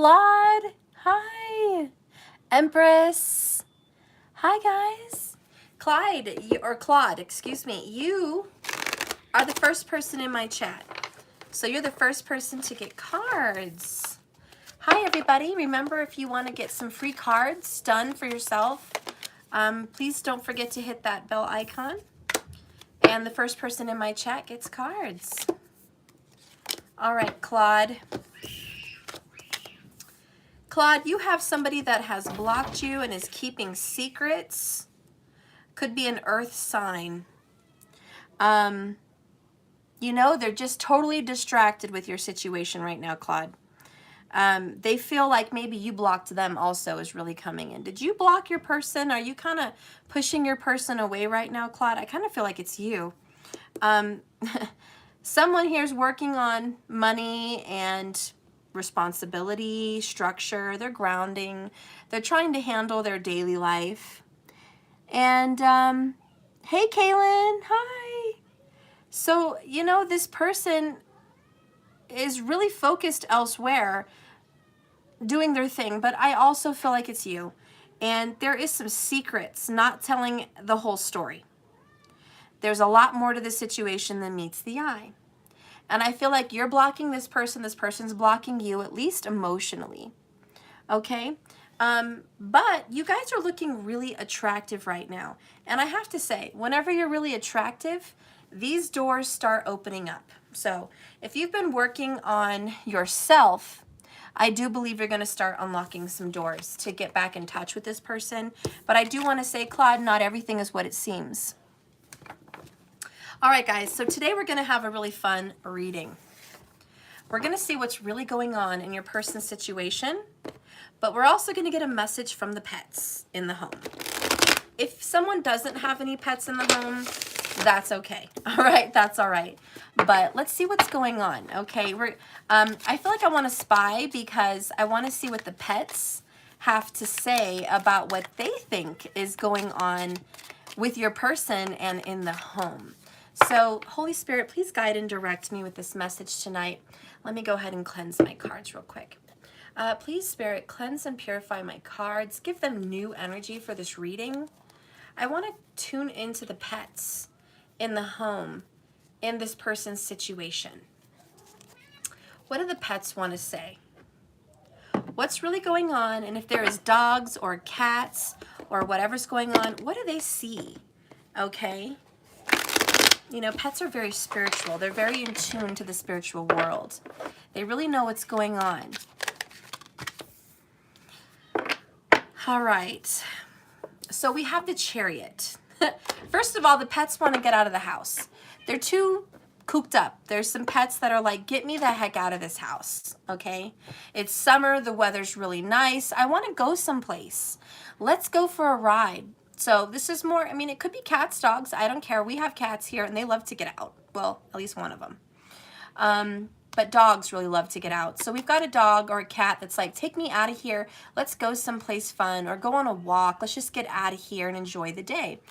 Claude. Hi. Empress. Hi, guys. Claude, excuse me. You are the first person in my chat. So you're the first person to get cards. Hi, everybody. Remember, if you want to get some free cards done for yourself, please don't forget to hit that bell icon. And the first person in my chat gets cards. All right, Claude. Claude, you have somebody that has blocked you and is keeping secrets. Could be an earth sign. You know, they're just totally distracted with your situation right now, Claude. They feel like maybe you blocked them also is really coming in. Did you block your person? Are you kind of pushing your person away right now, Claude? I kind of feel like it's you. Someone here is working on money and responsibility, structure, they're grounding, they're trying to handle their daily life. And hey, Kaylin, hi. So, you know, this person is really focused elsewhere, doing their thing, but I also feel like it's you. And there is some secrets, not telling the whole story. There's a lot more to the situation than meets the eye. And I feel like you're blocking this person's blocking you, at least emotionally. Okay? But you guys are looking really attractive right now. And I have to say, whenever you're really attractive, these doors start opening up. So if you've been working on yourself, I do believe you're going to start unlocking some doors to get back in touch with this person. But I do want to say, Claude, not everything is what it seems. All right, guys, so today we're going to have a really fun reading. We're going to see what's really going on in your person's situation, but we're also going to get a message from the pets in the home. If someone doesn't have any pets in the home, that's okay. All right, that's all right. But let's see what's going on, okay? I feel like I want to spy because I want to see what the pets have to say about what they think is going on with your person and in the home. So, Holy Spirit, please guide and direct me with this message tonight. Let me go ahead and cleanse my cards real quick. Please, Spirit, cleanse and purify my cards. Give them new energy for this reading. I want to tune into the pets in the home, in this person's situation. What do the pets want to say? What's really going on? And if there is dogs or cats or whatever's going on, what do they see? Okay? You know, pets are very spiritual. They're very in tune to the spiritual world. They really know what's going on. All right. So we have the Chariot. First of all, the pets want to get out of the house. They're too cooped up. There's some pets that are like, get me the heck out of this house, okay? It's summer. The weather's really nice. I want to go someplace. Let's go for a ride. So this is more, I mean, it could be cats, dogs. I don't care. We have cats here, and they love to get out. Well, at least one of them. But dogs really love to get out. So we've got a dog or a cat that's like, take me out of here. Let's go someplace fun or go on a walk. Let's just get out of here and enjoy the day.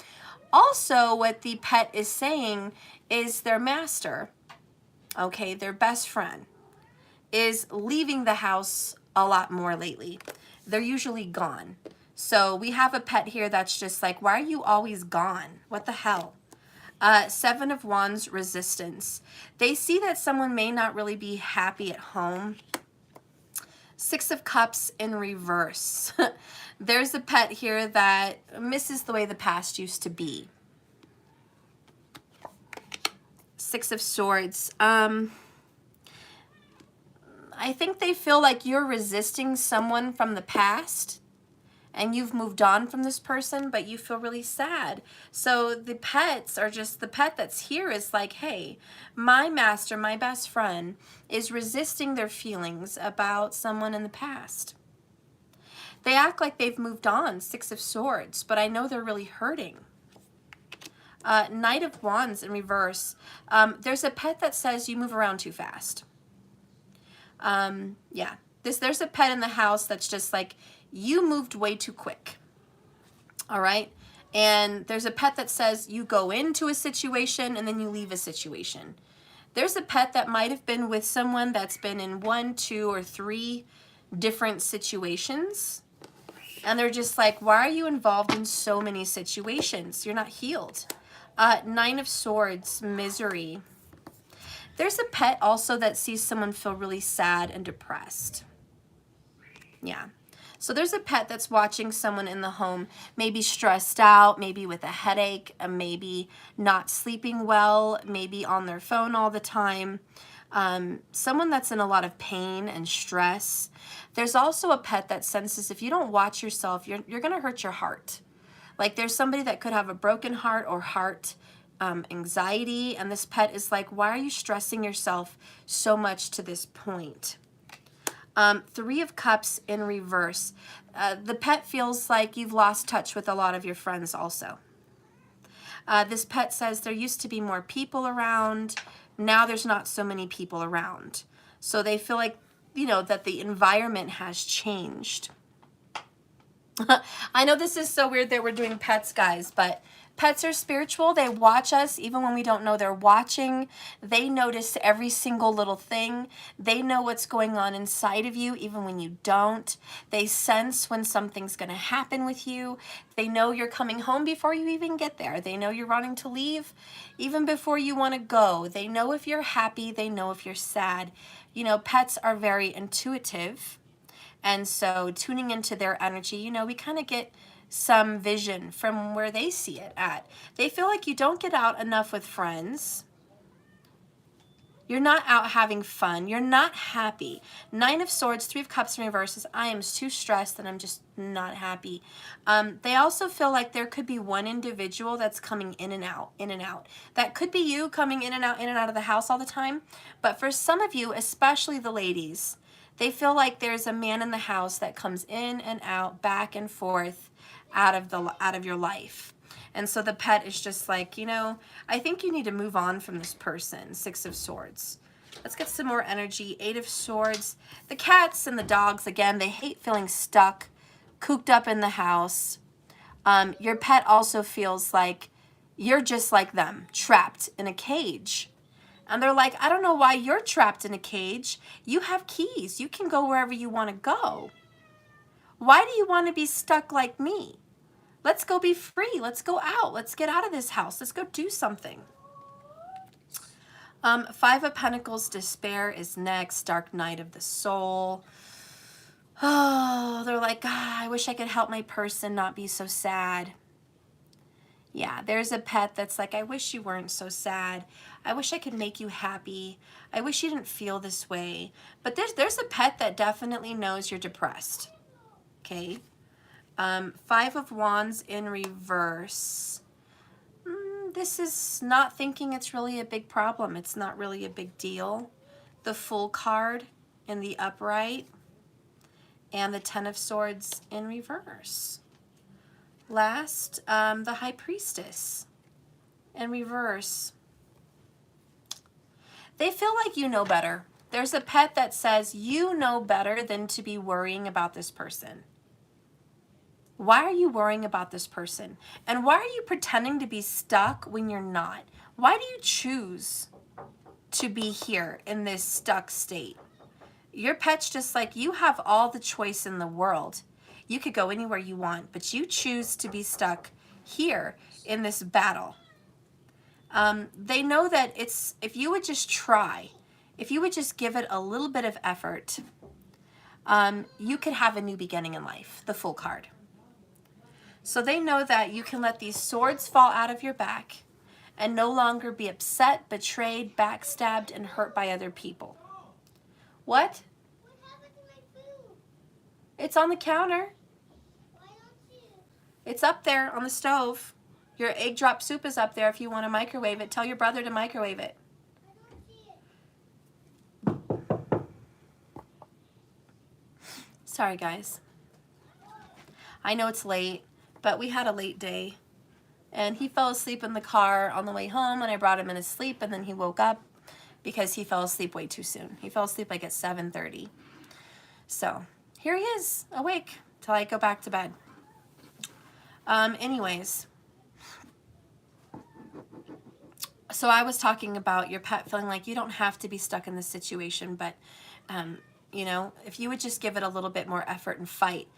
Also, what the pet is saying is their master, okay, their best friend, is leaving the house a lot more lately. They're usually gone. So we have a pet here that's just like, why are you always gone? What the hell? Seven of Wands, resistance. They see that someone may not really be happy at home. Six of Cups in reverse. There's a pet here that misses the way the past used to be. Six of Swords. I think they feel like you're resisting someone from the past and you've moved on from this person, but you feel really sad. So the pets are just, the pet that's here is like, hey, my master, my best friend, is resisting their feelings about someone in the past. They act like they've moved on, Six of Swords, but I know they're really hurting. Knight of Wands in reverse. There's a pet that says you move around too fast. Yeah, there's a pet in the house that's just like, you moved way too quick. All right. And there's a pet that says you go into a situation and then you leave a situation. There's a pet that might have been with someone that's been in 1, 2, or 3 different situations. And they're just like, why are you involved in so many situations? You're not healed. Nine of Swords, misery. There's a pet also that sees someone feel really sad and depressed. Yeah. So there's a pet that's watching someone in the home, maybe stressed out, maybe with a headache, maybe not sleeping well, maybe on their phone all the time. Someone that's in a lot of pain and stress. There's also a pet that senses if you don't watch yourself, you're going to hurt your heart. Like there's somebody that could have a broken heart or heart anxiety, and this pet is like, why are you stressing yourself so much to this point? Three of Cups in reverse. The pet feels like you've lost touch with a lot of your friends also. This pet says there used to be more people around. Now there's not so many people around. So they feel like, you know, that the environment has changed. I know this is so weird that we're doing pets, guys, but pets are spiritual. They watch us even when we don't know they're watching. They notice every single little thing. They know what's going on inside of you even when you don't. They sense when something's going to happen with you. They know you're coming home before you even get there. They know you're wanting to leave even before you want to go. They know if you're happy. They know if you're sad. You know, pets are very intuitive. And so tuning into their energy, you know, we kind of get some vision from where they see it at. They feel like you don't get out enough with friends. You're not out having fun. You're not happy. Nine of Swords, Three of Cups in reverse is, I am too stressed and I'm just not happy. They also feel like there could be one individual that's coming in and out, in and out. That could be you coming in and out of the house all the time. But for some of you, especially the ladies, they feel like there's a man in the house that comes in and out, back and forth, out of your life. And so the pet is just like, you know, I think you need to move on from this person. Six of Swords. Let's get some more energy. Eight of Swords. The cats and the dogs, again, they hate feeling stuck, cooped up in the house. Your pet also feels like you're just like them, trapped in a cage. And they're like, I don't know why you're trapped in a cage. You have keys. You can go wherever you want to go. Why do you want to be stuck like me? Let's go be free. Let's go out. Let's get out of this house. Let's go do something. Five of Pentacles, despair is next. Dark night of the soul. Oh, they're like, I wish I could help my person not be so sad. Yeah, there's a pet that's like, I wish you weren't so sad. I wish I could make you happy. I wish you didn't feel this way. But there's a pet that definitely knows you're depressed. Okay. Five of Wands in reverse. This is not thinking it's really a big problem. It's not really a big deal. The Fool card in the upright. And the Ten of Swords in reverse. Last, the High Priestess in reverse. They feel like you know better. There's a pet that says you know better than to be worrying about this person. Why are you worrying about this person? And why are you pretending to be stuck when you're not? Why do you choose to be here in this stuck state? Your pet's just like, you have all the choice in the world. You could go anywhere you want, but you choose to be stuck here in this battle. They know that if you would just try, if you would just give it a little bit of effort, you could have a new beginning in life, the Fool card. So they know that you can let these swords fall out of your back and no longer be upset, betrayed, backstabbed, and hurt by other people. What? What happened to my food? It's on the counter. Why don't you? It's up there on the stove. Your egg drop soup is up there if you want to microwave it. Tell your brother to microwave it. I don't see it. Sorry, guys. I know it's late, but we had a late day. And he fell asleep in the car on the way home, and I brought him in his sleep, and then he woke up because he fell asleep way too soon. He fell asleep like at 7:30. So here he is, awake till I go back to bed. Anyways, so I was talking about your pet feeling like you don't have to be stuck in this situation, but You know, if you would just give it a little bit more effort and fight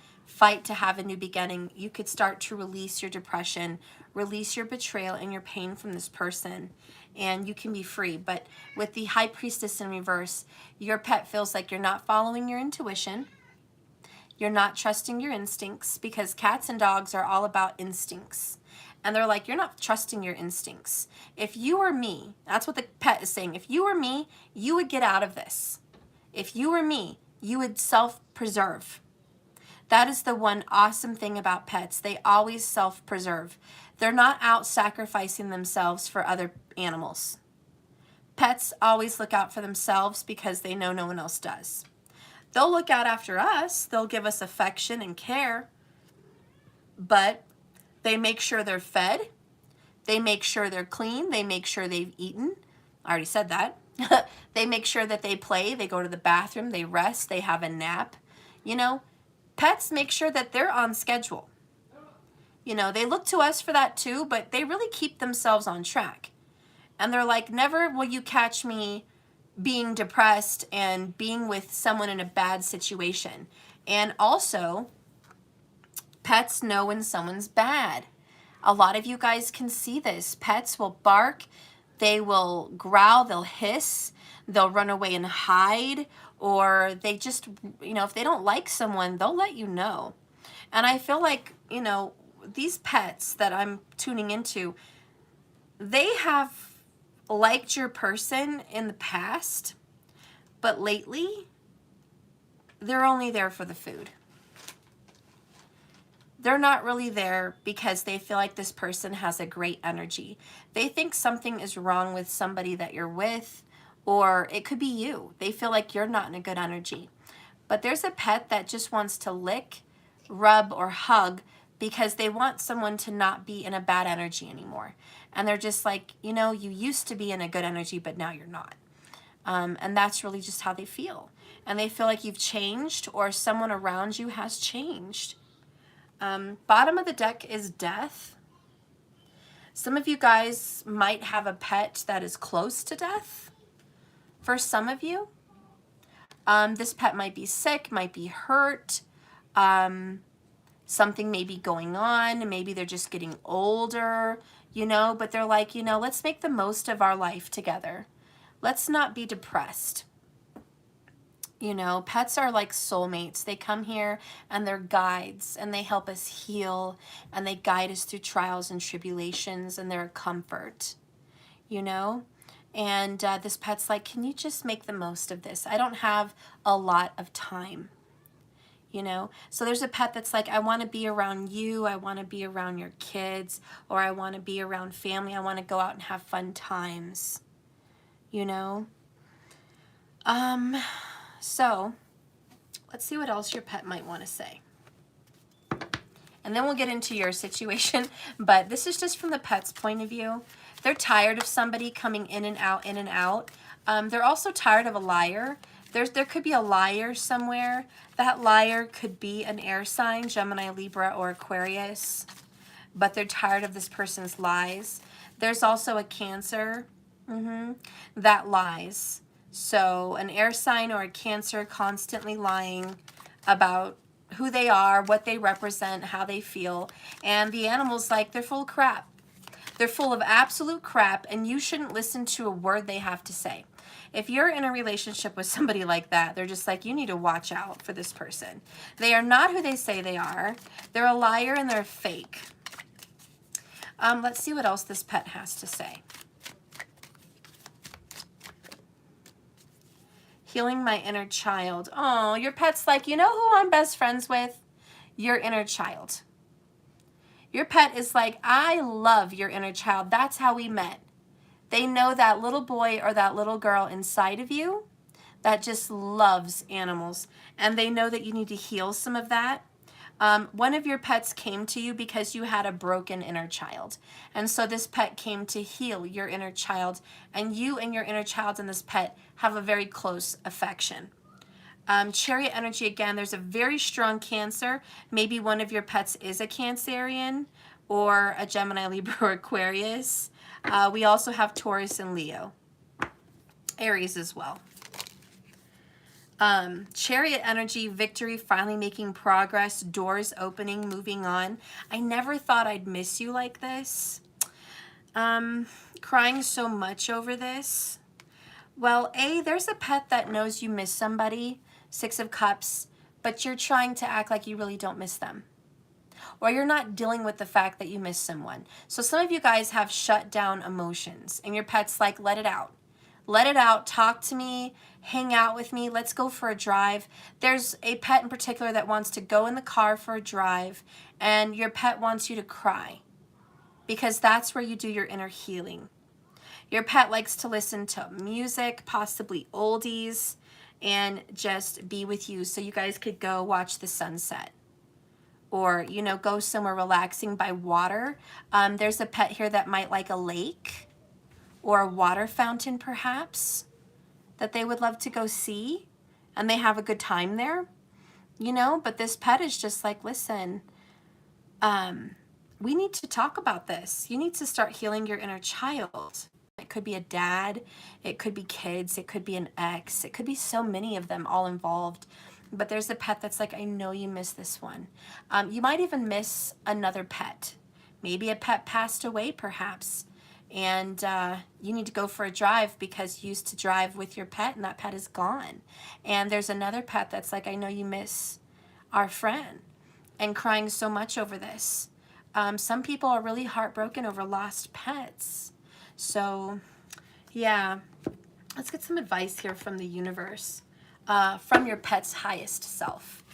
to have a new beginning, you could start to release your depression, release your betrayal and your pain from this person, and you can be free. But with the High Priestess in reverse, your pet feels like you're not following your intuition. You're not trusting your instincts, because cats and dogs are all about instincts. And they're like, you're not trusting your instincts. If you were me, that's what the pet is saying. If you were me, you would get out of this. If you were me, you would self-preserve. That is the one awesome thing about pets. They always self-preserve. They're not out sacrificing themselves for other animals. Pets always look out for themselves because they know no one else does. They'll look out after us. They'll give us affection and care. But they make sure they're fed. They make sure they're clean. They make sure they've eaten. I already said that. They make sure that they play. They go to the bathroom. They rest. They have a nap. You know, pets make sure that they're on schedule. You know, they look to us for that too, but they really keep themselves on track. And they're like, never will you catch me being depressed and being with someone in a bad situation. And also, pets know when someone's bad. A lot of you guys can see this. Pets will bark, they will growl, they'll hiss, they'll run away and hide, or they just, you know, if they don't like someone, they'll let you know. And I feel like, you know, these pets that I'm tuning into, they have liked your person in the past, but lately, they're only there for the food. They're not really there because they feel like this person has a great energy. They think something is wrong with somebody that you're with, or it could be you. They feel like you're not in a good energy. But there's a pet that just wants to lick, rub, or hug because they want someone to not be in a bad energy anymore. And they're just like, you know, you used to be in a good energy, but now you're not. And that's really just how they feel. And they feel like you've changed, or someone around you has changed. Bottom of the deck is death. Some of you guys might have a pet that is close to death. For some of you, this pet might be sick, might be hurt. Something may be going on. Maybe they're just getting older, you know, but they're like, you know, let's make the most of our life together. Let's not be depressed. You know, pets are like soulmates. They come here and they're guides, and they help us heal, and they guide us through trials and tribulations, and they're a comfort, you know? And this pet's like, can you just make the most of this? I don't have a lot of time, you know? So there's a pet that's like, I want to be around you. I want to be around your kids, or I want to be around family. I want to go out and have fun times, you know? So let's see what else your pet might want to say. And then we'll get into your situation, but this is just from the pet's point of view. They're tired of somebody coming in and out, in and out. They're also tired of a liar. There could be a liar somewhere. That liar could be an air sign, Gemini, Libra, or Aquarius, but they're tired of this person's lies. There's also a Cancer that lies. So an air sign or a Cancer constantly lying about who they are, what they represent, how they feel. And the animal's like, they're full of crap. They're full of absolute crap, and you shouldn't listen to a word they have to say. If you're in a relationship with somebody like that, they're just like, you need to watch out for this person. They are not who they say they are. They're a liar and they're fake. Let's see what else this pet has to say. Healing my inner child. Oh, your pet's like, you know who I'm best friends with? Your inner child. Your pet is like, I love your inner child. That's how we met. They know that little boy or that little girl inside of you that just loves animals. And they know that you need to heal some of that. One of your pets came to you because you had a broken inner child. And so this pet came to heal your inner child. And you and your inner child and this pet have a very close affection. Chariot energy, again, there's a very strong Cancer. Maybe one of your pets is a Cancerian or a Gemini, Libra, or Aquarius. We also have Taurus and Leo. Aries as well. Chariot energy, victory, finally making progress, doors opening, moving on. I never thought I'd miss you like this. Crying so much over this. Well, there's a pet that knows you miss somebody, 6 of Cups, but you're trying to act like you really don't miss them. Or you're not dealing with the fact that you miss someone. So some of you guys have shut down emotions, and your pet's like, let it out. Let it out, talk to me, hang out with me, let's go for a drive. There's a pet in particular that wants to go in the car for a drive, and your pet wants you to cry because that's where you do your inner healing. Your pet likes to listen to music, possibly oldies, and just be with you so you guys could go watch the sunset. Or, you know, go somewhere relaxing by water. There's a pet here that might like a lake or a water fountain perhaps that they would love to go see, and they have a good time there, you know, but this pet is just like, listen, we need to talk about this. You need to start healing your inner child. It could be a dad, it could be kids, it could be an ex, it could be so many of them all involved. But there's a pet that's like, I know you miss this one. You might even miss another pet. Maybe a pet passed away perhaps, and you need to go for a drive because you used to drive with your pet and that pet is gone. And there's another pet that's like, I know you miss our friend, and crying so much over this. Some people are really heartbroken over lost pets. So yeah, let's get some advice here from the universe, from your pet's highest self.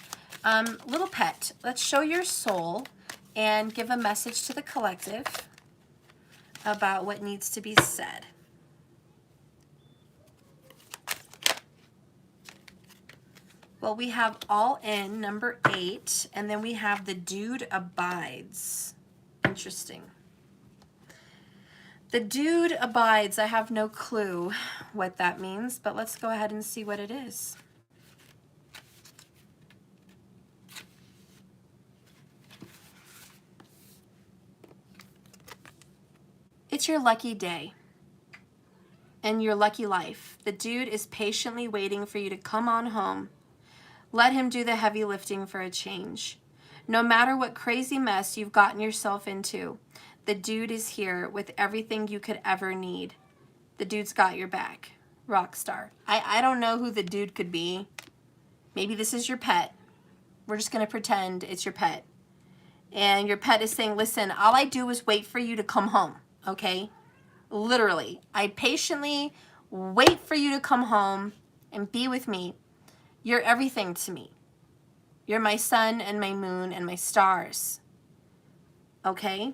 Little pet, let's show your soul and give a message to the collective about what needs to be said. Well, we have all in, number 8, and then we have the dude abides. Interesting. The dude abides, I have no clue what that means, but let's go ahead and see what it is. It's your lucky day and your lucky life. The dude is patiently waiting for you to come on home. Let him do the heavy lifting for a change. No matter what crazy mess you've gotten yourself into, the dude is here with everything you could ever need. The dude's got your back. Rock star. I don't know who the dude could be. Maybe this is your pet. We're just going to pretend it's your pet. And your pet is saying, listen, all I do is wait for you to come home. Okay? Literally. I patiently wait for you to come home and be with me. You're everything to me. You're my sun and my moon and my stars. Okay?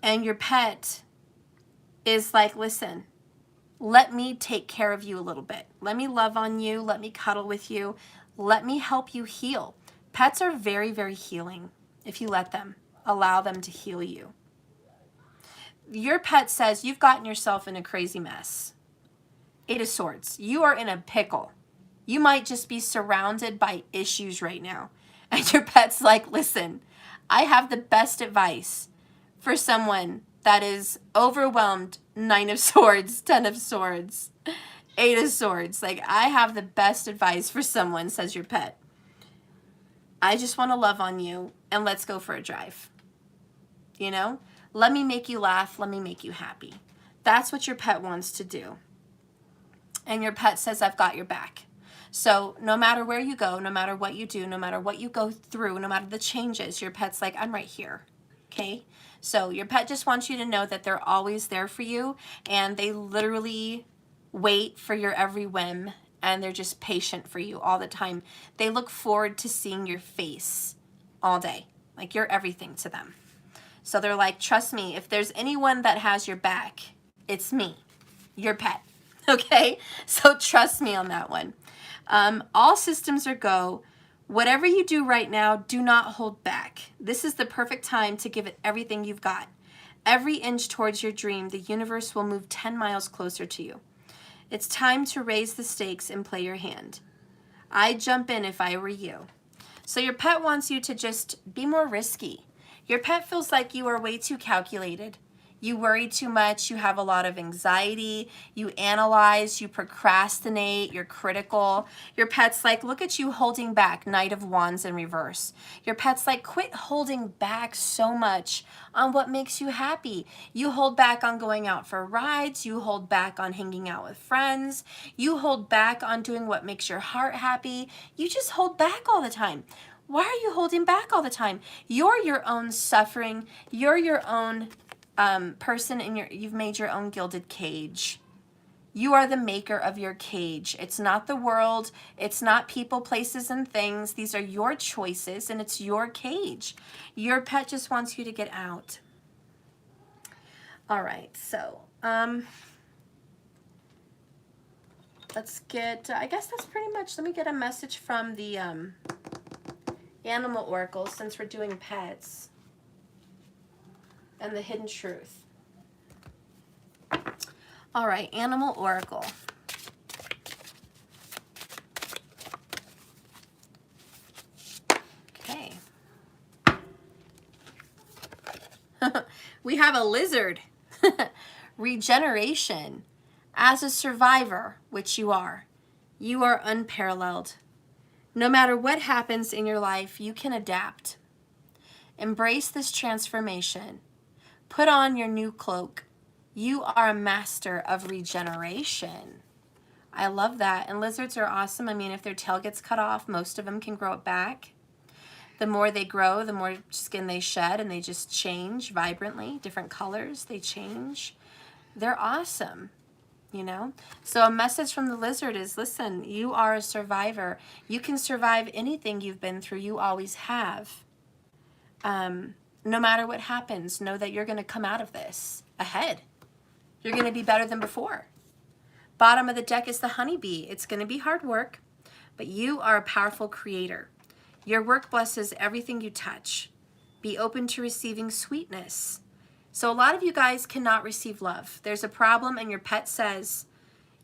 And your pet is like, listen, let me take care of you a little bit. Let me love on you. Let me cuddle with you. Let me help you heal. Pets are very, very healing if you let them. Allow them to heal you. Your pet says you've gotten yourself in a crazy mess. 8 of Swords. You are in a pickle. You might just be surrounded by issues right now. And your pet's like, listen, I have the best advice for someone that is overwhelmed. 9 of Swords, 10 of Swords, 8 of Swords. Like, I have the best advice for someone, says your pet. I just want to love on you and let's go for a drive. You know? Let me make you laugh. Let me make you happy. That's what your pet wants to do. And your pet says, I've got your back. So no matter where you go, no matter what you do, no matter what you go through, no matter the changes, your pet's like, I'm right here. Okay? So your pet just wants you to know that they're always there for you, and they literally wait for your every whim, and they're just patient for you all the time. They look forward to seeing your face all day. Like, you're everything to them. So they're like, trust me, if there's anyone that has your back, it's me, your pet. Okay? So trust me on that one. All systems are go. Whatever you do right now, do not hold back. This is the perfect time to give it everything you've got. Every inch towards your dream, the universe will move 10 miles closer to you. It's time to raise the stakes and play your hand. I'd jump in if I were you. So your pet wants you to just be more risky. Your pet feels like you are way too calculated. You worry too much, you have a lot of anxiety, you analyze, you procrastinate, you're critical. Your pet's like, look at you holding back, Knight of Wands in reverse. Your pet's like, quit holding back so much on what makes you happy. You hold back on going out for rides, you hold back on hanging out with friends, you hold back on doing what makes your heart happy. You just hold back all the time. Why are you holding back all the time? You're your own suffering, you're your own person in you've made your own gilded cage. You are the maker of your cage. It's not the world. It's not people, places, and things. These are your choices, and it's your cage. Your pet just wants you to get out. All right, so let's get, I guess that's pretty much, let me get a message from the Animal Oracle since we're doing pets. And the hidden truth. All right, Animal Oracle. Okay. We have a lizard. Regeneration. As a survivor, which you are unparalleled. No matter what happens in your life, you can adapt. Embrace this transformation. Put on your new cloak. You are a master of regeneration. I love that. And lizards are awesome. I mean, if their tail gets cut off, most of them can grow it back. The more they grow, the more skin they shed, and they just change vibrantly. Different colors, they change. They're awesome, you know? So a message from the lizard is, listen, you are a survivor. You can survive anything you've been through. You always have. No matter what happens, know that you're going to come out of this ahead. You're going to be better than before. Bottom of the deck is the honeybee. It's going to be hard work, but you are a powerful creator. Your work blesses everything you touch. Be open to receiving sweetness. So a lot of you guys cannot receive love. There's a problem, and your pet says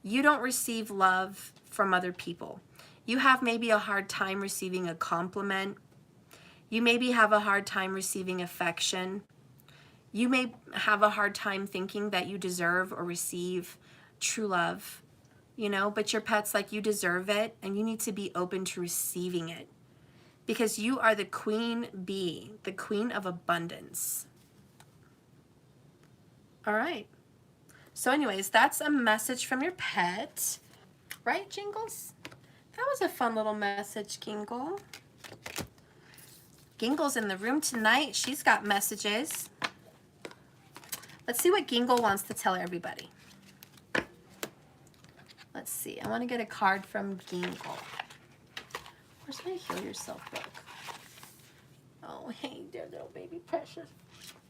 you don't receive love from other people. You have maybe a hard time receiving a compliment. You maybe have a hard time receiving affection. You may have a hard time thinking that you deserve or receive true love, you know, but your pet's like, you deserve it, and you need to be open to receiving it because you are the queen bee, the queen of abundance. All right. So anyways, that's a message from your pet. Right, Jingles? That was a fun little message, Gingle. Gingle's in the room tonight. She's got messages. Let's see what Gingle wants to tell everybody. Let's see. I want to get a card from Gingle. Where's my Heal Yourself book? Oh, hey, dear little baby precious.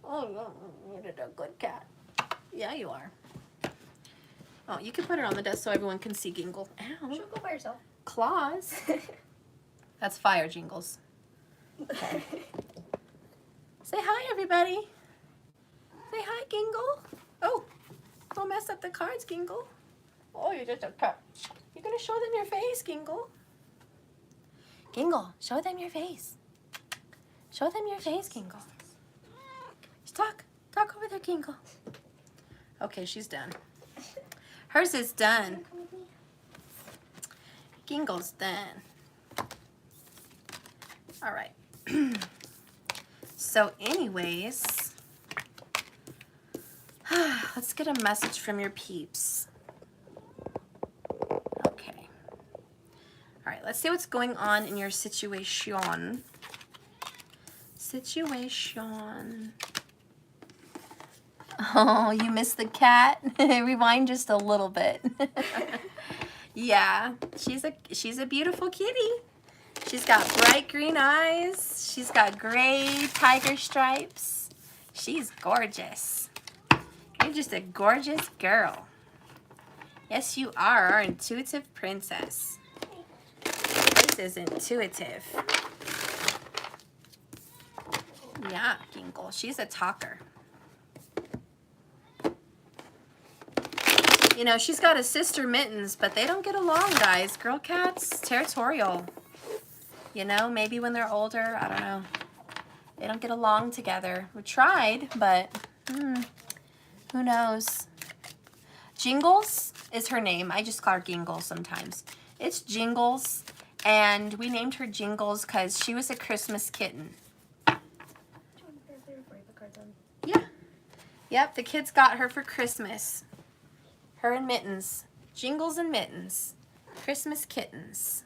Oh, you're a good cat. Yeah, you are. Oh, you can put her on the desk so everyone can see Gingle. Ow. She'll go by herself. Claws. That's fire, Jingles. Okay. Say hi, everybody. Say hi, Gingle. Oh, don't mess up the cards, Gingle. Oh, you're just a cat. You're going to show them your face, Gingle. Gingle, show them your face. Show them your face, Gingle. Talk. Talk over there, Gingle. Okay, she's done. Hers is done. Gingle's done. All right. So anyways, let's get a message from your peeps. Okay. All right, let's see what's going on in your situation. Oh, you missed the cat? Rewind just a little bit. Yeah, she's a beautiful kitty. She's got bright green eyes. She's got gray tiger stripes. She's gorgeous. You're just a gorgeous girl. Yes, you are, our intuitive princess. This is intuitive. Yeah, Gingle. She's a talker. You know, she's got a sister Mittens, but they don't get along, guys. Girl cats, territorial. You know, maybe when they're older, I don't know. They don't get along together. We tried, but Who knows? Jingles is her name. I just call her Gingles sometimes. It's Jingles, and we named her Jingles because she was a Christmas kitten. Yeah. Yep, the kids got her for Christmas. Her and Mittens. Jingles and Mittens. Christmas kittens.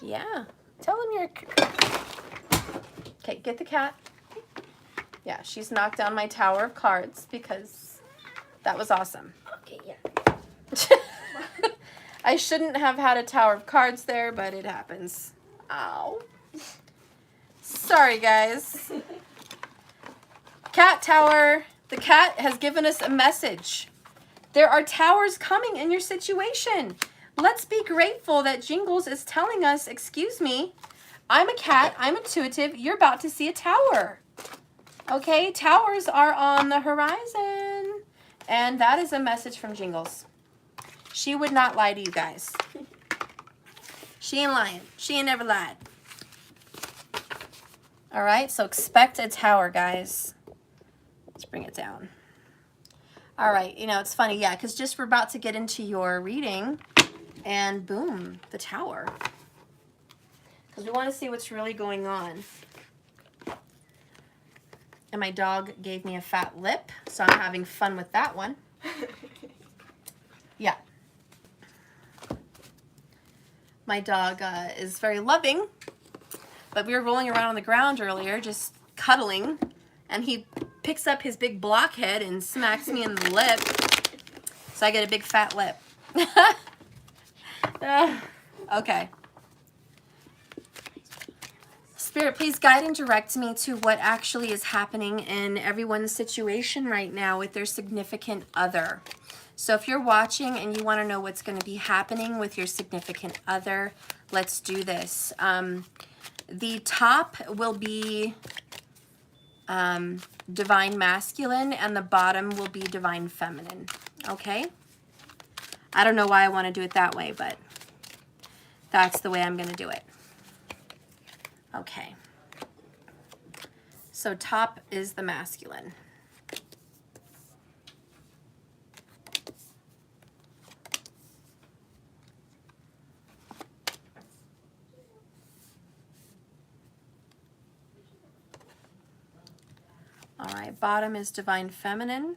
Yeah. Tell them you're... Okay, get the cat. Yeah, she's knocked down my tower of cards because that was awesome. Okay, yeah. I shouldn't have had a tower of cards there, but it happens. Ow. Sorry, guys. Cat tower. The cat has given us a message. There are towers coming in your situation. Let's be grateful that Jingles is telling us, excuse me, I'm a cat, I'm intuitive, you're about to see a tower. Okay, towers are on the horizon. And that is a message from Jingles. She would not lie to you guys. She ain't lying. She ain't never lied. All right, so expect a tower, guys. Let's bring it down. All right, you know, it's funny, yeah, because just we're about to get into your reading, and boom, the tower. Because we want to see what's really going on. And my dog gave me a fat lip, so I'm having fun with that one. Yeah. My dog is very loving, but we were rolling around on the ground earlier, just cuddling, and he picks up his big blockhead and smacks me in the lip, so I get a big fat lip. Okay. Spirit, please guide and direct me to what actually is happening in everyone's situation right now with their significant other. So if you're watching and you want to know what's going to be happening with your significant other, let's do this. The top will be divine masculine and the bottom will be divine feminine. Okay? I don't know why I want to do it that way, but that's the way I'm going to do it. Okay. So top is the masculine. All right, bottom is divine feminine.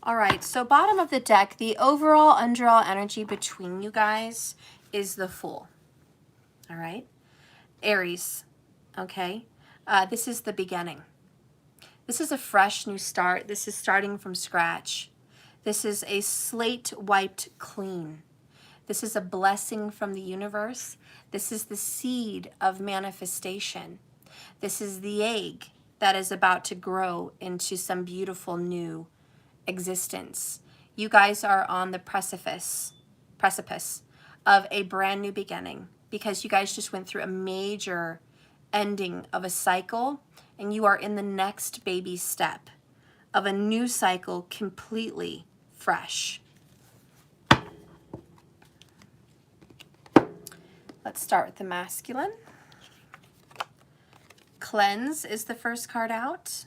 All right, so bottom of the deck, the overall underall energy between you guys is the Fool. All right, Aries, okay? This is the beginning. This is a fresh new start. This is starting from scratch. This is a slate wiped clean. This is a blessing from the universe. This is the seed of manifestation. This is the egg that is about to grow into some beautiful new existence. You guys are on the precipice of a brand new beginning because you guys just went through a major ending of a cycle and you are in the next baby step of a new cycle completely fresh. Let's start with the masculine. Cleanse is the first card out.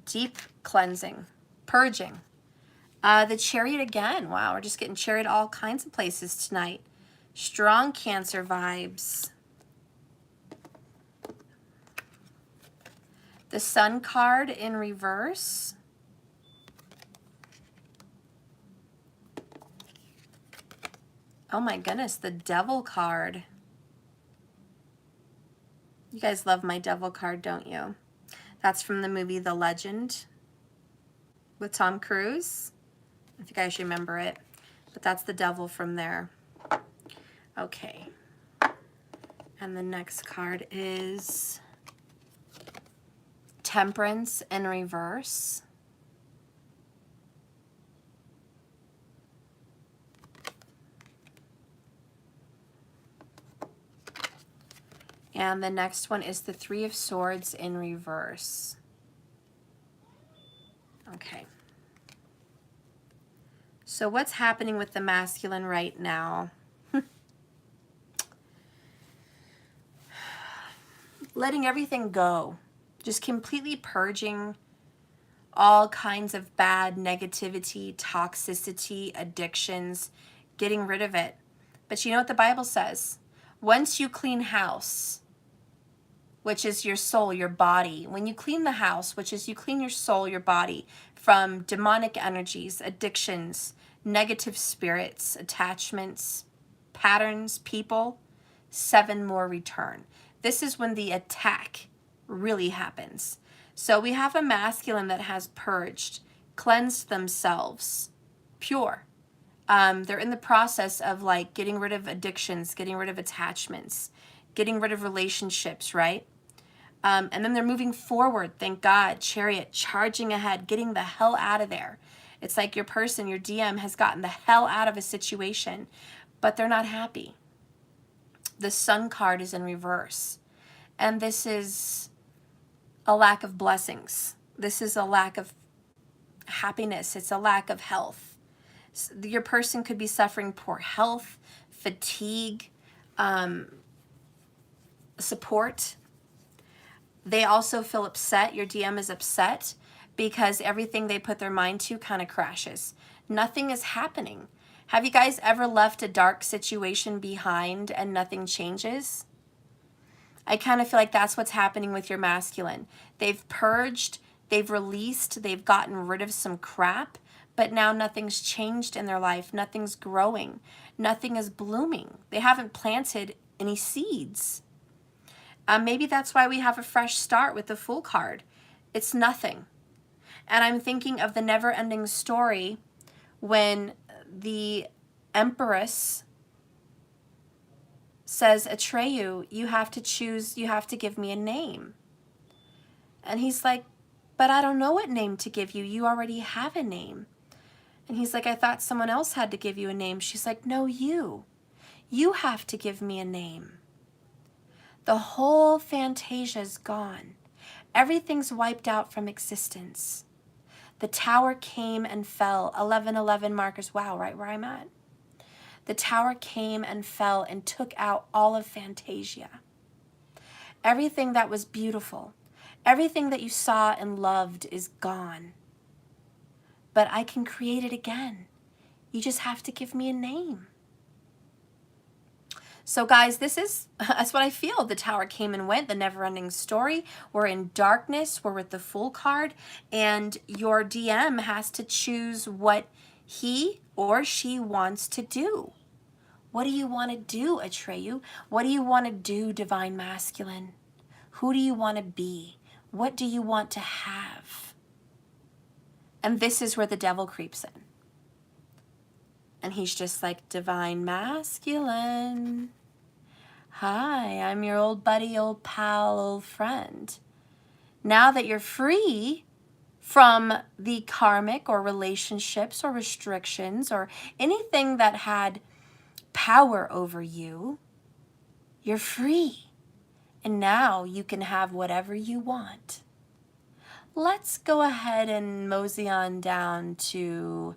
Deep cleansing, purging. The Chariot again. Wow, we're just getting Chariot all kinds of places tonight. Strong Cancer vibes. The Sun card in reverse. Oh my goodness, the Devil card. You guys love my Devil card, don't you? That's from the movie The Legend with Tom Cruise. If you guys remember it. But that's the Devil from there. Okay. And the next card is Temperance in reverse. And the next one is the Three of Swords in reverse. Okay. So what's happening with the masculine right now? Letting everything go. Just completely purging all kinds of bad negativity, toxicity, addictions, getting rid of it. But you know what the Bible says? Once you clean house, which is your soul, your body, when you clean the house, which is you clean your soul, your body from demonic energies, addictions, negative spirits, attachments, patterns, people, 7 more return. This is when the attack really happens. So we have a masculine that has purged, cleansed themselves, pure. They're in the process of like getting rid of addictions, getting rid of attachments, getting rid of relationships, right? And then they're moving forward, thank God, Chariot, charging ahead, getting the hell out of there. It's like your person, your DM has gotten the hell out of a situation, but they're not happy. The Sun card is in reverse. And this is a lack of blessings. This is a lack of happiness. It's a lack of health. Your person could be suffering poor health, fatigue, support. They also feel upset. Your DM is upset because everything they put their mind to kind of crashes. Nothing is happening. Have you guys ever left a dark situation behind and nothing changes? I kind of feel like that's what's happening with your masculine. They've purged, they've released, they've gotten rid of some crap, but now nothing's changed in their life. Nothing's growing. Nothing is blooming. They haven't planted any seeds. Maybe that's why we have a fresh start with the Fool card. It's nothing. And I'm thinking of the never-ending story when the Empress says, Atreyu, you have to choose, you have to give me a name. And he's like, but I don't know what name to give you. You already have a name. And he's like, I thought someone else had to give you a name. She's like, no, you. You have to give me a name. The whole Fantasia's gone. Everything's wiped out from existence. The tower came and fell. 1111 markers. Wow, right where I'm at. The tower came and fell and took out all of Fantasia. Everything that was beautiful, everything that you saw and loved is gone. But I can create it again. You just have to give me a name. So guys, that's what I feel. The tower came and went, the never-ending story. We're in darkness, we're with the Fool card, and your DM has to choose what he or she wants to do. What do you want to do, Atreyu? What do you want to do, Divine Masculine? Who do you want to be? What do you want to have? And this is where the devil creeps in. And he's just like, Divine Masculine. Hi, I'm your old buddy, old pal, old friend. Now that you're free from the karmic or relationships or restrictions or anything that had power over you, you're free. And now you can have whatever you want. Let's go ahead and mosey on down to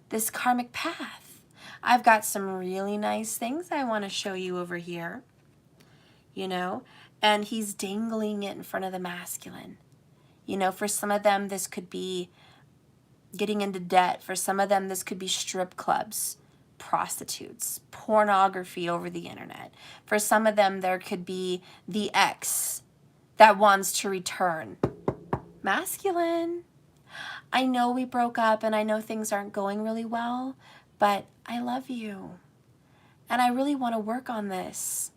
this karmic path. I've got some really nice things I want to show you over here. You know, and he's dangling it in front of the masculine. You know, for some of them, this could be getting into debt. For some of them, this could be strip clubs, prostitutes, pornography over the internet. For some of them, there could be the ex that wants to return. Masculine. I know we broke up and I know things aren't going really well, but I love you. And I really want to work on this.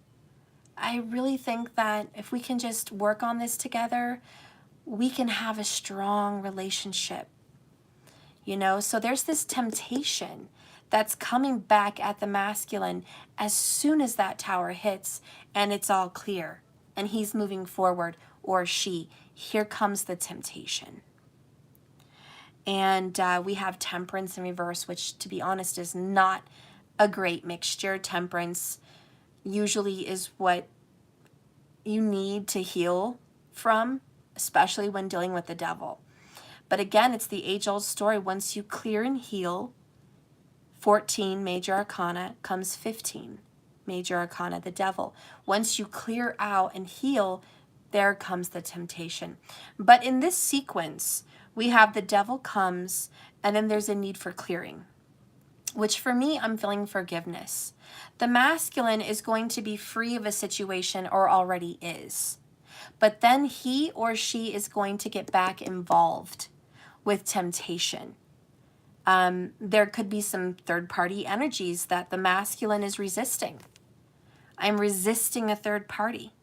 I really think that if we can just work on this together, we can have a strong relationship. You know, so there's this temptation that's coming back at the masculine as soon as that tower hits and it's all clear and he's moving forward, or she. Here comes the temptation. And we have Temperance in reverse, which, to be honest, is not a great mixture. Temperance usually is what you need to heal from, especially when dealing with the devil. But again, it's the age-old story. Once you clear and heal, 14 major arcana comes 15 major arcana, the devil. Once you clear out and heal, there comes the temptation. But in this sequence, we have the devil comes, and then there's a need for clearing, which for me, I'm feeling forgiveness. The masculine is going to be free of a situation, or already is. But then he or she is going to get back involved with temptation. There could be some third-party energies that the masculine is resisting. I'm resisting a third party.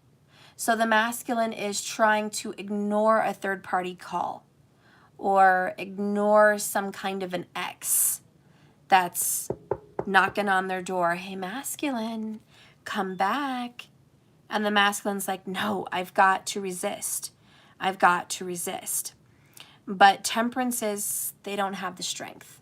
So the masculine is trying to ignore a third-party call or ignore some kind of an ex that's knocking on their door. Hey, masculine, come back. And the masculine's like, no, I've got to resist. I've got to resist. But temperances, they don't have the strength.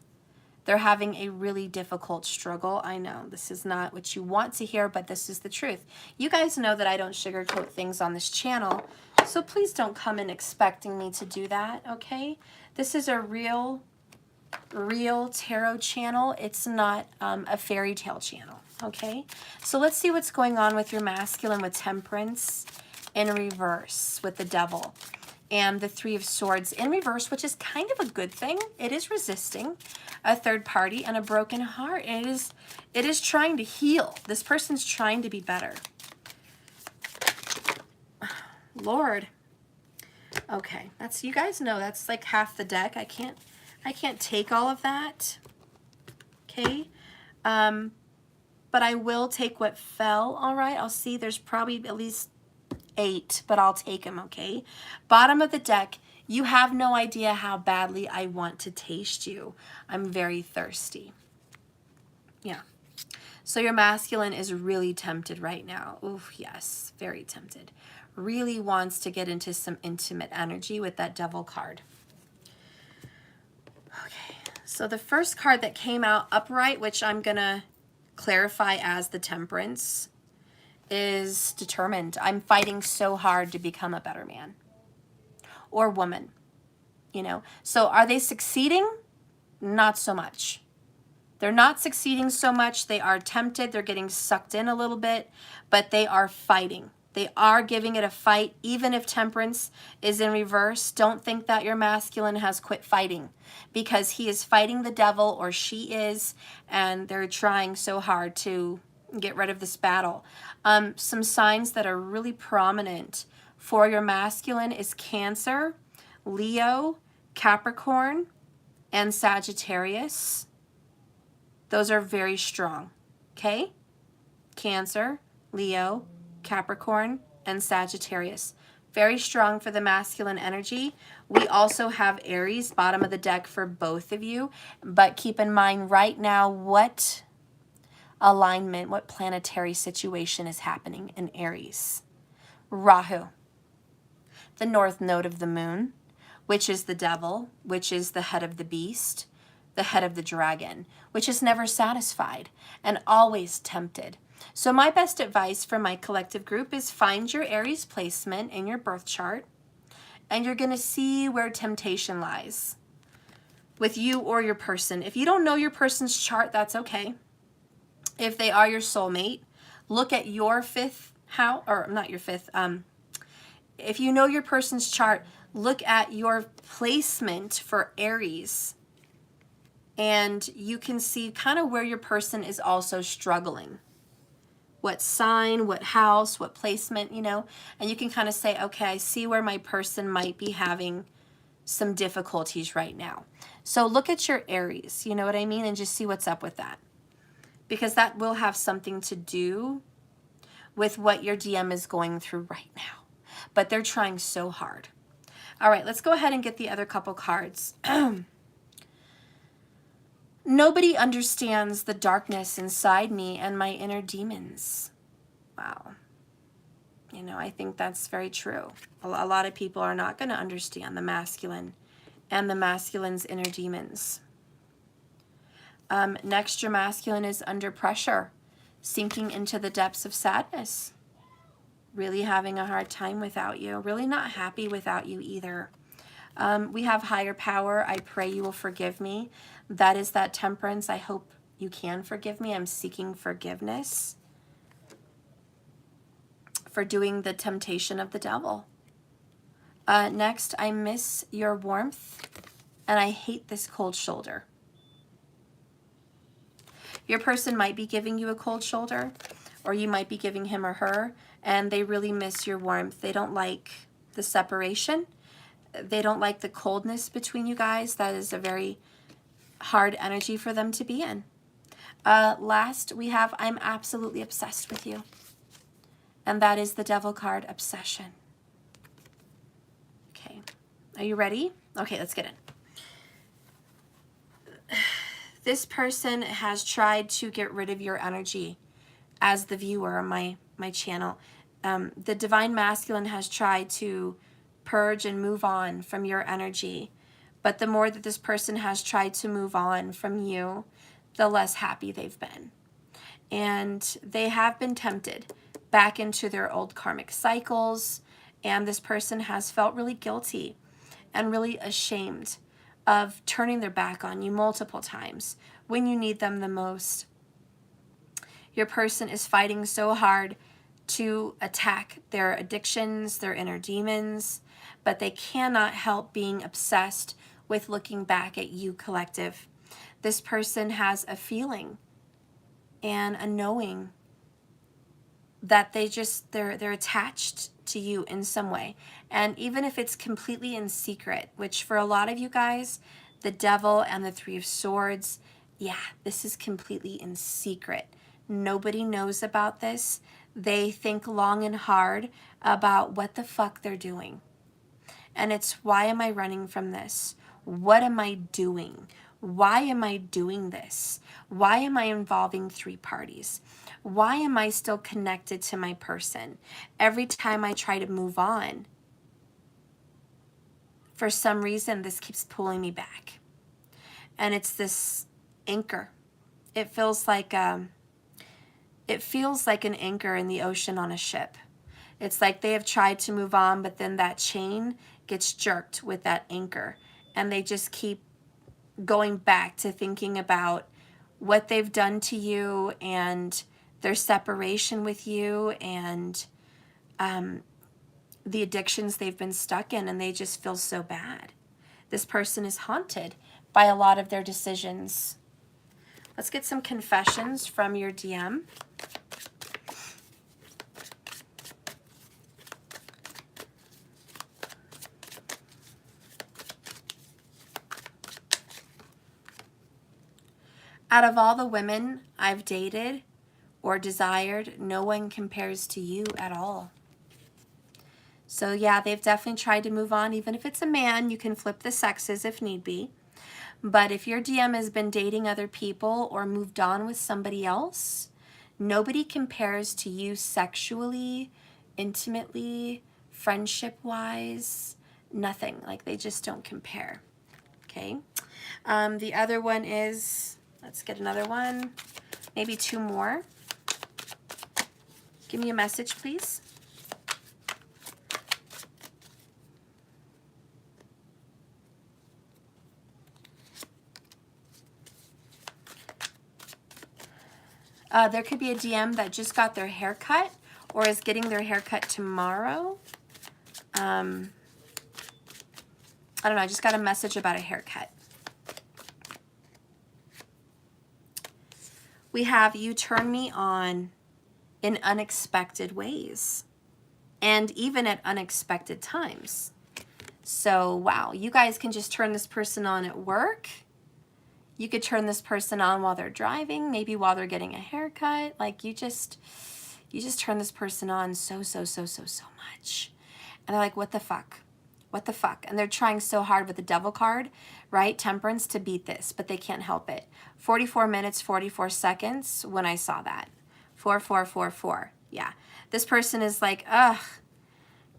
They're having a really difficult struggle. I know this is not what you want to hear, but this is the truth. You guys know that I don't sugarcoat things on this channel, so please don't come in expecting me to do that, okay? This is a real tarot channel. It's not a fairy tale channel, okay? So let's see what's going on with your masculine with temperance in reverse with the devil. And the Three of Swords in reverse, which is kind of a good thing. It is resisting a third party and a broken heart. And it is trying to heal. This person's trying to be better. Lord. Okay, that's, you guys know that's like half the deck. I can't take all of that. Okay. But I will take what fell. All right. I'll see. There's probably at least 8, but I'll take them, okay? Bottom of the deck, you have no idea how badly I want to taste you. I'm very thirsty. Yeah. So your masculine is really tempted right now. Oof, yes, very tempted. Really wants to get into some intimate energy with that devil card. Okay, so the first card that came out upright, which I'm going to clarify as the temperance, is determined. I'm fighting so hard to become a better man or woman, you know. So are they succeeding? Not so much. They're not succeeding so much. They are tempted. They're getting sucked in a little bit, but they are fighting. They are giving it a fight, even if temperance is in reverse. Don't think that your masculine has quit fighting, because he is fighting the devil, or she is, and they're trying so hard to get rid of this battle. Some signs that are really prominent for your masculine is Cancer, Leo, Capricorn, and Sagittarius. Those are very strong, okay? Cancer, Leo, Capricorn, and Sagittarius. Very strong for the masculine energy. We also have Aries, bottom of the deck for both of you. But keep in mind right now what alignment, what planetary situation is happening in Aries. Rahu, the north node of the moon, which is the devil, which is the head of the beast, the head of the dragon, which is never satisfied and always tempted. So my best advice for my collective group is find your Aries placement in your birth chart, and you're going to see where temptation lies with you or your person. If you don't know your person's chart, that's okay. If they are your soulmate, look at your fifth house, or not your fifth. If you know your person's chart, look at your placement for Aries, and you can see kind of where your person is also struggling. What sign, what house, what placement, you know, and you can kind of say, okay, I see where my person might be having some difficulties right now. So look at your Aries, you know what I mean, and just see what's up with that, because that will have something to do with what your DM is going through right now. But they're trying so hard. All right, let's go ahead and get the other couple cards. Nobody understands the darkness inside me and my inner demons. Wow. You know, I think that's very true. A lot of people are not going to understand the masculine and the masculine's inner demons. Next, your masculine is under pressure, sinking into the depths of sadness. really having a hard time without you, really not happy without you either. We have higher power. I pray you will forgive me. That is that temperance. I hope you can forgive me. I'm seeking forgiveness for doing the temptation of the devil. Next, I miss your warmth and I hate this cold shoulder. Your person might be giving you a cold shoulder, or you might be giving him or her, and they really miss your warmth. They don't like the separation. They don't like the coldness between you guys. That is a very hard energy for them to be in. Last, we have I'm absolutely obsessed with you. And that is the devil card, obsession. Okay, are you ready? Okay, let's get in. This person has tried to get rid of your energy as the viewer on my channel. The Divine Masculine has tried to purge and move on from your energy. But the more that this person has tried to move on from you, the less happy they've been. And they have been tempted back into their old karmic cycles. And this person has felt really guilty and really ashamed of turning their back on you multiple times when you need them the most. Your person is fighting so hard to attack their addictions, their inner demons, but they cannot help being obsessed with looking back at you, collective. This person has a feeling and a knowing that they're attached to you in some way. And even if it's completely in secret, which for a lot of you guys, the devil and the Three of Swords, yeah, this is completely in secret. Nobody knows about this. They think long and hard about what the fuck they're doing. And it's, why am I running from this? What am I doing? Why am I doing this? Why am I involving three parties? Why am I still connected to my person? Every time I try to move on, for some reason, this keeps pulling me back. And it's this anchor. It feels like an anchor in the ocean on a ship. It's like they have tried to move on, but then that chain gets jerked with that anchor. And they just keep going back to thinking about what they've done to you and their separation with you and the addictions they've been stuck in, and they just feel so bad. This person is haunted by a lot of their decisions. Let's get some confessions from your DM. Out of all the women I've dated or desired, no one compares to you at all. So yeah, they've definitely tried to move on. Even if it's a man, you can flip the sexes if need be. But if your DM has been dating other people or moved on with somebody else, nobody compares to you sexually, intimately, friendship-wise, nothing. Like, they just don't compare. Okay. The other one is, let's get another one, maybe two more. Give me a message, please. There could be a DM that just got their hair cut or is getting their hair cut tomorrow. I don't know, I just got a message about a haircut. We have, you turn me on in unexpected ways and even at unexpected times. So, wow, you guys can just turn this person on at work. You could turn this person on while they're driving, maybe while they're getting a haircut. Like, you just turn this person on so much. And they're like, what the fuck? What the fuck? And they're trying so hard with the devil card, right? Temperance, to beat this, but they can't help it. 44 minutes, 44 seconds when I saw that. 4444. Yeah. This person is like, ugh,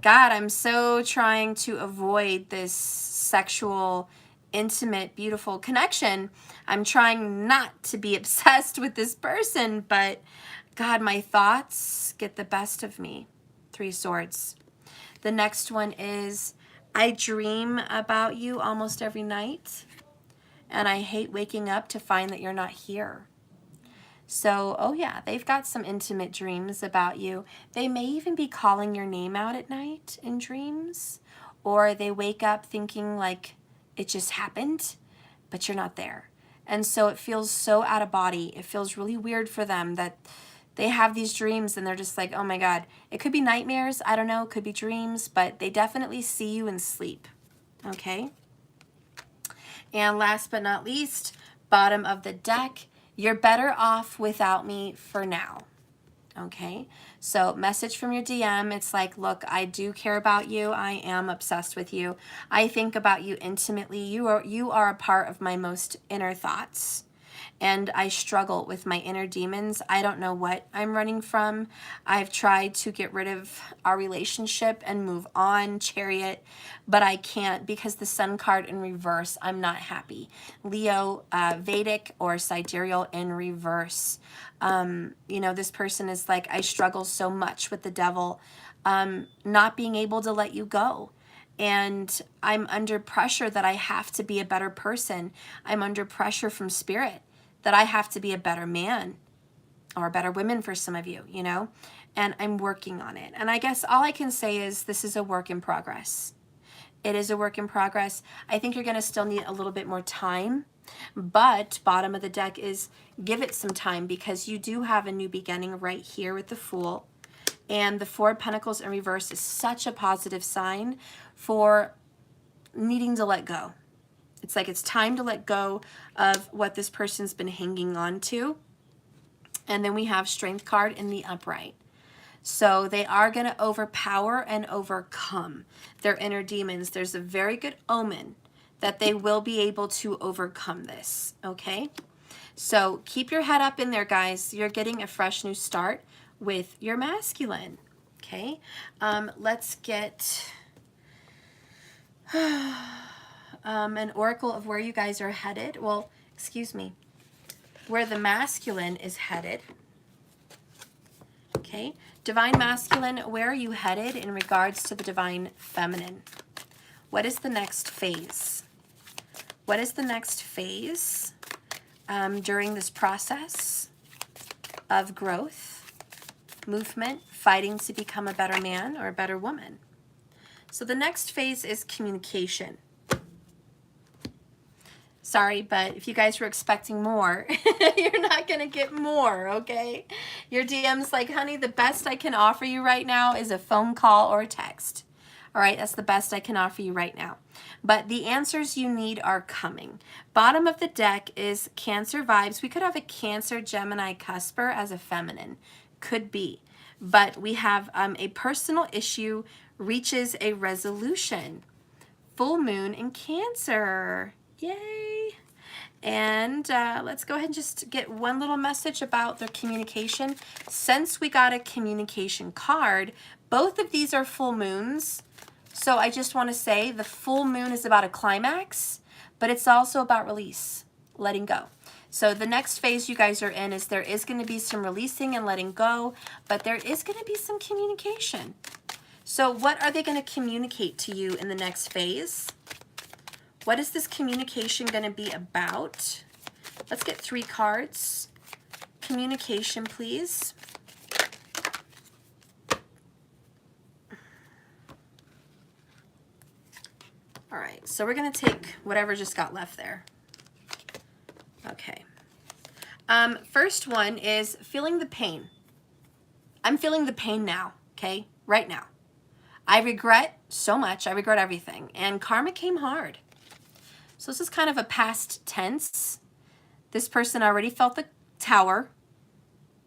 God, I'm so trying to avoid this sexual, intimate, beautiful connection. I'm trying not to be obsessed with this person, but God, my thoughts get the best of me. 3 swords. The next one is, I dream about you almost every night, and I hate waking up to find that you're not here. So, oh yeah, they've got some intimate dreams about you. They may even be calling your name out at night in dreams, or they wake up thinking like it just happened, but you're not there. And so it feels so out of body. It feels really weird for them that they have these dreams and they're just like, oh my God. It could be nightmares, I don't know, it could be dreams, but they definitely see you in sleep, okay? And last but not least, bottom of the deck, you're better off without me for now. Okay, so message from your DM, it's like, look, I do care about you. I am obsessed with you. I think about you intimately. You are a part of my most inner thoughts. And I struggle with my inner demons. I don't know what I'm running from. I've tried to get rid of our relationship and move on, Chariot, but I can't because the Sun card in reverse, I'm not happy. Leo, Vedic or sidereal in reverse. You know, this person is like, I struggle so much with the devil, not being able to let you go. And I'm under pressure that I have to be a better person. I'm under pressure from spirit that I have to be a better man or a better woman for some of you, you know, and I'm working on it. And I guess all I can say is this is a work in progress. It is a work in progress. I think you're going to still need a little bit more time, but bottom of the deck is give it some time because you do have a new beginning right here with the Fool. And the 4 of Pentacles in reverse is such a positive sign for needing to let go. It's like it's time to let go of what this person's been hanging on to. And then we have Strength card in the upright. So they are going to overpower and overcome their inner demons. There's a very good omen that they will be able to overcome this, okay? So keep your head up in there, guys. You're getting a fresh new start with your masculine, okay? Let's get an oracle of where you guys are headed. Well, excuse me, where the masculine is headed. Okay, divine masculine, where are you headed in regards to the divine feminine? What is the next phase? What is the next phase during this process of growth, movement, fighting to become a better man or a better woman? So the next phase is communication. Sorry, but if you guys were expecting more, you're not going to get more, okay? Your DM's like, honey, the best I can offer you right now is a phone call or a text. All right, that's the best I can offer you right now. But the answers you need are coming. Bottom of the deck is Cancer vibes. We could have a Cancer, Gemini, Cusper as a feminine. Could be. But we have a personal issue reaches a resolution. Full moon in Cancer. Yay. And let's go ahead and just get one little message about their communication. Since we got a communication card, both of these are full moons. So I just want to say the full moon is about a climax, but it's also about release, letting go. So the next phase you guys are in is there is going to be some releasing and letting go, but there is going to be some communication. So what are they going to communicate to you in the next phase? What is this communication going to be about? Let's get 3 cards. Communication, please. All right, so we're going to take whatever just got left there. Okay. First one is feeling the pain. I'm feeling the pain now, okay? Right now. I regret so much. I regret everything. And karma came hard. So this is kind of a past tense. This person already felt the tower.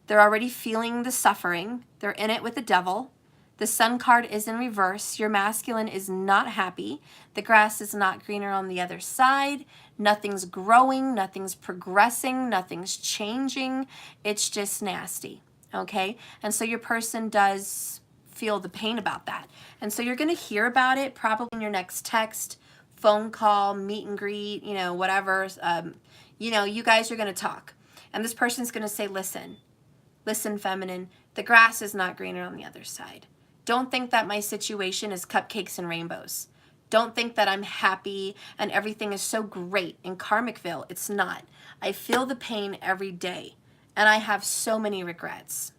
They're already feeling the suffering. They're in it with the devil. The Sun card is in reverse. Your masculine is not happy. The grass is not greener on the other side. Nothing's growing. Nothing's progressing. Nothing's changing. It's just nasty, okay? And so your person does feel the pain about that. And so you're going to hear about it probably in your next text, phone call, meet and greet, you know, whatever. You know, you guys are going to talk. And this person's going to say, listen, feminine, the grass is not greener on the other side. Don't think that my situation is cupcakes and rainbows. Don't think that I'm happy and everything is so great in Karmicville. It's not. I feel the pain every day, and I have so many regrets.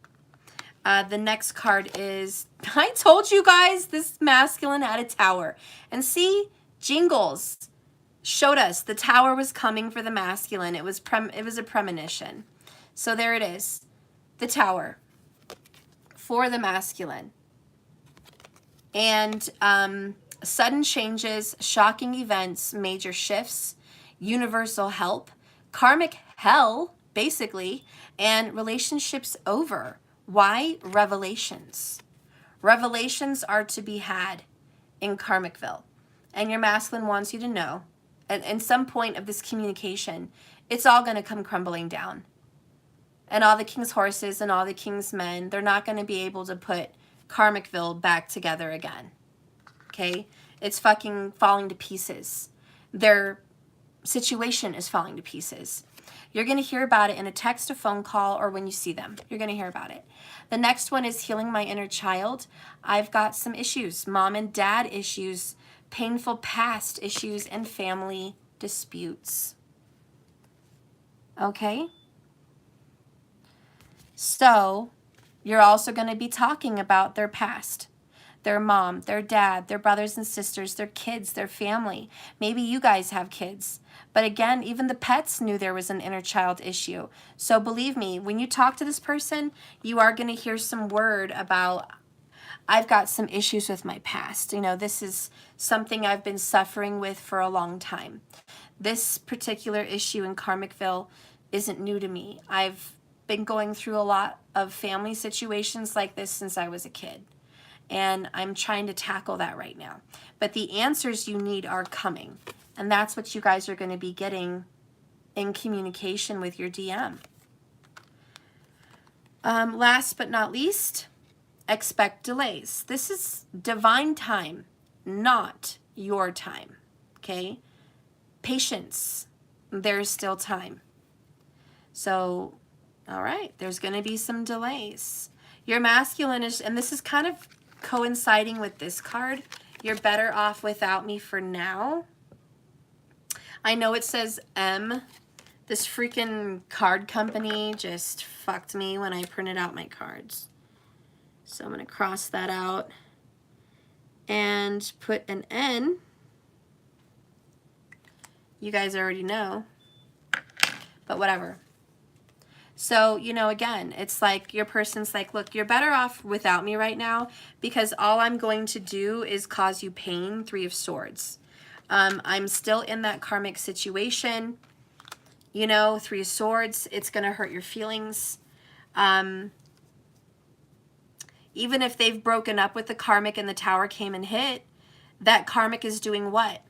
The next card is, I told you guys this masculine had a tower. And see, Jingles showed us the tower was coming for the masculine. It was a premonition. So there it is, the tower for the masculine. And sudden changes, shocking events, major shifts, universal help, karmic hell, basically, and relationships over. Why? Revelations. Revelations are to be had in Karmicville. And your masculine wants you to know, at some point of this communication, it's all going to come crumbling down. And all the king's horses and all the king's men, they're not going to be able to put Karmicville back together again. Okay? It's fucking falling to pieces. Their situation is falling to pieces. You're going to hear about it in a text, a phone call, or when you see them. You're going to hear about it. The next one is healing my inner child. I've got some issues, mom and dad issues, painful past issues, and family disputes. Okay? So, you're also going to be talking about their past. Their mom, their dad, their brothers and sisters, their kids, their family. Maybe you guys have kids. But again, even the pets knew there was an inner child issue. So believe me, when you talk to this person, you are going to hear some word about, I've got some issues with my past. You know, this is something I've been suffering with for a long time. This particular issue in Karmicville isn't new to me. I've been going through a lot of family situations like this since I was a kid. And I'm trying to tackle that right now. But the answers you need are coming. And that's what you guys are going to be getting in communication with your DM. Last but not least, expect delays. This is divine time, not your time. Okay? Patience. There's still time. So, all right, there's going to be some delays. Your masculine is, and this is kind of coinciding with this card, you're better off without me for now. I know it says M. This freaking card company just fucked me when I printed out my cards. So I'm going to cross that out and put an N. You guys already know, but whatever. So, you know, again, it's like your person's like, look, you're better off without me right now because all I'm going to do is cause you pain. 3 of Swords. I'm still in that karmic situation. You know, 3 of Swords, it's going to hurt your feelings. Even if they've broken up with the karmic and the tower came and hit, that karmic is doing what?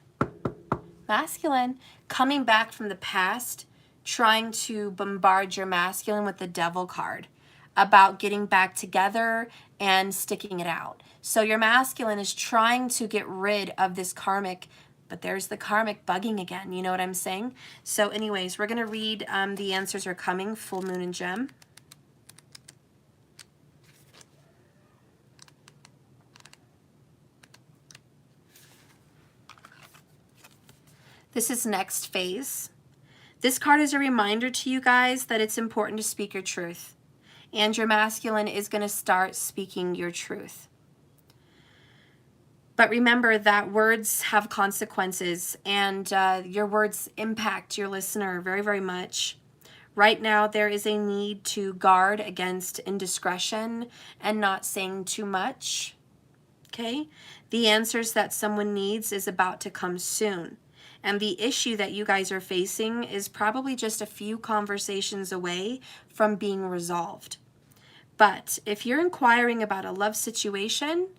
Masculine. Coming back from the past, trying to bombard your masculine with the devil card about getting back together and sticking it out. So your masculine is trying to get rid of this karmic, but there's the karmic bugging again. You know what I'm saying? So anyways, we're going to read the answers are coming, full moon and gem. This is next phase. This card is a reminder to you guys that it's important to speak your truth. And your masculine is going to start speaking your truth. But remember that words have consequences, and your words impact your listener very, very much. Right now, there is a need to guard against indiscretion and not saying too much. Okay? The answers that someone needs is about to come soon. And the issue that you guys are facing is probably just a few conversations away from being resolved. But if you're inquiring about a love situation,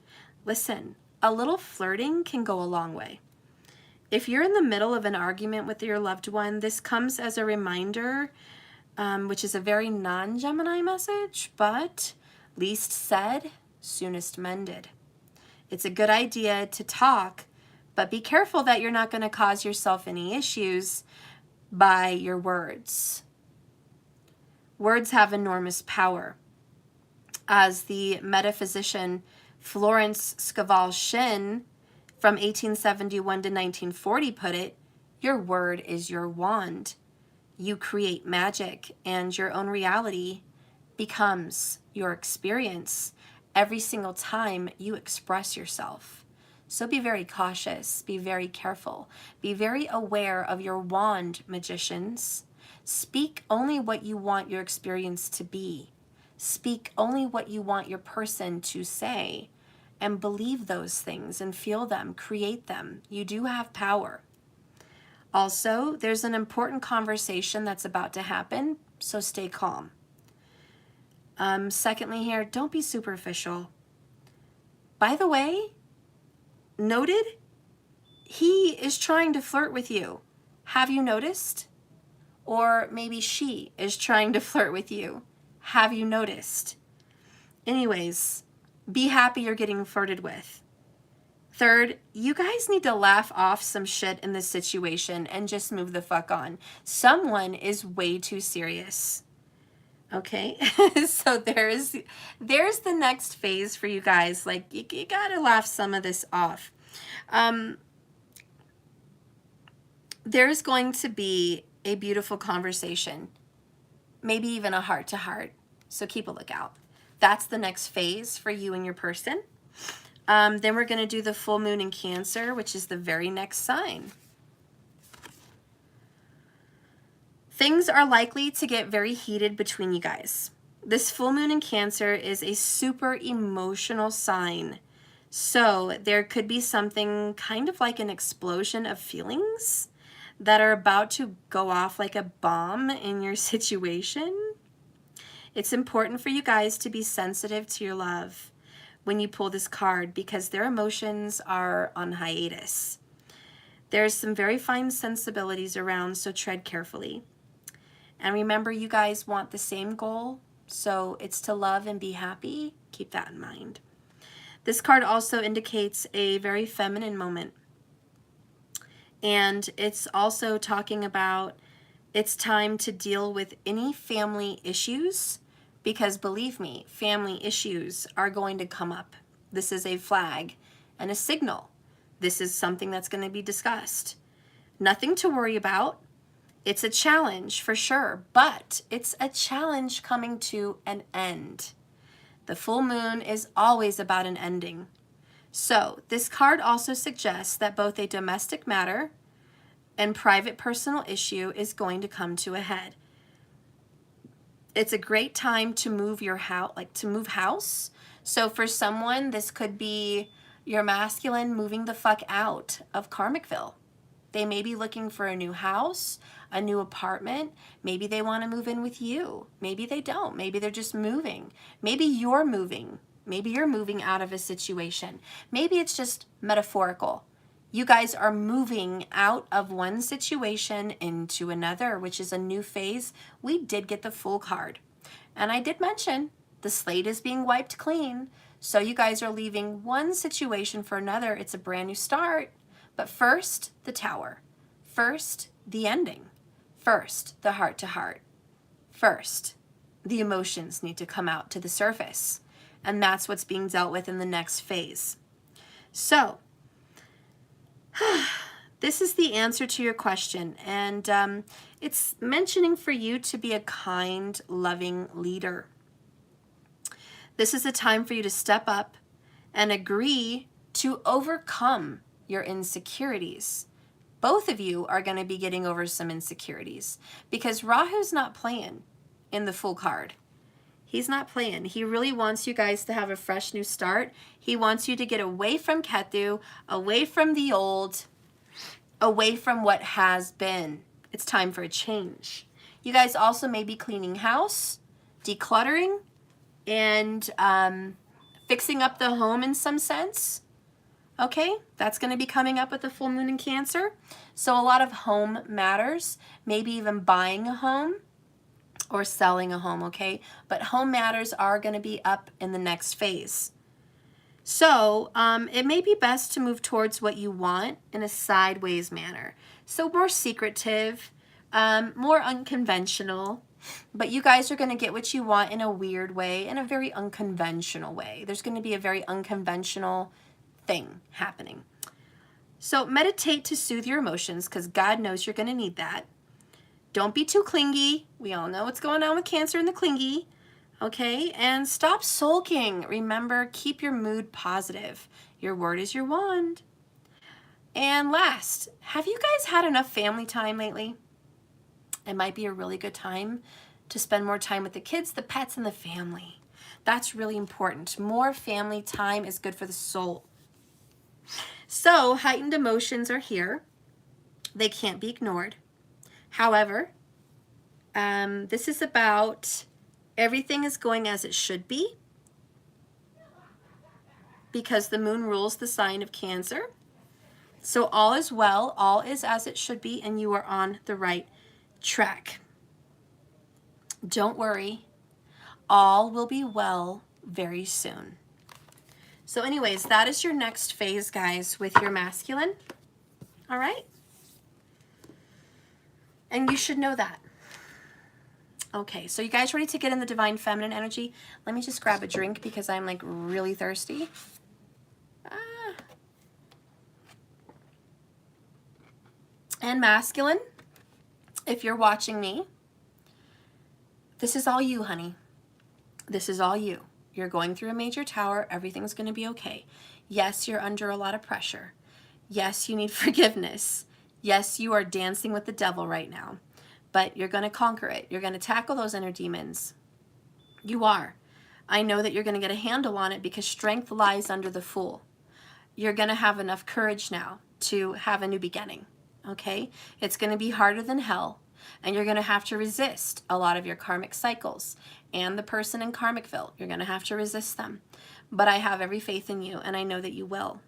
listen, a little flirting can go a long way. If you're in the middle of an argument with your loved one, this comes as a reminder, which is a very non-Gemini message, but least said, soonest mended. It's a good idea to talk, but be careful that you're not going to cause yourself any issues by your words. Words have enormous power. As the metaphysician Florence Scovel Shinn from 1871 to 1940 put it, your word is your wand. You create magic, and your own reality becomes your experience every single time you express yourself. So be very cautious, be very careful, be very aware of your wand, magicians. Speak only what you want your experience to be. Speak only what you want your person to say, and believe those things and feel them, create them. You do have power. Also, there's an important conversation that's about to happen, so stay calm. Secondly here, don't be superficial. By the way, noted, he is trying to flirt with you. Have you noticed? Or maybe she is trying to flirt with you. Have you noticed? Anyways, be happy you're getting flirted with. Third, you guys need to laugh off some shit in this situation and just move the fuck on. Someone is way too serious. Okay, so there's the next phase for you guys. Like, you gotta laugh some of this off. There's going to be a beautiful conversation, maybe even a heart-to-heart, so keep a lookout. That's the next phase for you and your person. Then we're going to do the full moon in Cancer, which is the very next sign. Things are likely to get very heated between you guys. This full moon in Cancer is a super emotional sign. So there could be something kind of like an explosion of feelings that are about to go off like a bomb in your situation. It's important for you guys to be sensitive to your love when you pull this card, because their emotions are on hiatus. There's some very fine sensibilities around, so tread carefully. And remember, you guys want the same goal, so it's to love and be happy. Keep that in mind. This card also indicates a very feminine moment. And it's also talking about it's time to deal with any family issues, because believe me, family issues are going to come up. This is a flag and a signal. This is something that's going to be discussed. Nothing to worry about. It's a challenge for sure, but it's a challenge coming to an end. The full moon is always about an ending. So this card also suggests that both a domestic matter and private personal issue is going to come to a head. It's a great time to move your house, house. So for someone, this could be your masculine moving the fuck out of Karmicville. They may be looking for a new house, a new apartment. Maybe they want to move in with you. Maybe they don't. Maybe they're just moving. Maybe you're moving. Maybe you're moving out of a situation. Maybe it's just metaphorical. You guys are moving out of one situation into another, which is a new phase. We did get the Fool card. And I did mention the slate is being wiped clean. So you guys are leaving one situation for another. It's a brand new start. But first, the Tower. First, the ending. First, the heart-to-heart. First, the emotions need to come out to the surface. And that's what's being dealt with in the next phase. So, this is the answer to your question. And it's mentioning for you to be a kind, loving leader. This is a time for you to step up and agree to overcome your insecurities. Both of you are going to be getting over some insecurities because Rahu's not playing in the Fool card. He's not playing. He really wants you guys to have a fresh new start. He wants you to get away from Ketu, away from the old, away from what has been. It's time for a change. You guys also may be cleaning house, decluttering, and fixing up the home in some sense. Okay, that's going to be coming up with the full moon in Cancer. So a lot of home matters, maybe even buying a home or selling a home, okay? But home matters are going to be up in the next phase. So it may be best to move towards what you want in a sideways manner. So more secretive, more unconventional. But you guys are going to get what you want in a weird way, in a very unconventional way. There's going to be a very unconventional thing happening. So meditate to soothe your emotions, because God knows you're going to need that. Don't be too clingy. We all know what's going on with Cancer and the clingy. Okay? And stop sulking. Remember, keep your mood positive. Your word is your wand. And last, have you guys had enough family time lately? It might be a really good time to spend more time with the kids, the pets, and the family. That's really important. More family time is good for the soul. So, heightened emotions are here. They can't be ignored. However, this is about everything is going as it should be, because the moon rules the sign of Cancer. So all is well, all is as it should be, and you are on the right track. Don't worry, all will be well very soon. So anyways, that is your next phase, guys, with your masculine. All right? And you should know that. Okay, so you guys ready to get in the divine feminine energy? Let me just grab a drink because I'm like really thirsty. And masculine, if you're watching me, this is all you, honey. This is all you. You're going through a major tower. Everything's going to be okay. Yes, you're under a lot of pressure. Yes, you need forgiveness. Yes, you are dancing with the devil right now. But you're going to conquer it. You're going to tackle those inner demons. You are. I know that you're going to get a handle on it, because strength lies under the Fool. You're going to have enough courage now to have a new beginning. Okay? It's going to be harder than hell. And you're going to have to resist a lot of your karmic cycles. And the person in Karmicville, you're going to have to resist them. But I have every faith in you, and I know that you will.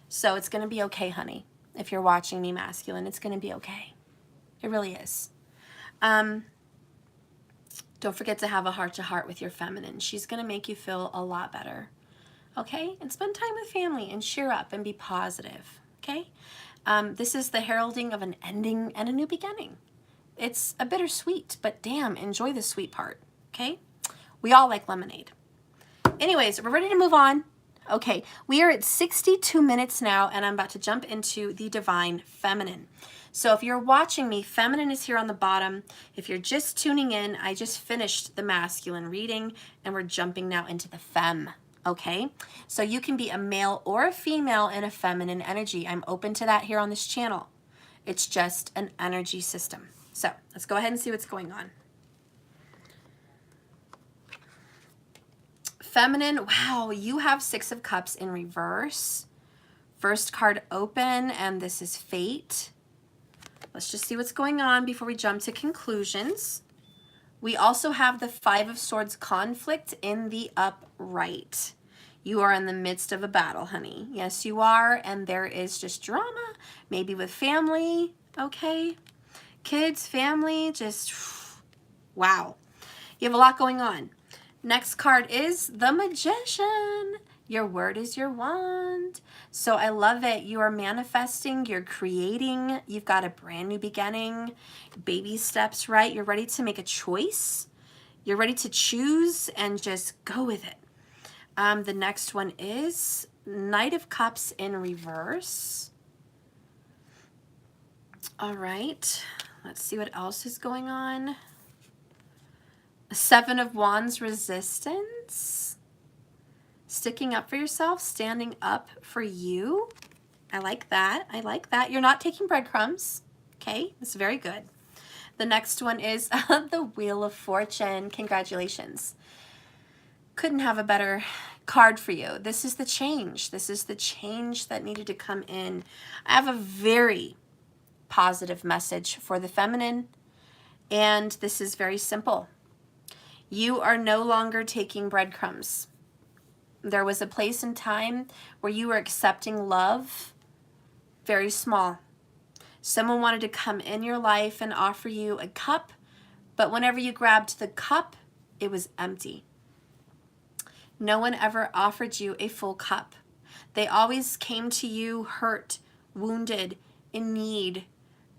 So it's going to be okay, honey. If you're watching me, masculine, it's going to be okay. It really is. Don't forget to have a heart-to-heart with your feminine. She's going to make you feel a lot better. Okay? And spend time with family and cheer up and be positive. Okay? This is the heralding of an ending and a new beginning. It's a bittersweet, but damn, enjoy the sweet part. Okay? We all like lemonade. Anyways, we're ready to move on. Okay, we are at 62 minutes now, and I'm about to jump into the divine feminine. So if you're watching me, feminine is here on the bottom. If you're just tuning in, I just finished the masculine reading, and we're jumping now into the femme. Okay, so you can be a male or a female in a feminine energy. I'm open to that here on this channel. It's just an energy system. So let's go ahead and see what's going on. Feminine, wow, you have Six of Cups in reverse. First card open, and this is Fate. Let's just see what's going on before we jump to conclusions. We also have the Five of Swords conflict in the upright. You are in the midst of a battle, honey. Yes, you are, and there is just drama, maybe with family, okay? Kids, family, just, wow. You have a lot going on. Next card is the Magician. Your word is your wand. So I love it. You are manifesting, you're creating, you've got a brand new beginning, baby steps, right? You're ready to make a choice. You're ready to choose and just go with it. The next one is Knight of Cups in reverse. All right, let's see what else is going on. Seven of Wands, resistance. Sticking up for yourself, standing up for you. I like that. I like that. You're not taking breadcrumbs. Okay, that's very good. The next one is the Wheel of Fortune. Congratulations. Couldn't have a better card for you. This is the change. This is the change that needed to come in. I have a very positive message for the feminine, and this is very simple. You are no longer taking breadcrumbs. There was a place in time where you were accepting love, very small. Someone wanted to come in your life and offer you a cup, but whenever you grabbed the cup, it was empty. No one ever offered you a full cup. They always came to you hurt, wounded, in need,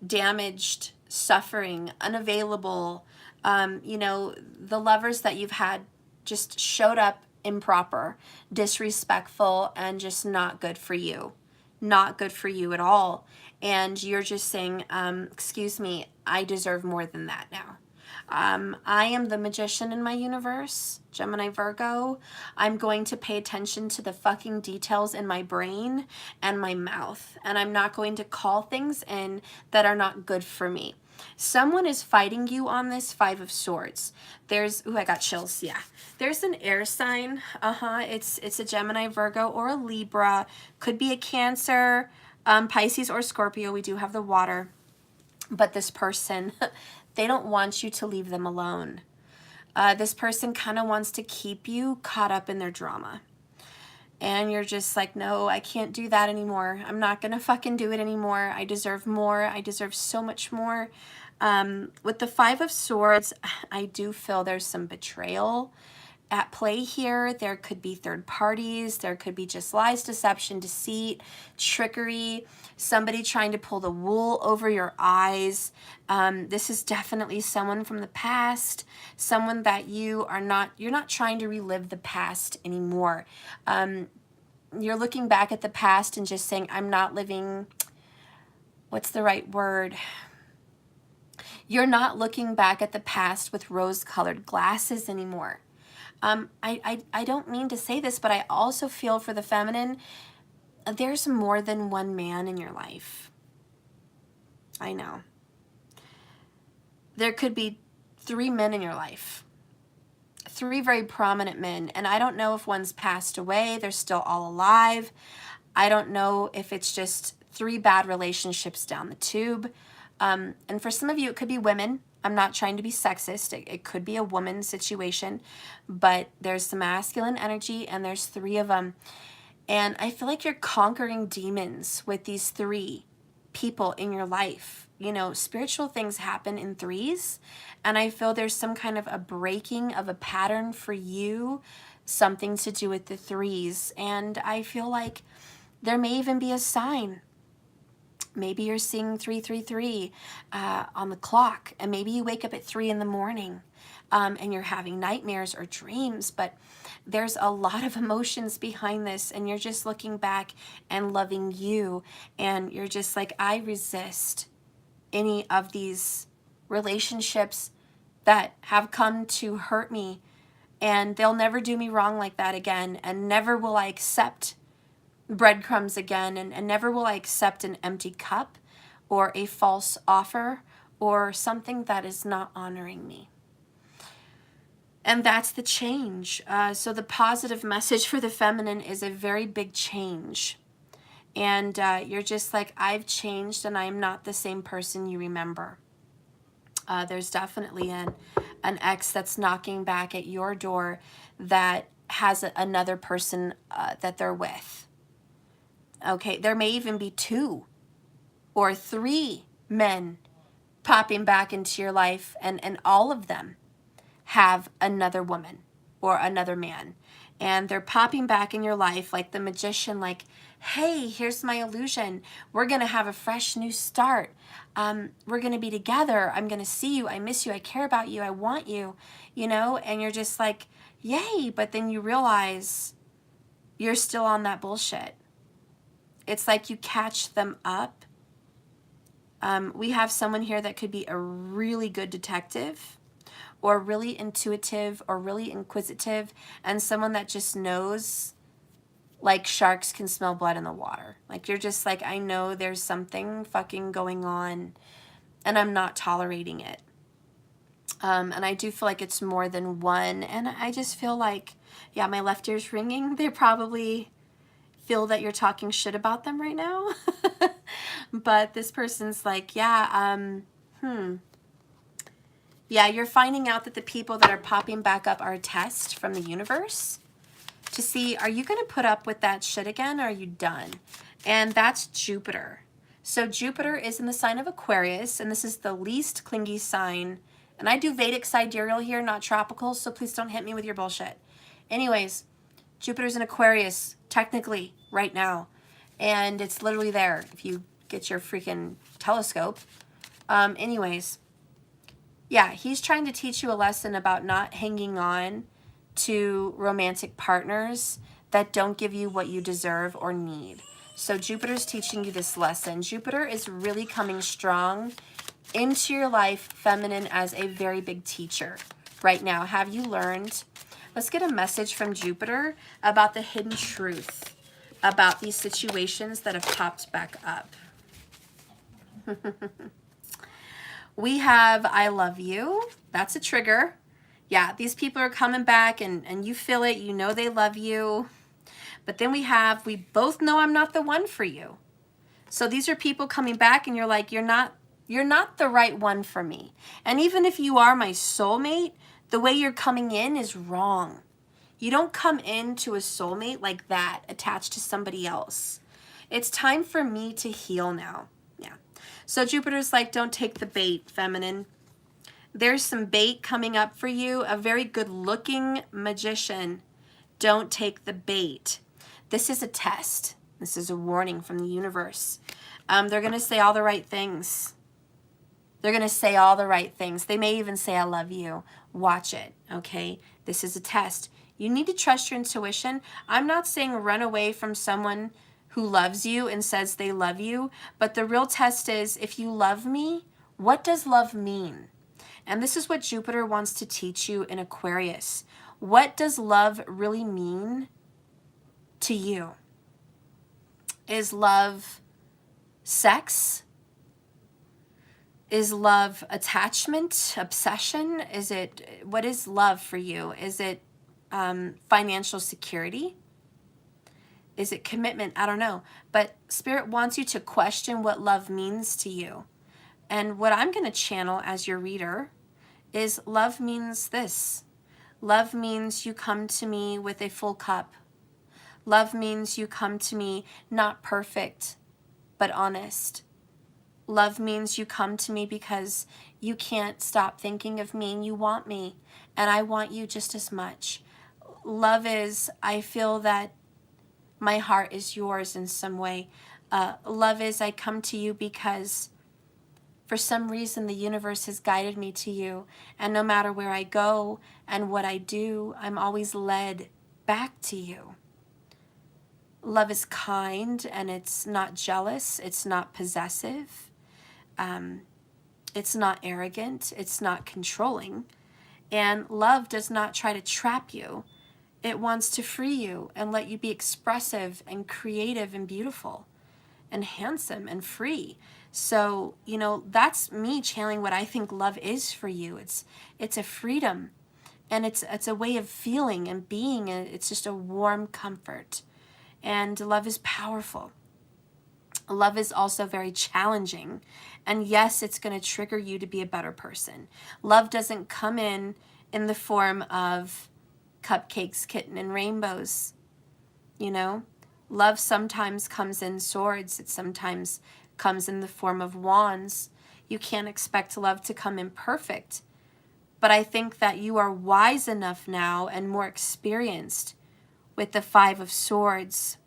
damaged, suffering, unavailable. You know, the lovers that you've had just showed up improper, disrespectful, and just not good for you. Not good for you at all. And you're just saying, excuse me, I deserve more than that now. I am the magician in my universe, Gemini Virgo. I'm going to pay attention to the fucking details in my brain and my mouth. And I'm not going to call things in that are not good for me. Someone is fighting you on this Five of Swords. There's, ooh, I got chills, yeah. There's an air sign, it's a Gemini, Virgo, or a Libra. Could be a Cancer, Pisces, or Scorpio. We do have the water. But this person, they don't want you to leave them alone. This person kind of wants to keep you caught up in their drama. And you're just like, no, I can't do that anymore. I'm not going to fucking do it anymore. I deserve more. I deserve so much more. With the Five of Swords, I do feel there's some betrayal at play here. There could be third parties. There could be just lies, deception, deceit, trickery, somebody trying to pull the wool over your eyes. This is definitely someone from the past, someone that you're not trying to relive the past anymore. You're looking back at the past and just saying, I'm not living, what's the right word? You're not looking back at the past with rose-colored glasses anymore. I don't mean to say this, but I also feel for the feminine, there's more than one man in your life. I know. There could be 3 men in your life. 3 very prominent men. And I don't know if one's passed away, they're still all alive. I don't know if it's just 3 bad relationships down the tube. And for some of you, it could be women. I'm not trying to be sexist. It could be a woman situation, but there's the masculine energy and there's 3 of them. And I feel like you're conquering demons with these 3 people in your life. You know, spiritual things happen in 3s. And I feel there's some kind of a breaking of a pattern for you, something to do with the 3s. And I feel like there may even be a sign. Maybe you're seeing 333 on the clock, and maybe you wake up at 3 in the morning and you're having nightmares or dreams, but there's a lot of emotions behind this, and you're just looking back and loving you, and you're just like, I resist any of these relationships that have come to hurt me, and they'll never do me wrong like that again, and never will I accept breadcrumbs again, and never will I accept an empty cup or a false offer or something that is not honoring me. And that's the change. So the positive message for the feminine is a very big change. And you're just like, I've changed and I'm not the same person you remember. There's definitely an ex that's knocking back at your door that has another person that they're with. Okay, there may even be 2 or 3 men popping back into your life, and all of them have another woman or another man. And they're popping back in your life like the magician, like, hey, here's my illusion. We're going to have a fresh new start. We're going to be together. I'm going to see you. I miss you. I care about you. I want you, you know? And you're just like, yay. But then you realize you're still on that bullshit. It's like you catch them up. We have someone here that could be a really good detective or really intuitive or really inquisitive, and someone that just knows, like sharks can smell blood in the water. Like you're just like, I know there's something fucking going on and I'm not tolerating it. And I do feel like it's more than one. And I just feel like, yeah, my left ear's ringing. They probably feel that you're talking shit about them right now. But this person's like, yeah, yeah, you're finding out that the people that are popping back up are a test from the universe to see, are you going to put up with that shit again or are you done? And that's Jupiter. So Jupiter is in the sign of Aquarius, and this is the least clingy sign. And I do Vedic sidereal here, not tropical, so please don't hit me with your bullshit. Anyways, Jupiter's in Aquarius, technically, right now. And it's literally there if you get your freaking telescope. Anyways, yeah, he's trying to teach you a lesson about not hanging on to romantic partners that don't give you what you deserve or need. So Jupiter's teaching you this lesson. Jupiter is really coming strong into your life, feminine, as a very big teacher right now. Have you learned? Let's get a message from Jupiter about the hidden truth about these situations that have popped back up. We have I love you. That's a trigger. Yeah, these people are coming back and you feel it. You know they love you. But then we have, we both know I'm not the one for you. So these are people coming back and you're like, you're not the right one for me. And even if you are my soulmate, the way you're coming in is wrong. You don't come into a soulmate like that, attached to somebody else. It's time for me to heal now. Yeah. So Jupiter's like, don't take the bait, feminine. There's some bait coming up for you, a very good looking magician. Don't take the bait. This is a test. This is a warning from the universe. They're going to say all the right things. They're going to say all the right things. They may even say, I love you. Watch it, okay? This is a test. You need to trust your intuition. I'm not saying run away from someone who loves you and says they love you, but the real test is, if you love me, what does love mean? And this is what Jupiter wants to teach you in Aquarius. What does love really mean to you? Is love sex? Is love attachment, obsession? What is love for you? Is it financial security? Is it commitment? I don't know. But Spirit wants you to question what love means to you. And what I'm going to channel as your reader is love means this. Love means you come to me with a full cup. Love means you come to me not perfect, but honest. Love means you come to me because you can't stop thinking of me and you want me, and I want you just as much. Love is, I feel that my heart is yours in some way. Love is, I come to you because for some reason the universe has guided me to you, and no matter where I go and what I do, I'm always led back to you. Love is kind, and it's not jealous, it's not possessive. It's not arrogant, it's not controlling, and love does not try to trap you. It wants to free you and let you be expressive and creative and beautiful and handsome and free. So, you know, that's me channeling what I think love is for you. It's a freedom, and it's a way of feeling and being, and it's just a warm comfort. And love is powerful. Love is also very challenging. And yes, it's going to trigger you to be a better person. Love doesn't come in the form of cupcakes, kitten, and rainbows. You know, love sometimes comes in swords. It sometimes comes in the form of wands. You can't expect love to come in perfect. But I think that you are wise enough now and more experienced with the Five of Swords,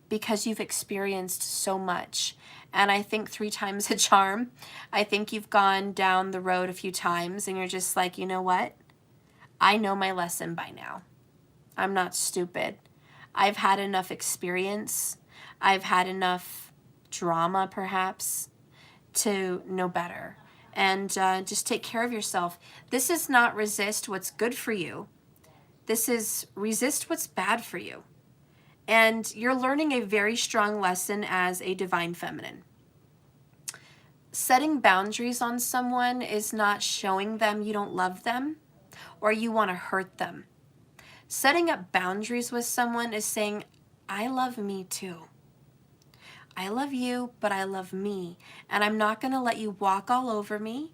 because you've experienced so much. And I think 3 times a charm. I think you've gone down the road a few times and you're just like, you know what? I know my lesson by now. I'm not stupid. I've had enough experience. I've had enough drama, perhaps, to know better. And just take care of yourself. This is not resist what's good for you. This is resist what's bad for you. And you're learning a very strong lesson as a divine feminine. Setting boundaries on someone is not showing them you don't love them or you want to hurt them. Setting up boundaries with someone is saying, I love me too. I love you, but I love me. And I'm not going to let you walk all over me.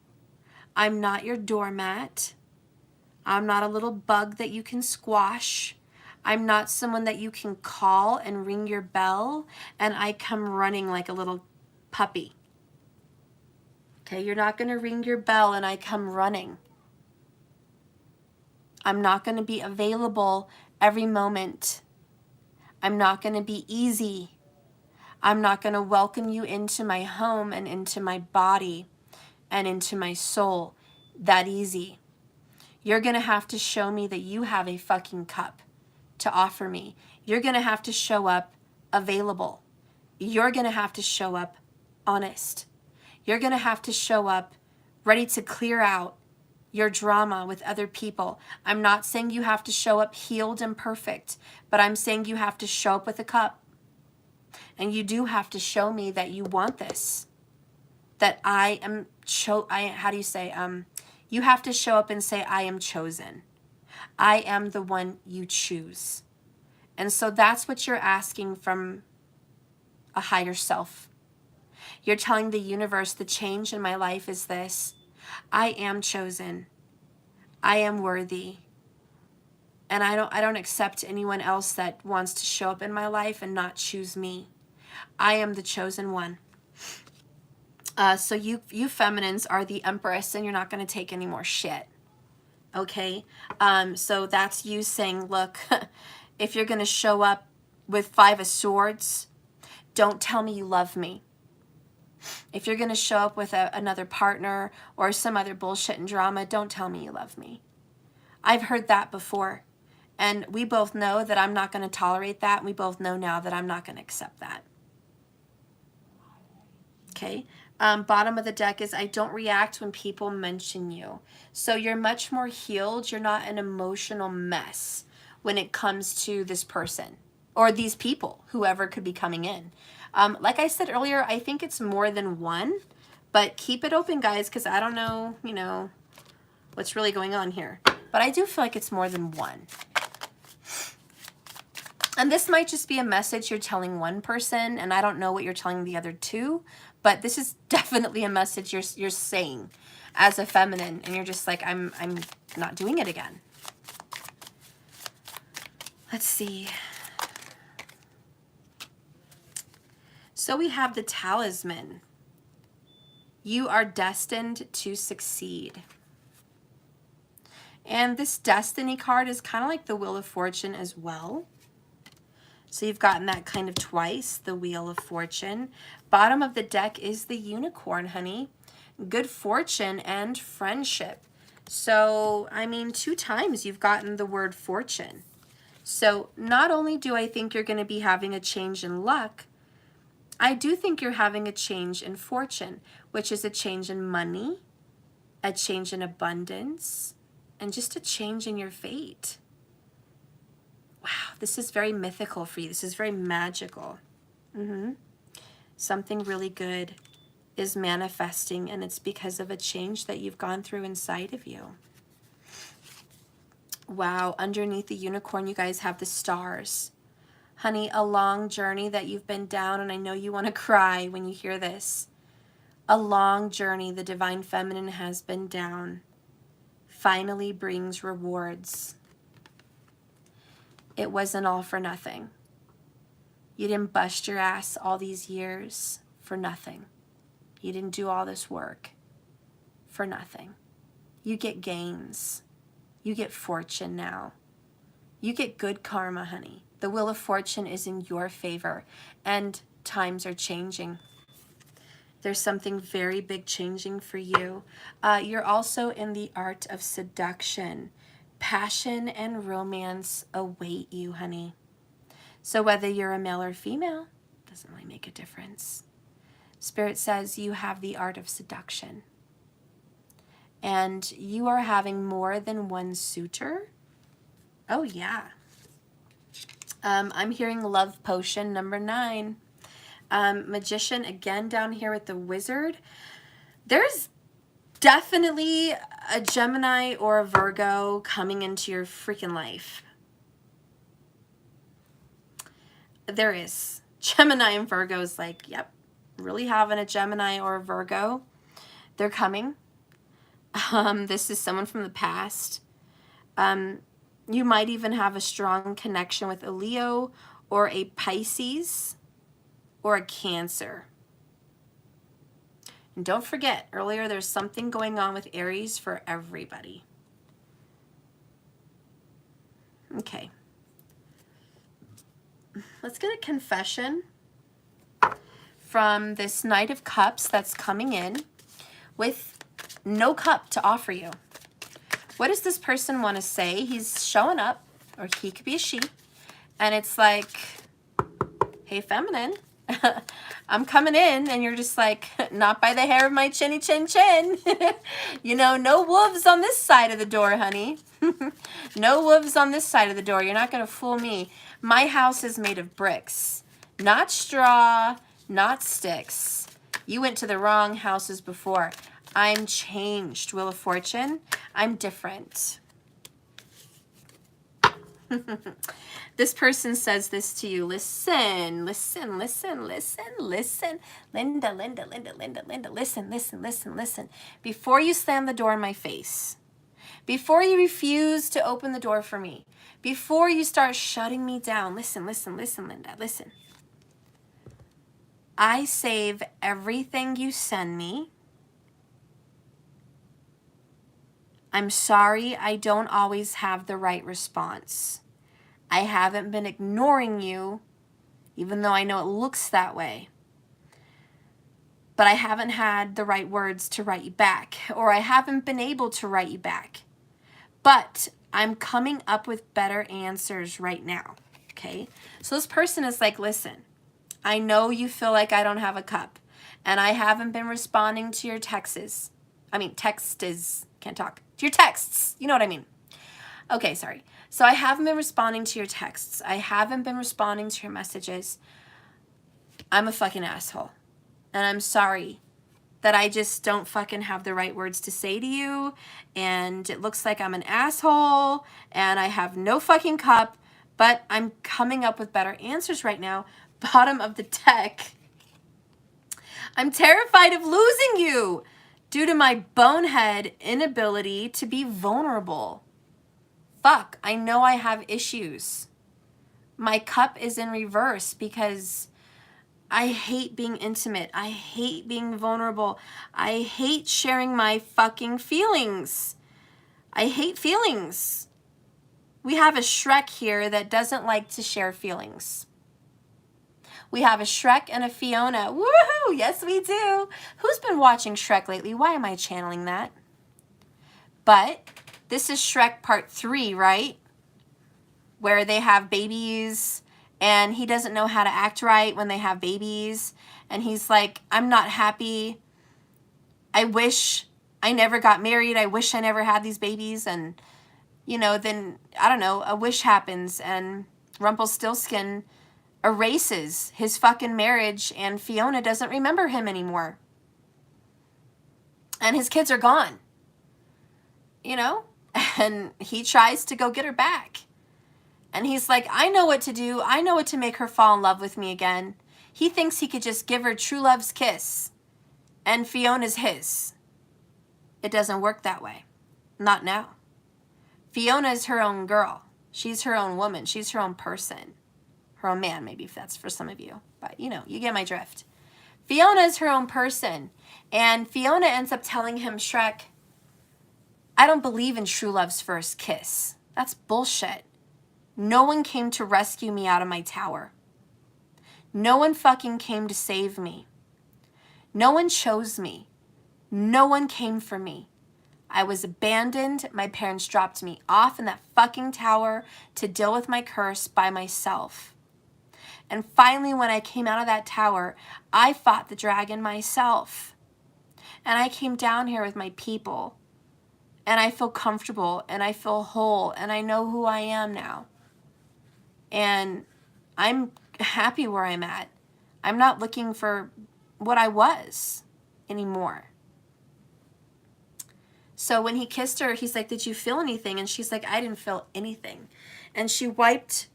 I'm not your doormat. I'm not a little bug that you can squash. I'm not someone that you can call and ring your bell and I come running like a little puppy. Okay, you're not going to ring your bell and I come running. I'm not going to be available every moment. I'm not going to be easy. I'm not going to welcome you into my home and into my body and into my soul that easy. You're going to have to show me that you have a fucking cup to offer me. You're going to have to show up available. You're going to have to show up honest. You're going to have to show up ready to clear out your drama with other people. I'm not saying you have to show up healed and perfect, but I'm saying you have to show up with a cup. And you do have to show me that you want this. That I am, how do you say, you have to show up and say, I am chosen. I am the one you choose. And so that's what you're asking from a higher self. You're telling the universe the change in my life is this. I am chosen. I am worthy. And I don't accept anyone else that wants to show up in my life and not choose me. I am the chosen one. So you feminines are the empress, and you're not going to take any more shit. Okay? So that's you saying, look, if you're going to show up with 5 of Swords, don't tell me you love me. If you're going to show up with another partner or some other bullshit and drama, don't tell me you love me. I've heard that before. And we both know that I'm not going to tolerate that. And we both know now that I'm not going to accept that. Okay? Bottom of the deck is I don't react when people mention you. So you're much more healed. You're not an emotional mess when it comes to this person or these people, whoever could be coming in. Like I said earlier, I think it's more than one, but keep it open, guys, because I don't know, you know, what's really going on here. But I do feel like it's more than one. And this might just be a message you're telling one person, and I don't know what you're telling the other two, but this is definitely a message you're saying as a feminine, and you're just like, I'm not doing it again. Let's see. So we have the Talisman. You are destined to succeed. And this Destiny card is kind of like the Wheel of Fortune as well. So you've gotten that kind of twice, the Wheel of Fortune. Bottom of the deck is the Unicorn, honey. Good fortune and friendship. So, I mean, 2 times you've gotten the word fortune. So not only do I think you're going to be having a change in luck, I do think you're having a change in fortune, which is a change in money, a change in abundance, and just a change in your fate. Wow, this is very mythical for you. This is very magical. Something really good is manifesting, and it's because of a change that you've gone through inside of you. Wow, underneath the unicorn, you guys have the stars. Honey, a long journey that you've been down, and I know you want to cry when you hear this. A long journey the Divine Feminine has been down finally brings rewards. It wasn't all for nothing. You didn't bust your ass all these years for nothing. You didn't do all this work for nothing. You get gains. You get fortune now. You get good karma, honey. The Wheel of Fortune is in your favor, and times are changing. There's something very big changing for you. You're also in the art of seduction. Passion and romance await you, honey. So whether you're a male or female, doesn't really make a difference. Spirit says you have the art of seduction. And you are having more than one suitor. Oh, yeah. I'm hearing love potion number 9. Magician again down here with the wizard. There's definitely a Gemini or a Virgo coming into your freaking life. There is. Gemini and Virgo is like, yep, really having a Gemini or a Virgo. They're coming. This is someone from the past. You might even have a strong connection with a Leo or a Pisces or a Cancer. And don't forget, earlier there's something going on with Aries for everybody. Okay. Let's get a confession from this Knight of Cups that's coming in with no cup to offer you. What does this person want to say? He's showing up, or he could be a she, and it's like, hey, feminine, I'm coming in, and you're just like, not by the hair of my chinny chin chin. You know, no wolves on this side of the door, honey. No wolves on this side of the door. You're not going to fool me. My house is made of bricks, not straw, not sticks. You went to the wrong houses before. I'm changed, Wheel of Fortune. I'm different. This person says this to you. Listen, listen, listen, listen, listen. Linda, Linda, Linda, Linda, Linda, listen, listen, listen, listen. Before you slam the door in my face, before you refuse to open the door for me, before you start shutting me down, listen, listen, listen, Linda, listen. I save everything you send me. I'm sorry I don't always have the right response. I haven't been ignoring you, even though I know it looks that way. But I haven't had the right words to write you back, or I haven't been able to write you back. But I'm coming up with better answers right now, okay? So this person is like, listen, I know you feel like I don't have a cup, and I haven't been responding to your texts. Can't talk. To your texts, you know what I mean. Okay, sorry. So I haven't been responding to your texts. I haven't been responding to your messages. I'm a fucking asshole. And I'm sorry that I just don't fucking have the right words to say to you. And it looks like I'm an asshole and I have no fucking cup, but I'm coming up with better answers right now. Bottom of the deck. I'm terrified of losing you due to my bonehead inability to be vulnerable. Fuck, I know I have issues. My cup is in reverse because I hate being intimate. I hate being vulnerable. I hate sharing my fucking feelings. I hate feelings. We have a Shrek here that doesn't like to share feelings. We have a Shrek and a Fiona. Woohoo! Yes, we do. Who's been watching Shrek lately? Why am I channeling that? But this is Shrek Part 3, right? Where they have babies and he doesn't know how to act right when they have babies. And he's like, I'm not happy. I wish I never got married. I wish I never had these babies. And, you know, then, I don't know, a wish happens and Rumpelstiltskin erases his fucking marriage and Fiona doesn't remember him anymore. And his kids are gone. You know? And he tries to go get her back. And he's like, I know what to do. I know what to make her fall in love with me again. He thinks he could just give her true love's kiss. And Fiona's his. It doesn't work that way. Not now. Fiona is her own girl. She's her own woman. She's her own person. Her own man, maybe, if that's for some of you. But, you know, you get my drift. Fiona is her own person. And Fiona ends up telling him, Shrek, I don't believe in true love's first kiss. That's bullshit. No one came to rescue me out of my tower. No one fucking came to save me. No one chose me. No one came for me. I was abandoned. My parents dropped me off in that fucking tower to deal with my curse by myself. And finally, when I came out of that tower, I fought the dragon myself. And I came down here with my people. And I feel comfortable and I feel whole and I know who I am now. And I'm happy where I'm at. I'm not looking for what I was anymore. So when he kissed her, he's like, did you feel anything? And she's like, I didn't feel anything. And she wiped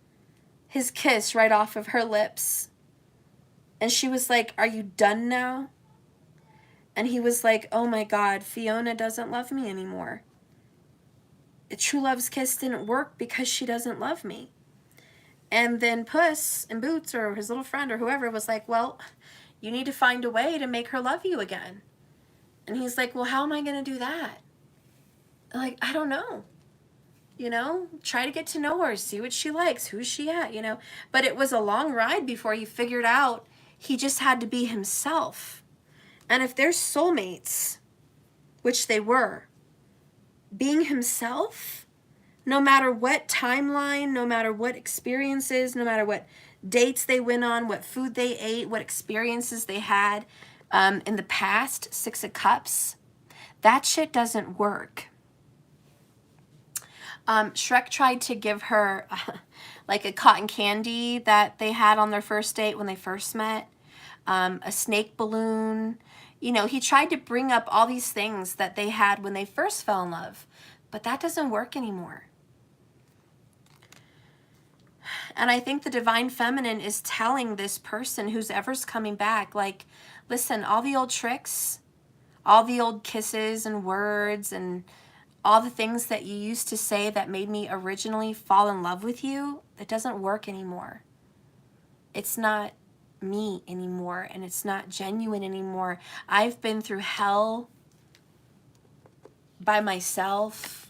his kiss right off of her lips. And she was like, are you done now? And he was like, oh my God, Fiona doesn't love me anymore. True love's kiss didn't work because she doesn't love me. And then Puss in Boots or his little friend or whoever was like, well, you need to find a way to make her love you again. And he's like, well, how am I going to do that? Like, I don't know. You know, try to get to know her, see what she likes, who's she at, you know. But it was a long ride before he figured out He just had to be himself. And if they're soulmates, which they were, being himself, no matter what timeline, no matter what experiences, no matter what dates they went on, what food they ate, what experiences they had in the past, Six of Cups, that shit doesn't work. Shrek tried to give her like a cotton candy that they had on their first date when they first met, a snake balloon. You know, he tried to bring up all these things that they had when they first fell in love, but that doesn't work anymore. And I think the Divine Feminine is telling this person, who's ever's coming back, like, listen, all the old tricks, all the old kisses and words and all the things that you used to say that made me originally fall in love with you, it doesn't work anymore. It's not me anymore, and it's not genuine anymore. I've been through hell by myself.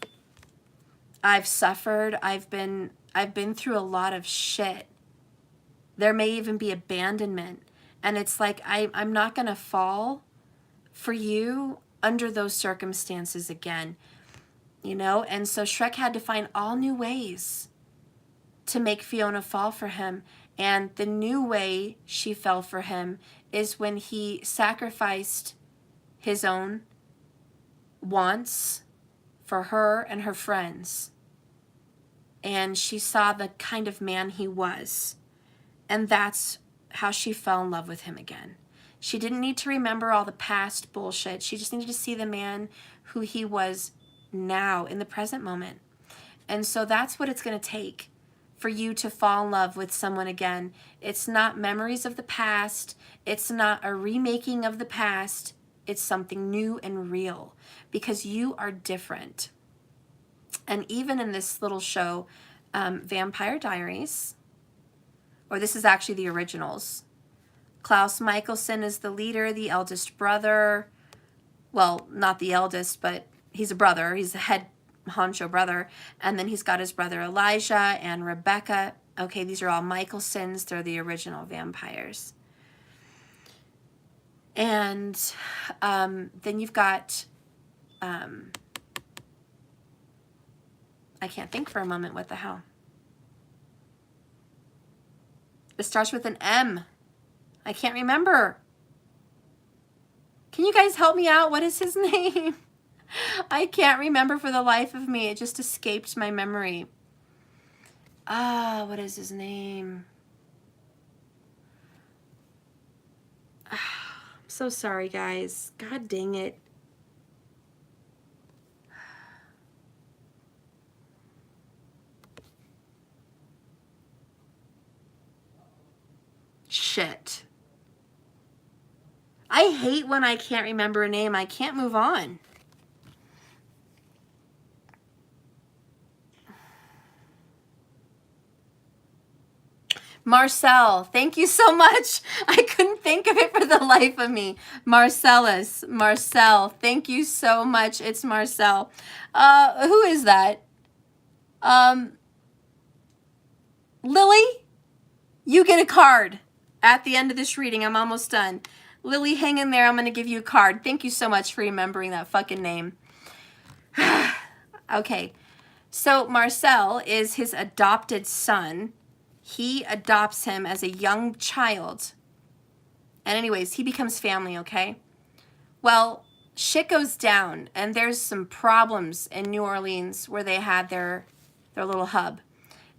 I've suffered. I've been through a lot of shit. There may even be abandonment. And it's like, I'm not going to fall for you under those circumstances again. You know? And so Shrek had to find all new ways to make Fiona fall for him. And the new way she fell for him is when he sacrificed his own wants for her and her friends. And she saw the kind of man he was. And that's how she fell in love with him again. She didn't need to remember all the past bullshit. She just needed to see the man who he was now in the present moment. And so that's what it's going to take for you to fall in love with someone again. It's not memories of the past. It's not a remaking of the past. It's something new and real, because you are different. And even in this little show, Vampire Diaries, or this is actually the originals, Klaus Michelson is the leader, the eldest brother. Well, not the eldest, but he's a brother. He's the head honcho brother. And then he's got his brother Elijah and Rebecca. Okay, these are all Michelsons. They're the original vampires. And then you've got... I can't think for a moment. What the hell? It starts with an M. I can't remember. Can you guys help me out? What is his name? I can't remember for the life of me. It just escaped my memory. What is his name? I'm so sorry, guys. God dang it. Shit. I hate when I can't remember a name. I can't move on. Marcel, thank you so much. I couldn't think of it for the life of me. Marcellus, Marcel, thank you so much. It's Marcel. Who is that? Lily, you get a card at the end of this reading. I'm almost done. Lily, hang in there. I'm going to give you a card. Thank you so much for remembering that fucking name. Okay, so Marcel is his adopted son. He adopts him as a young child. And anyways, he becomes family, okay? Well, shit goes down, and there's some problems in New Orleans where they had their little hub.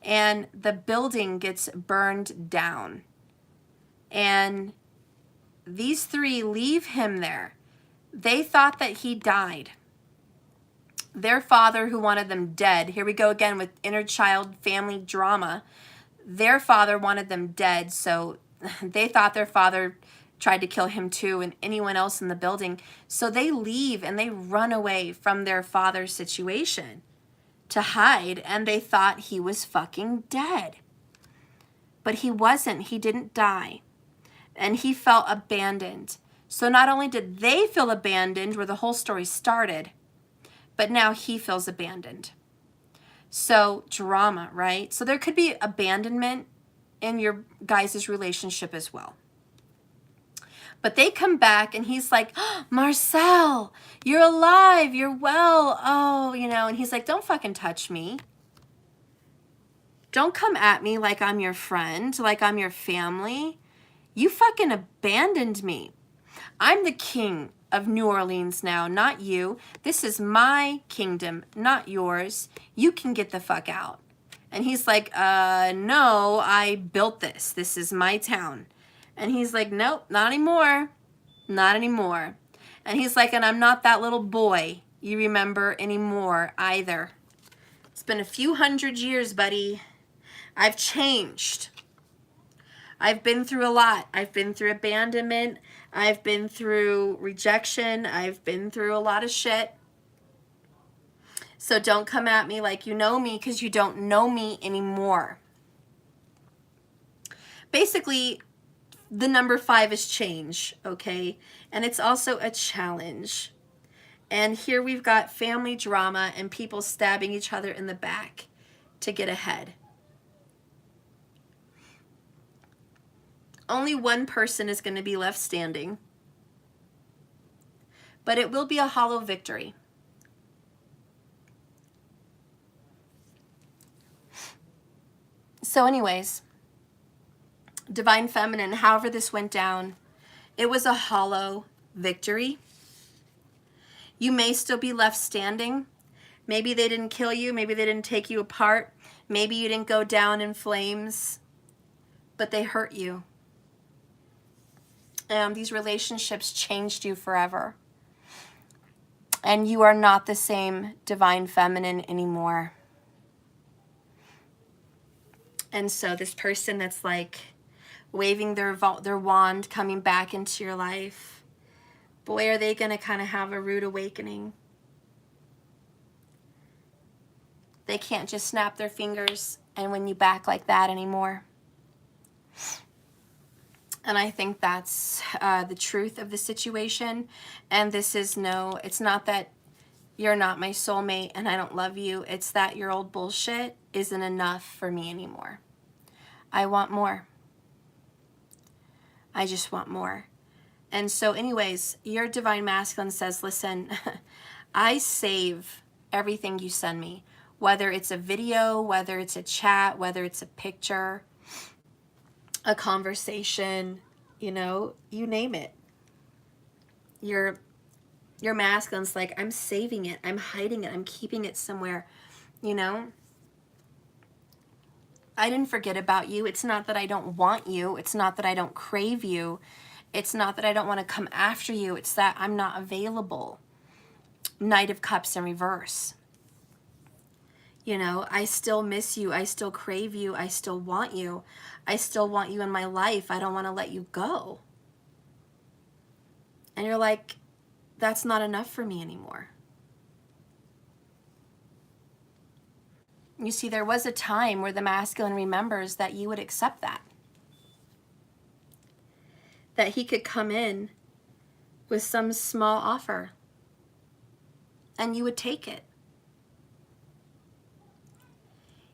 And the building gets burned down. And these three leave him there. They thought that he died. Their father, who wanted them dead, here we go again with inner child family drama. Their father wanted them dead, so they thought their father tried to kill him too, and anyone else in the building. So they leave and they run away from their father's situation to hide, and they thought he was fucking dead. But he wasn't. He didn't die. And he felt abandoned. So not only did they feel abandoned, where the whole story started, but now he feels abandoned. So drama, right? So there could be abandonment in your guys' relationship as well. But they come back and he's like, oh, Marcel, you're alive, you're well. Oh, you know, and he's like, don't fucking touch me. Don't come at me like I'm your friend, like I'm your family. You fucking abandoned me. I'm the king of New Orleans now, not you. This is my kingdom, not yours. You can get the fuck out. And he's like, no, I built this. This is my town. And he's like, nope, not anymore. Not anymore. And he's like, and I'm not that little boy you remember anymore either. It's been a few hundred years, buddy. I've changed. I've been through a lot. I've been through abandonment. I've been through rejection. I've been through a lot of shit. So don't come at me like you know me, because you don't know me anymore. Basically, the number 5 is change, okay? And it's also a challenge. And here we've got family drama and people stabbing each other in the back to get ahead. Only one person is going to be left standing. But it will be a hollow victory. So anyways, Divine Feminine, however this went down, it was a hollow victory. You may still be left standing. Maybe they didn't kill you. Maybe they didn't take you apart. Maybe you didn't go down in flames. But they hurt you. These relationships changed you forever. And you are not the same Divine Feminine anymore. And so this person that's like waving their wand coming back into your life, boy, are they going to kind of have a rude awakening. They can't just snap their fingers and win you back like that anymore. And I think that's the truth of the situation. And this is it's not that you're not my soulmate and I don't love you. It's that your old bullshit isn't enough for me anymore. I want more. I just want more. And so anyways, your Divine Masculine says, listen, I save everything you send me, whether it's a video, whether it's a chat, whether it's a picture, a conversation, you know, you name it. Your masculine's like, I'm saving it, I'm hiding it, I'm keeping it somewhere, you know. I didn't forget about you. It's not that I don't want you. It's not that I don't crave you. It's not that I don't want to come after you. It's that I'm not available. Knight of Cups in reverse. You know, I still miss you. I still crave you. I still want you. I still want you in my life. I don't want to let you go. And you're like, that's not enough for me anymore. You see, there was a time where the masculine remembers that you would accept that. That he could come in with some small offer and you would take it.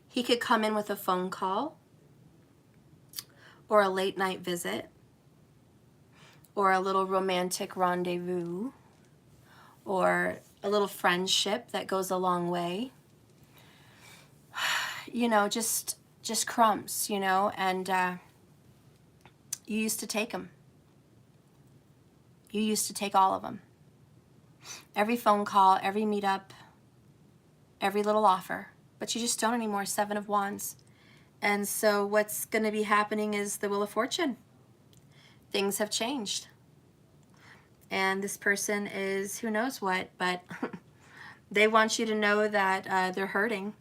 He could come in with a phone call or a late night visit or a little romantic rendezvous or a little friendship that goes a long way. You know, just crumbs, you know, and you used to take them. You used to take all of them. Every phone call, every meetup, every little offer. But you just don't anymore, 7 of Wands. And so what's going to be happening is the Wheel of Fortune. Things have changed. And this person is who knows what, but they want you to know that they're hurting.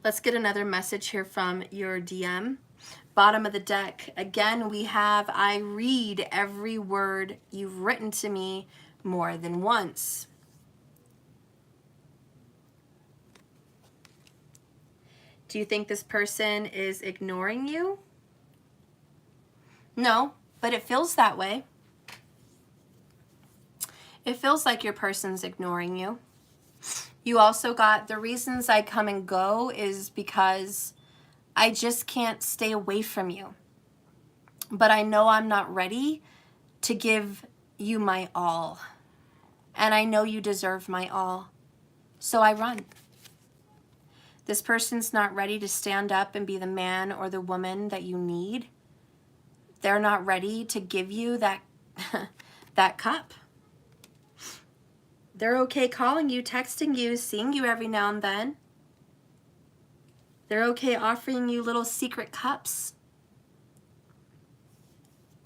Let's get another message here from your DM. Bottom of the deck. Again, we have, I read every word you've written to me more than once. Do you think this person is ignoring you? No, but it feels that way. It feels like your person's ignoring you. You also got, the reasons I come and go is because I just can't stay away from you. but I know I'm not ready to give you my all. And I know you deserve my all. So I run. This person's not ready to stand up and be the man or the woman that you need. They're not ready to give you that, that cup. They're okay calling you, texting you, seeing you every now and then. They're okay offering you little secret cups.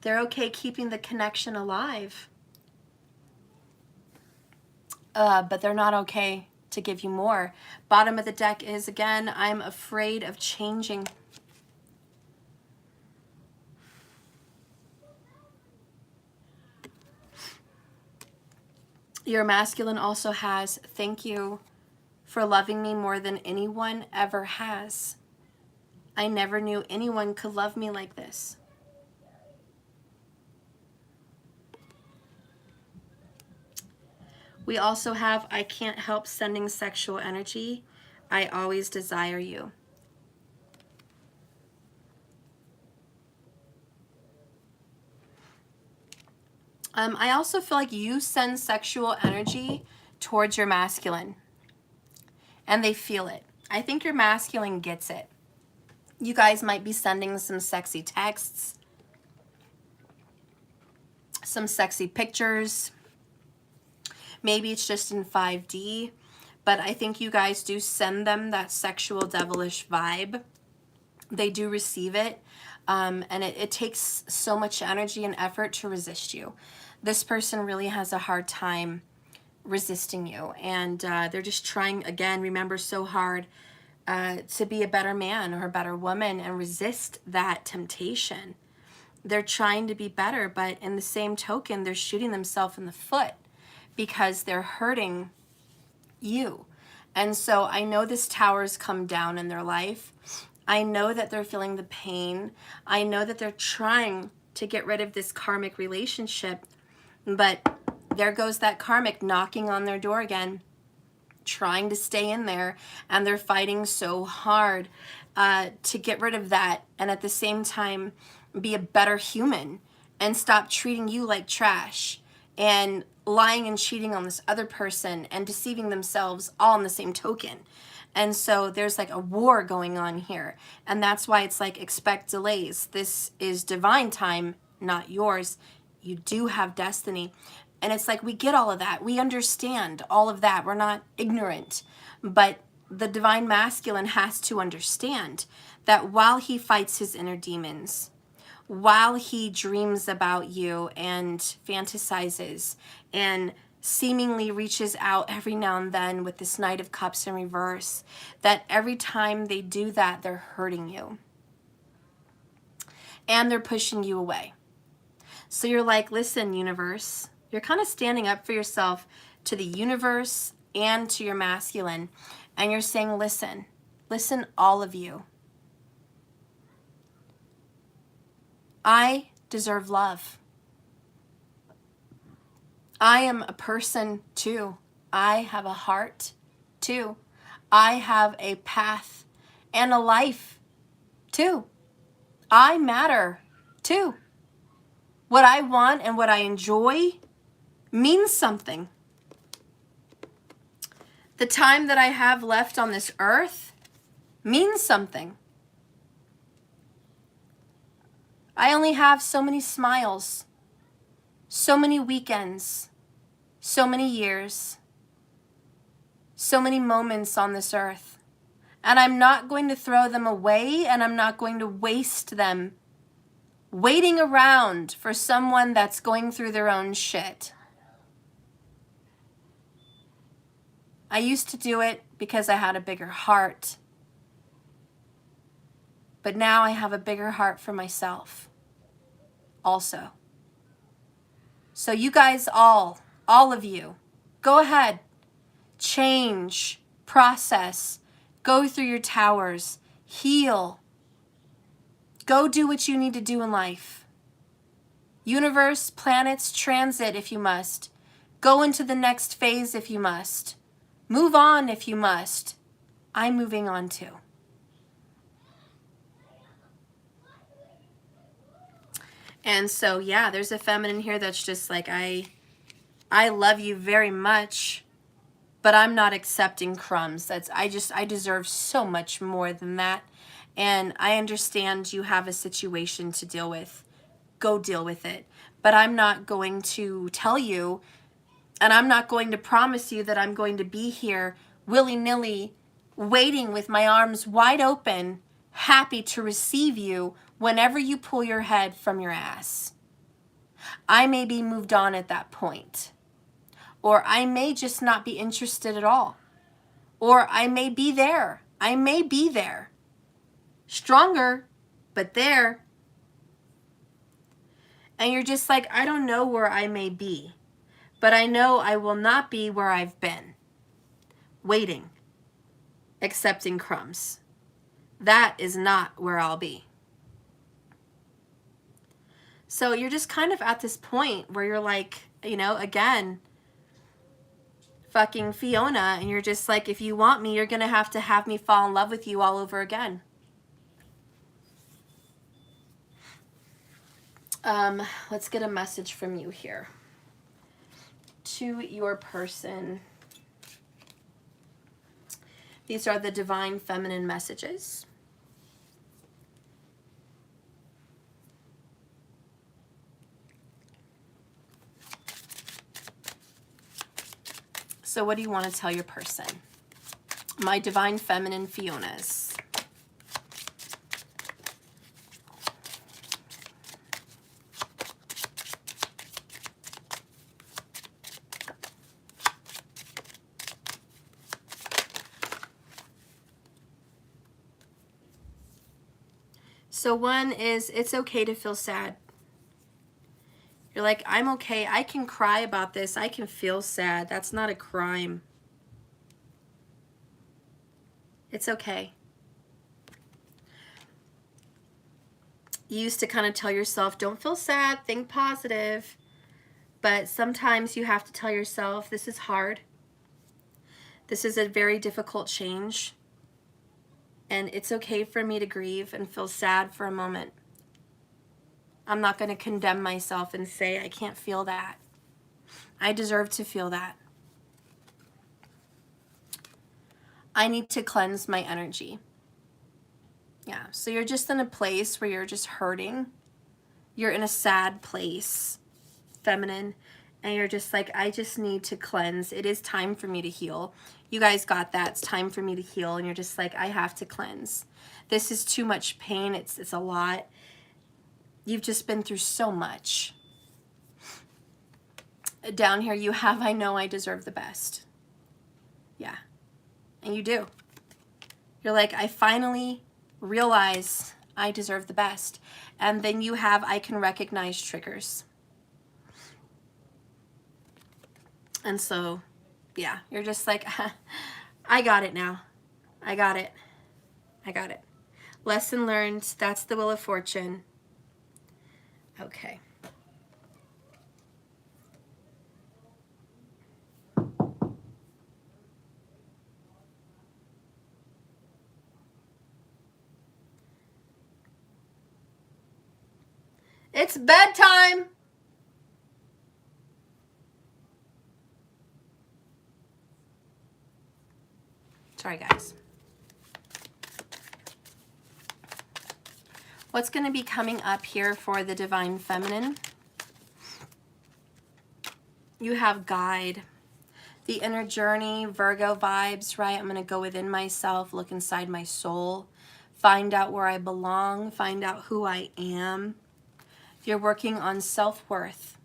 They're okay keeping the connection alive. But they're not okay to give you more. Bottom of the deck is, again, I'm afraid of changing. Your masculine also has, thank you for loving me more than anyone ever has. I never knew anyone could love me like this. We also have, I can't help sending sexual energy. I always desire you. I also feel like you send sexual energy towards your masculine, and they feel it. I think your masculine gets it. You guys might be sending some sexy texts, some sexy pictures. Maybe it's just in 5D, but I think you guys do send them that sexual devilish vibe. They do receive it, and it takes so much energy and effort to resist you. This person really has a hard time resisting you, and they're just trying, again, remember, so hard to be a better man or a better woman and resist that temptation. They're trying to be better, but in the same token, they're shooting themselves in the foot because they're hurting you. And so I know this tower's come down in their life. I know that they're feeling the pain. I know that they're trying to get rid of this karmic relationship, but there goes that karmic knocking on their door again, trying to stay in there, and they're fighting so hard to get rid of that, and at the same time be a better human and stop treating you like trash and lying and cheating on this other person and deceiving themselves all in the same token. And so there's like a war going on here, and that's why it's like, expect delays. This is divine time, not yours. You do have destiny. And it's like, we get all of that. We understand all of that. We're not ignorant. But the divine masculine has to understand that while he fights his inner demons, while he dreams about you and fantasizes and seemingly reaches out every now and then with this Knight of Cups in reverse, that every time they do that, they're hurting you. And they're pushing you away. So you're like, listen, universe, you're kind of standing up for yourself to the universe and to your masculine. And you're saying, listen, listen, all of you. I deserve love. I am a person too. I have a heart too. I have a path and a life too. I matter too. What I want and what I enjoy means something. The time that I have left on this earth means something. I only have so many smiles, so many weekends, so many years, so many moments on this earth. And I'm not going to throw them away, and I'm not going to waste them waiting around for someone that's going through their own shit. I used to do it because I had a bigger heart. But now I have a bigger heart for myself also. So you guys all of you, go ahead, change, process, go through your towers, heal. Go do what you need to do in life. Universe, planets, transit if you must. Go into the next phase if you must. Move on if you must. I'm moving on too. And so, yeah, there's a feminine here that's just like, I love you very much, but I'm not accepting crumbs. I deserve so much more than that. And I understand you have a situation to deal with. Go deal with it. But I'm not going to tell you, and I'm not going to promise you that I'm going to be here willy-nilly, waiting with my arms wide open, happy to receive you whenever you pull your head from your ass. I may be moved on at that point. Or I may just not be interested at all. Or I may be there. I may be there. Stronger, but there. And you're just like, I don't know where I may be, but I know I will not be where I've been. Waiting. Accepting crumbs. That is not where I'll be. So you're just kind of at this point where you're like, you know, again, fucking Fiona, and you're just like, if you want me, you're going to have me fall in love with you all over again. Let's get a message from you here. To your person. These are the divine feminine messages. So what do you want to tell your person? My divine feminine Fionas. So one is, it's okay to feel sad. You're like, I'm okay. I can cry about this. I can feel sad. That's not a crime. It's okay. You used to kind of tell yourself, don't feel sad, think positive. But sometimes you have to tell yourself, this is hard. This is a very difficult change. And it's okay for me to grieve and feel sad for a moment. I'm not going to condemn myself and say I can't feel that. I deserve to feel that. I need to cleanse my energy. Yeah, so you're just in a place where you're just hurting. You're in a sad place, feminine, and you're just like, I just need to cleanse. It is time for me to heal. You guys got that. It's time for me to heal, and you're just like, I have to cleanse. This is too much pain. It's a lot. You've just been through so much. Down here you have, I know I deserve the best. Yeah, and you do. You're like, I finally realize I deserve the best. And then you have, I can recognize triggers. And so, yeah, you're just like, I got it now. I got it. I got it. Lesson learned. That's the Wheel of Fortune. Okay. It's bedtime. Sorry, guys. What's going to be coming up here for the Divine Feminine? You have guide. The inner journey, Virgo vibes, right? I'm going to go within myself, look inside my soul, find out where I belong, find out who I am. You're working on self-worth.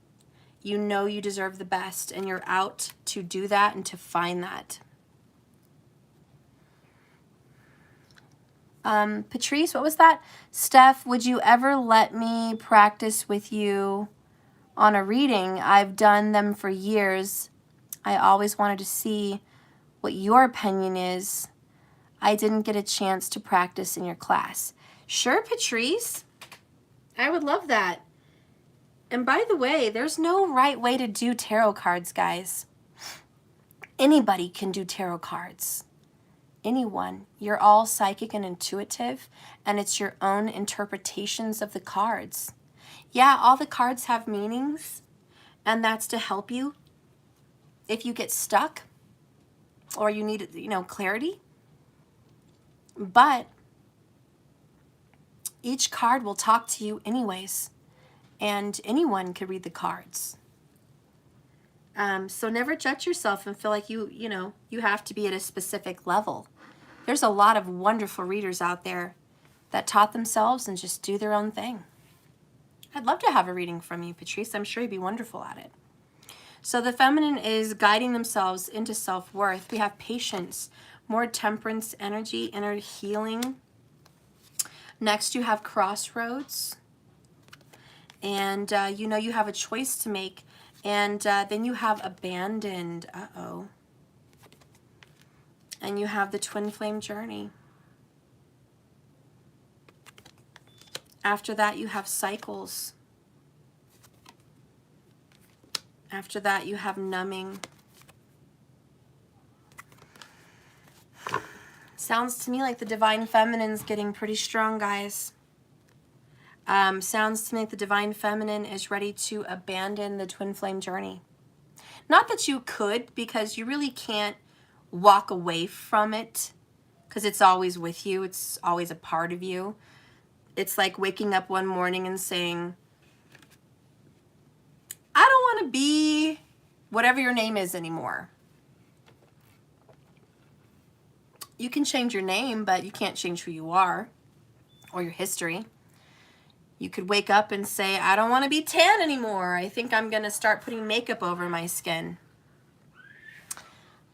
You know you deserve the best, and you're out to do that and to find that. Patrice, what was that? Steph, would you ever let me practice with you on a reading? I've done them for years. I always wanted to see what your opinion is. I didn't get a chance to practice in your class. Sure, Patrice. I would love that. And by the way, there's no right way to do tarot cards, guys. Anybody can do tarot cards. Anyone. You're all psychic and intuitive, and it's your own interpretations of the cards. Yeah, all the cards have meanings, and that's to help you if you get stuck or you need, clarity. But each card will talk to you anyways, and anyone could read the cards. So never judge yourself and feel like you have to be at a specific level. There's a lot of wonderful readers out there that taught themselves and just do their own thing. I'd love to have a reading from you, Patrice. I'm sure you'd be wonderful at it. So the feminine is guiding themselves into self-worth. We have patience, more temperance energy, inner healing. Next, you have crossroads. And, you have a choice to make. And then you have abandoned. Uh-oh. And you have the twin flame journey. After that, you have cycles. After that, you have numbing. Sounds to me like the divine feminine's getting pretty strong, guys. Sounds to me like the divine feminine is ready to abandon the twin flame journey. Not that you could, because you really can't walk away from it, because it's always with you. It's always a part of you. It's like waking up one morning and saying, I don't want to be whatever your name is anymore. You can change your name, but you can't change who you are or your history. You could wake up and say, I don't want to be tan anymore. I think I'm going to start putting makeup over my skin.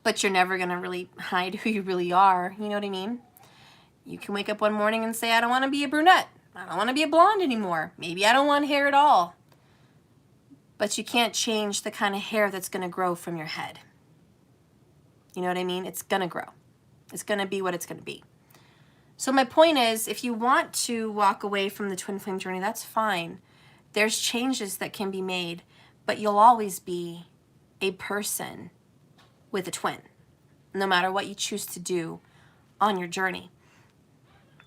But you're never going to really hide who you really are. You know what I mean? You can wake up one morning and say, I don't want to be a brunette. I don't want to be a blonde anymore. Maybe I don't want hair at all. But you can't change the kind of hair that's going to grow from your head. You know what I mean? It's going to grow. It's going to be what it's going to be. So my point is, if you want to walk away from the twin flame journey, that's fine. There's changes that can be made, but you'll always be a person with a twin, no matter what you choose to do on your journey.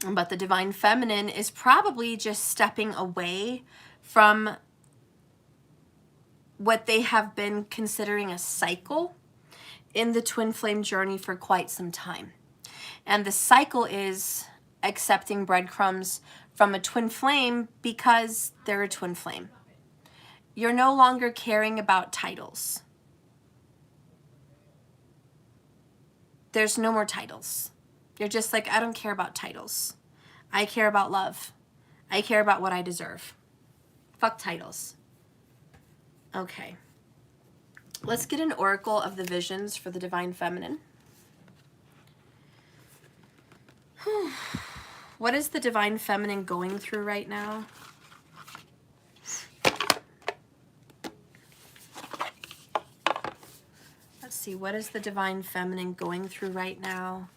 But the divine feminine is probably just stepping away from what they have been considering a cycle in the twin flame journey for quite some time. And the cycle is accepting breadcrumbs from a twin flame because they're a twin flame. You're no longer caring about titles. There's no more titles. You're just like, I don't care about titles. I care about love. I care about what I deserve. Fuck titles. Okay. Let's get an oracle of the visions for the divine feminine. What is the divine feminine going through right now? Let's see, what is the divine feminine going through right now?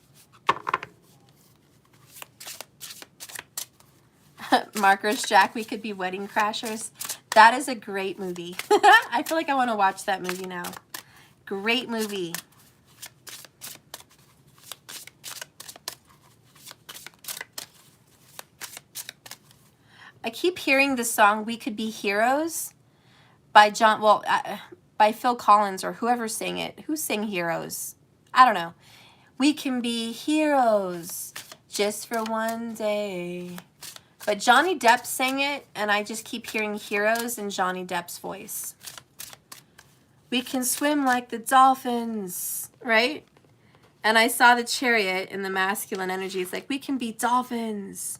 Markers, Jack, we could be wedding crashers. That is a great movie. I feel like I want to watch that movie now. Great movie. I keep hearing the song "We Could Be Heroes" by by Phil Collins or whoever sang it. Who sang Heroes? I don't know. We can be heroes just for one day. But Johnny Depp sang it, and I just keep hearing heroes in Johnny Depp's voice. We can swim like the dolphins, right? And I saw the chariot in the masculine energy. It's like, we can be dolphins.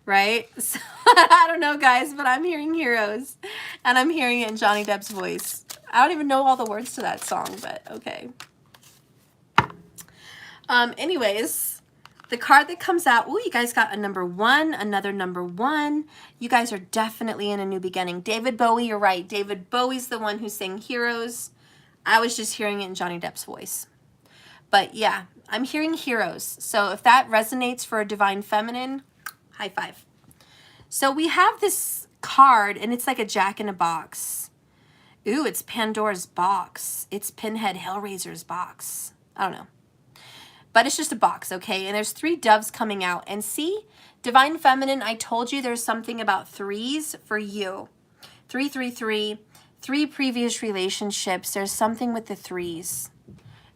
Right? So, I don't know, guys, but I'm hearing heroes. And I'm hearing it in Johnny Depp's voice. I don't even know all the words to that song, but okay. Anyways, the card that comes out, ooh, you guys got a number 1, another number 1. You guys are definitely in a new beginning. David Bowie, you're right. David Bowie's the one who sang Heroes. I was just hearing it in Johnny Depp's voice. But yeah, I'm hearing heroes. So if that resonates for a divine feminine, high five. So we have this card, and it's like a jack in a box. Ooh, it's Pandora's box. It's Pinhead Hellraiser's box. I don't know. But it's just a box, okay? And there's 3 doves coming out. And see, divine feminine, I told you there's something about 3s for you. 333, 3 previous relationships. There's something with the 3s.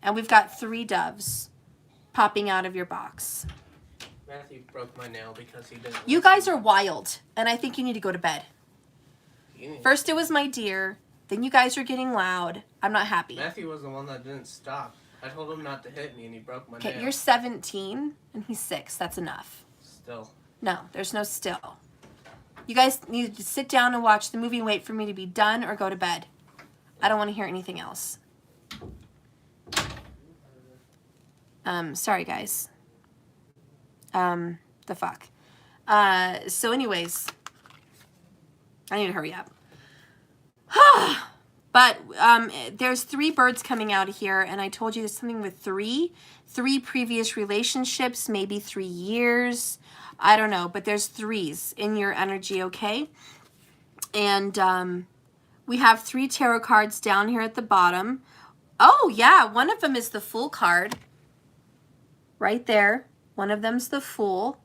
And we've got 3 doves popping out of your box. Matthew broke my nail because he didn't. You guys are wild, and I think you need to go to bed. He First it was my dear, then you guys are getting loud. I'm not happy. Matthew was the one that didn't stop. I told him not to hit me, and he broke my nail. Okay, you're 17, and he's 6. That's enough. Still. No, there's no still. You guys need to sit down and watch the movie and wait for me to be done or go to bed. I don't want to hear anything else. Sorry, guys. The fuck. So anyways, I need to hurry up. But there's 3 birds coming out of here, and I told you there's something with 3 previous relationships, maybe 3 years. I don't know, but there's 3s in your energy, okay? And we have 3 tarot cards down here at the bottom. Oh, yeah, one of them is the Fool card. Right there. One of them's the Fool.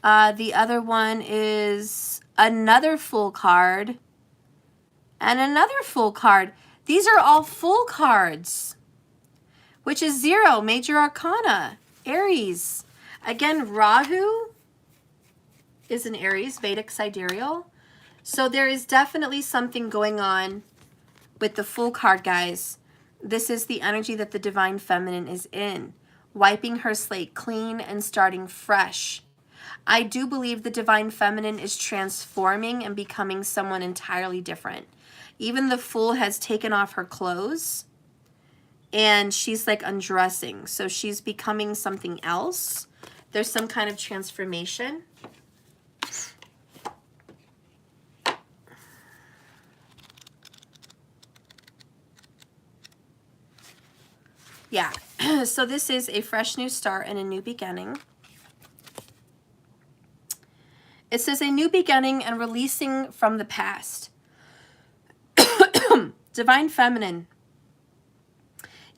The other one is another Fool card. And another Fool card. These are all Fool cards. Which is 0, Major Arcana. Aries. Again, Rahu is an Aries, Vedic sidereal. So there is definitely something going on with the Fool card, guys. This is the energy that the Divine Feminine is in. Wiping her slate clean and starting fresh. I do believe the Divine Feminine is transforming and becoming someone entirely different. Even the Fool has taken off her clothes and she's like undressing. So she's becoming something else. There's some kind of transformation. Yeah, so this is a fresh new start and a new beginning. It says a new beginning and releasing from the past. Divine Feminine,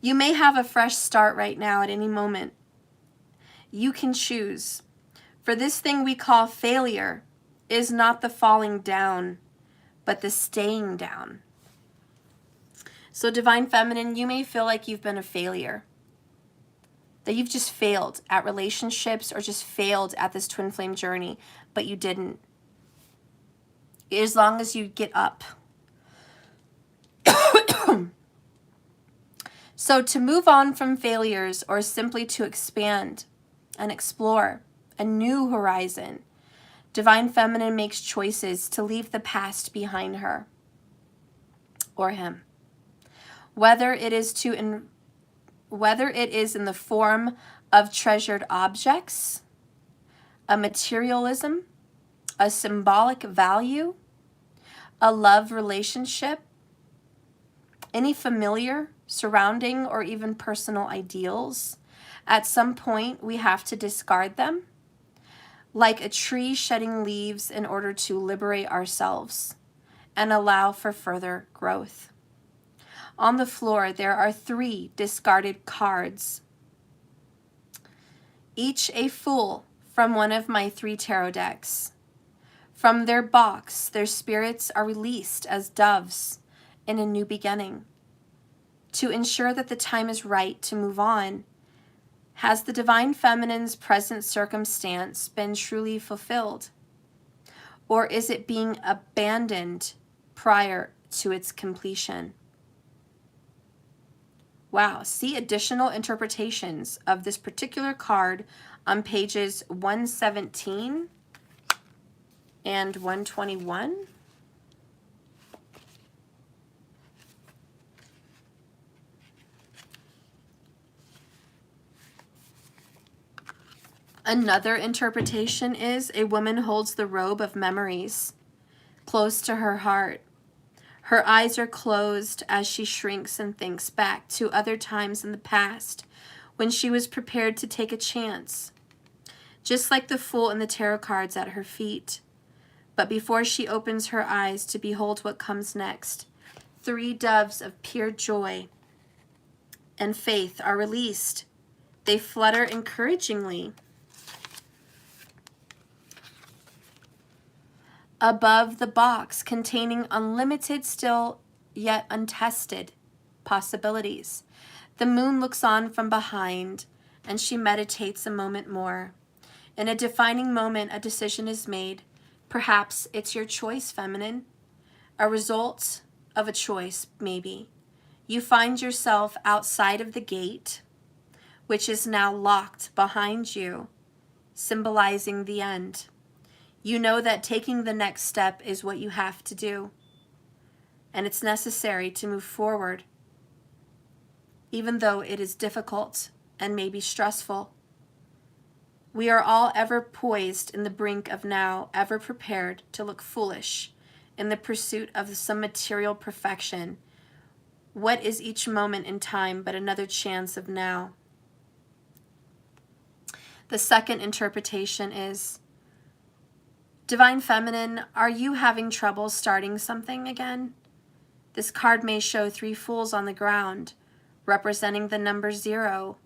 you may have a fresh start right now at any moment. You can choose. For this thing we call failure is not the falling down, but the staying down. So Divine Feminine, you may feel like you've been a failure. That you've just failed at relationships or just failed at this twin flame journey, but you didn't. As long as you get up. So to move on from failures or simply to expand and explore a new horizon, Divine Feminine makes choices to leave the past behind her or him. Whether it is in the form of treasured objects, a materialism, a symbolic value, a love relationship, any familiar, surrounding, or even personal ideals, at some point we have to discard them, like a tree shedding leaves in order to liberate ourselves and allow for further growth. On the floor, there are 3 discarded cards, each a Fool from one of my 3 tarot decks. From their box, their spirits are released as doves in a new beginning. To ensure that the time is right to move on, has the Divine Feminine's present circumstance been truly fulfilled? Or is it being abandoned prior to its completion? Wow, see additional interpretations of this particular card on pages 117 and 121. Another interpretation is a woman holds the robe of memories close to her heart. Her eyes are closed as she shrinks and thinks back to other times in the past when she was prepared to take a chance, just like the Fool and the tarot cards at her feet. But before she opens her eyes to behold what comes next, 3 doves of pure joy and faith are released. They flutter encouragingly. above the box containing unlimited, still yet untested possibilities. The moon looks on from behind, and she meditates a moment more. In a defining moment, a decision is made. Perhaps it's your choice, feminine. A result of a choice, maybe. You find yourself outside of the gate, which is now locked behind you, symbolizing the end. You know that taking the next step is what you have to do, and it's necessary to move forward, even though it is difficult and maybe stressful. We are all ever poised in the brink of now, ever prepared to look foolish in the pursuit of some material perfection. What is each moment in time but another chance of now? The second interpretation is, Divine Feminine, are you having trouble starting something again? This card may show 3 fools on the ground, representing the number 0.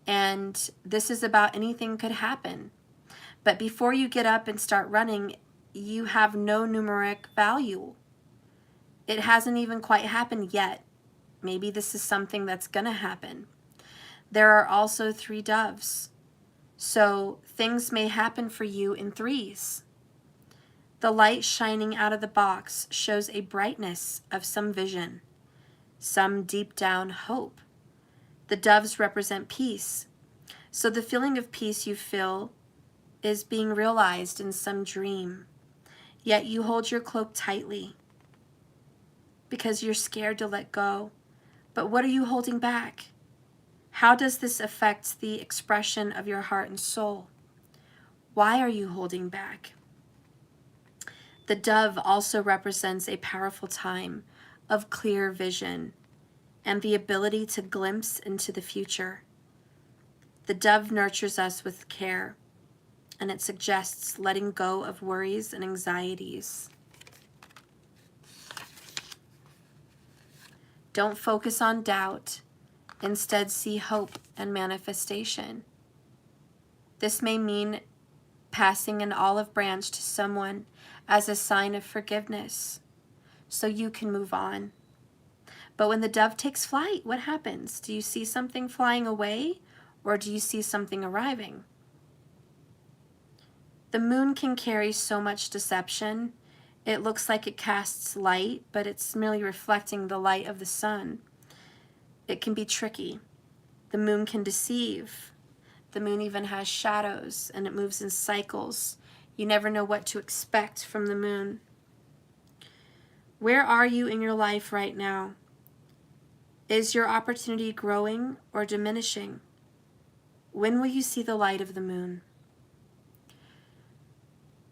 And this is about anything could happen. But before you get up and start running, you have no numeric value. It hasn't even quite happened yet. Maybe this is something that's going to happen. There are also 3 doves. So things may happen for you in 3s. The light shining out of the box shows a brightness of some vision, some deep down hope. The doves represent peace. So the feeling of peace you feel is being realized in some dream. Yet you hold your cloak tightly because you're scared to let go. But what are you holding back? How does this affect the expression of your heart and soul? Why are you holding back? The dove also represents a powerful time of clear vision and the ability to glimpse into the future. The dove nurtures us with care, and it suggests letting go of worries and anxieties. Don't focus on doubt. Instead, see hope and manifestation. This may mean passing an olive branch to someone as a sign of forgiveness, so you can move on. But when the dove takes flight, what happens? Do you see something flying away, or do you see something arriving? The moon can carry so much deception. It looks like it casts light, but it's merely reflecting the light of the sun. It can be tricky. The moon can deceive. The moon even has shadows, and it moves in cycles. You never know what to expect from the moon. Where are you in your life right now? Is your opportunity growing or diminishing? When will you see the light of the moon?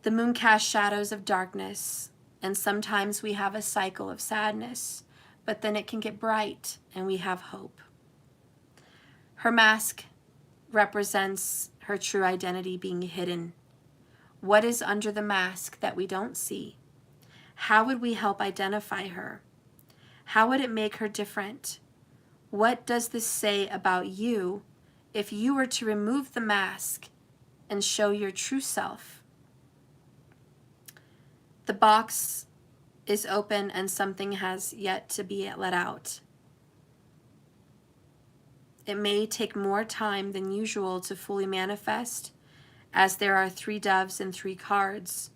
The moon casts shadows of darkness, and sometimes we have a cycle of sadness, but then it can get bright and we have hope. Her mask represents her true identity being hidden. What is under the mask that we don't see? How would we help identify her? How would it make her different? What does this say about you if you were to remove the mask and show your true self? The box is open and something has yet to be let out. It may take more time than usual to fully manifest, as there are 3 doves and 3 cards,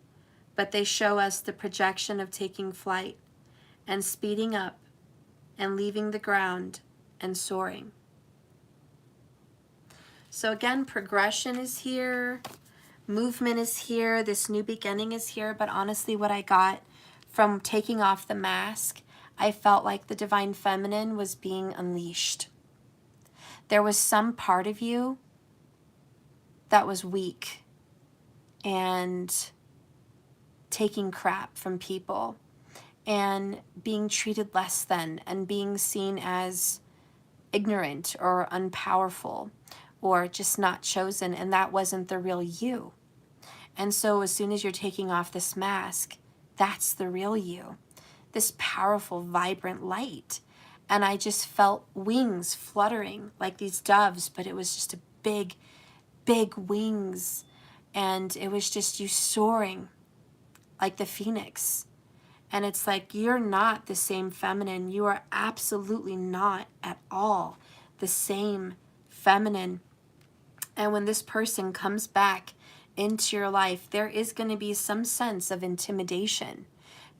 but they show us the projection of taking flight and speeding up and leaving the ground and soaring. So again, progression is here, movement is here, this new beginning is here, but honestly what I got from taking off the mask, I felt like the Divine Feminine was being unleashed. There was some part of you that was weak and taking crap from people and being treated less than and being seen as ignorant or unpowerful or just not chosen, and that wasn't the real you. And so as soon as you're taking off this mask, that's the real you, this powerful, vibrant light. And I just felt wings fluttering like these doves, but it was just a big, big wings. And it was just you soaring like the phoenix. And it's like, you're not the same feminine. You are absolutely not at all the same feminine. And when this person comes back into your life, there is going to be some sense of intimidation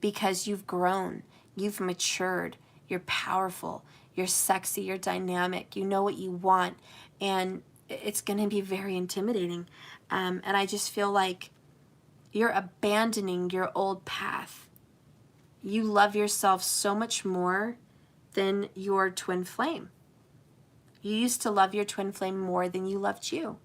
because you've grown, you've matured, you're powerful, you're sexy, you're dynamic, you know what you want, and it's going to be very intimidating. And I just feel like you're abandoning your old path. You love yourself so much more than your twin flame. You used to love your twin flame more than you loved you.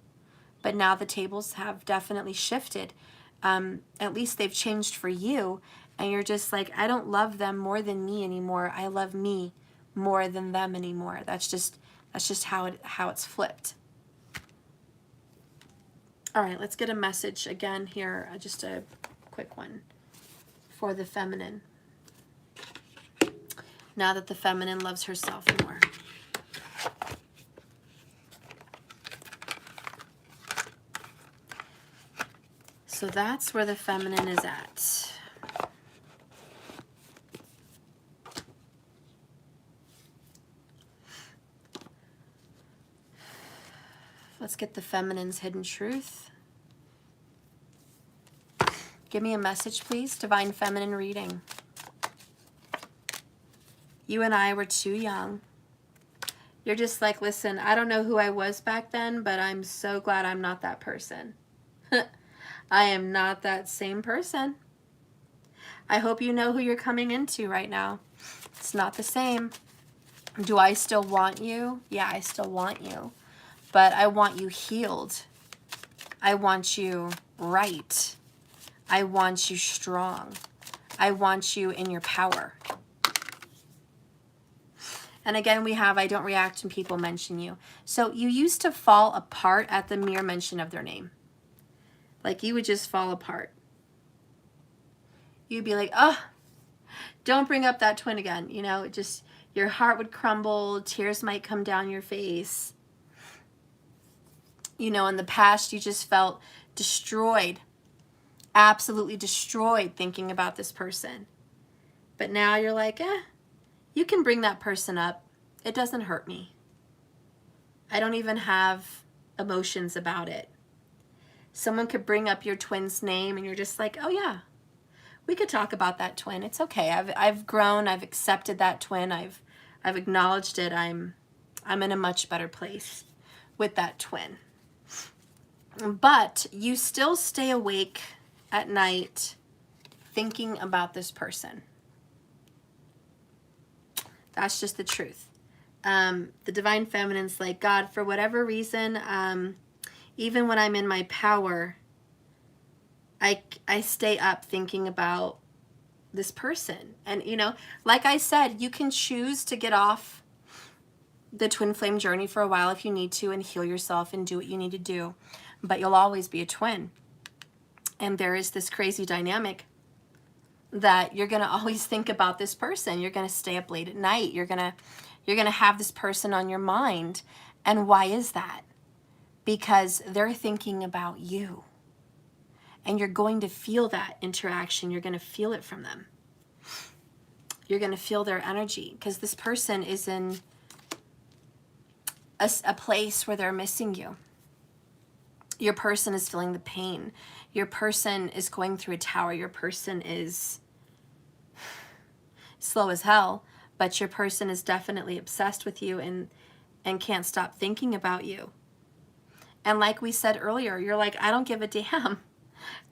But now the tables have definitely shifted. At least they've changed for you. And you're just like, I don't love them more than me anymore. I love me more than them anymore. That's just how it's flipped. All right, let's get a message again here. Just a quick one for the feminine. Now that the feminine loves herself more. So that's where the feminine is at. Let's get the feminine's hidden truth. Give me a message, please. Divine Feminine reading. You and I were too young. You're just like, listen, I don't know who I was back then, but I'm so glad I'm not that person. I am not that same person. I hope you know who you're coming into right now. It's not the same. Do I still want you? Yeah, I still want you. But I want you healed. I want you right. I want you strong. I want you in your power. And again, we have, I don't react when people mention you. So you used to fall apart at the mere mention of their name. Like you would just fall apart. You'd be like, oh, don't bring up that twin again. You know, it just, your heart would crumble. Tears might come down your face. You know, in the past, you just felt destroyed. Absolutely destroyed thinking about this person. But now you're like, you can bring that person up. It doesn't hurt me. I don't even have emotions about it. Someone could bring up your twin's name and you're just like, oh yeah, we could talk about that twin. It's okay. I've grown. I've accepted that twin. I've acknowledged it. I'm in a much better place with that twin. But you still stay awake at night thinking about this person. That's just the truth. The Divine Feminine's like, God, for whatever reason, even when I'm in my power, I stay up thinking about this person. And, you know, like I said, you can choose to get off the twin flame journey for a while if you need to and heal yourself and do what you need to do. But you'll always be a twin. And there is this crazy dynamic that you're going to always think about this person. You're going to stay up late at night. You're going to have this person on your mind. And why is that? Because they're thinking about you. And you're going to feel that interaction. You're going to feel it from them. You're going to feel their energy because this person is in a place where they're missing you. Your person is feeling the pain. Your person is going through a tower. Your person is slow as hell, but your person is definitely obsessed with you and can't stop thinking about you. And like we said earlier, you're like, I don't give a damn.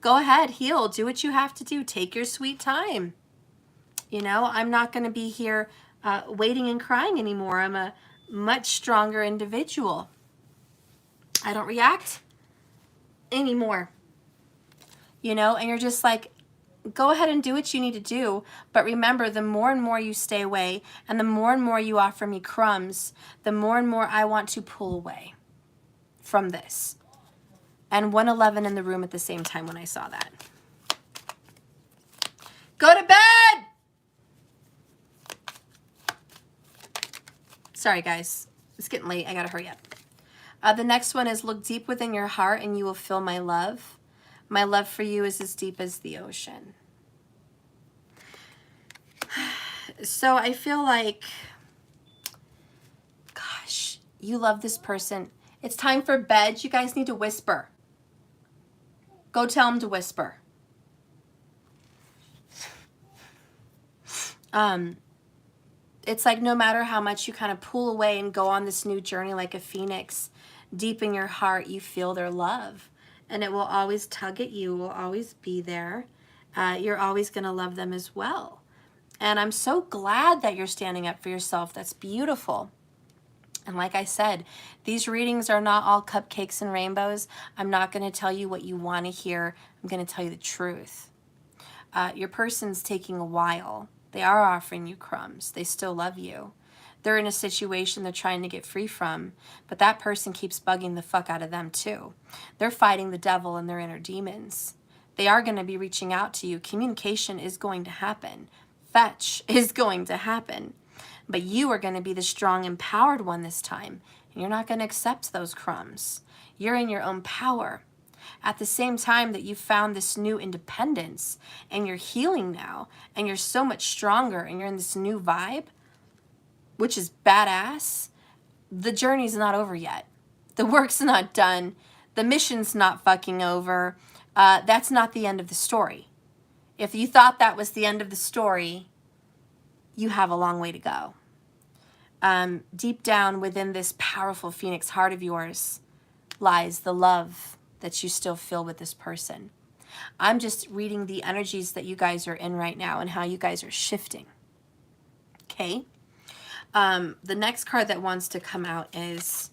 Go ahead, heal, do what you have to do. Take your sweet time. You know, I'm not going to be here waiting and crying anymore. I'm a much stronger individual. I don't react anymore. You know, and you're just like, go ahead and do what you need to do. But remember, the more and more you stay away and the more and more you offer me crumbs, the more and more I want to pull away from this. And 111 in the room at the same time when I saw that. Go to bed! Sorry, guys. It's getting late. I gotta hurry up. The next one is look deep within your heart and you will feel my love. My love for you is as deep as the ocean. So I feel like, gosh, you love this person. It's time for bed. You guys need to whisper. Go tell them to whisper. It's like no matter how much you kind of pull away and go on this new journey like a phoenix, deep in your heart, you feel their love. And it will always tug at you, will always be there. You're always going to love them as well. And I'm so glad that you're standing up for yourself. That's beautiful. And like I said, these readings are not all cupcakes and rainbows. I'm not going to tell you what you want to hear. I'm going to tell you the truth. Your person's taking a while. They are offering you crumbs. They still love you. They're in a situation they're trying to get free from, but that person keeps bugging the fuck out of them too. They're fighting the devil and their inner demons. They are going to be reaching out to you. Communication is going to happen. Fetch is going to happen. But you are going to be the strong, empowered one this time. And you're not going to accept those crumbs. You're in your own power. At the same time that you found this new independence and you're healing now and you're so much stronger and you're in this new vibe, which is badass, the journey's not over yet. The work's not done. The mission's not fucking over. That's not the end of the story. If you thought that was the end of the story, you have a long way to go. Deep down within this powerful phoenix heart of yours lies the love that you still feel with this person. I'm just reading the energies that you guys are in right now and how you guys are shifting. Okay? The next card that wants to come out is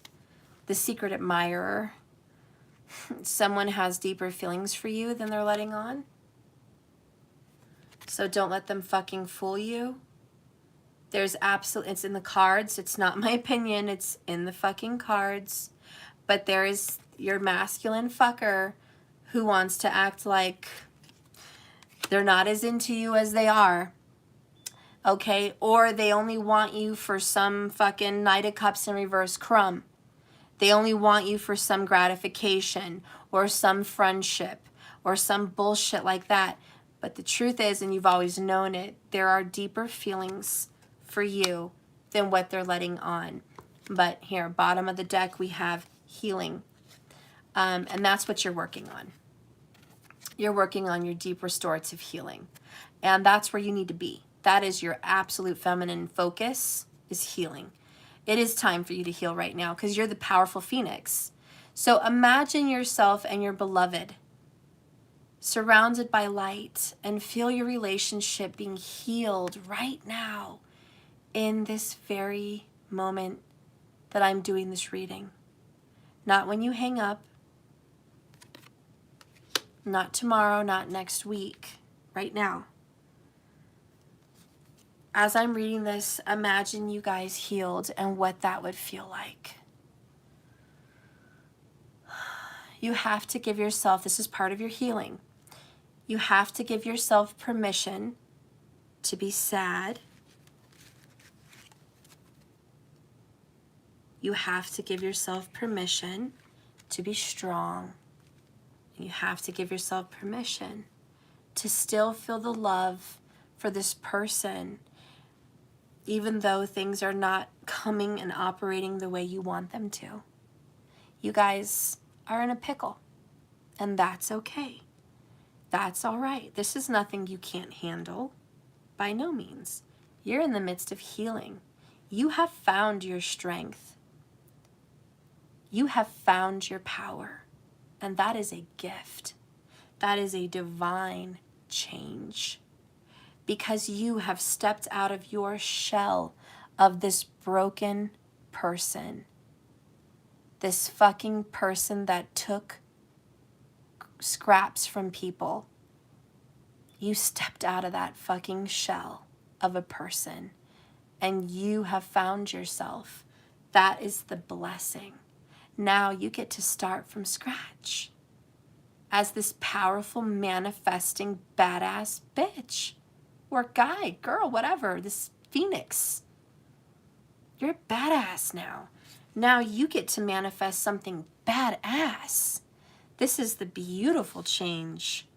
the Secret Admirer. Someone has deeper feelings for you than they're letting on. So don't let them fucking fool you. There's absolute, it's in the cards. It's not my opinion. It's in the fucking cards. But there is your masculine fucker who wants to act like they're not as into you as they are. Okay? Or they only want you for some fucking Knight of Cups in reverse crumb. They only want you for some gratification or some friendship or some bullshit like that. But the truth is, and you've always known it, there are deeper feelings for you than what they're letting on. But here, bottom of the deck, we have healing. And that's what you're working on. You're working on your deep restorative healing. And that's where you need to be. That is your absolute feminine focus, is healing. It is time for you to heal right now because you're the powerful phoenix. So imagine yourself and your beloved surrounded by light and feel your relationship being healed right now in this very moment that I'm doing this reading. Not when you hang up, not tomorrow, not next week, right now. As I'm reading this, imagine you guys healed and what that would feel like. You have to give yourself, this is part of your healing, you have to give yourself permission to be sad. You have to give yourself permission to be strong. You have to give yourself permission to still feel the love for this person, even though things are not coming and operating the way you want them to. You guys are in a pickle, and that's okay. That's all right. This is nothing you can't handle, by no means. You're in the midst of healing. You have found your strength. You have found your power, and that is a gift. That is a divine change. Because you have stepped out of your shell of this broken person. This fucking person that took scraps from people. You stepped out of that fucking shell of a person and you have found yourself. That is the blessing. Now you get to start from scratch as this powerful, manifesting, badass bitch. Or guy, girl, whatever, this phoenix. You're a badass now. Now you get to manifest something badass. This is the beautiful change.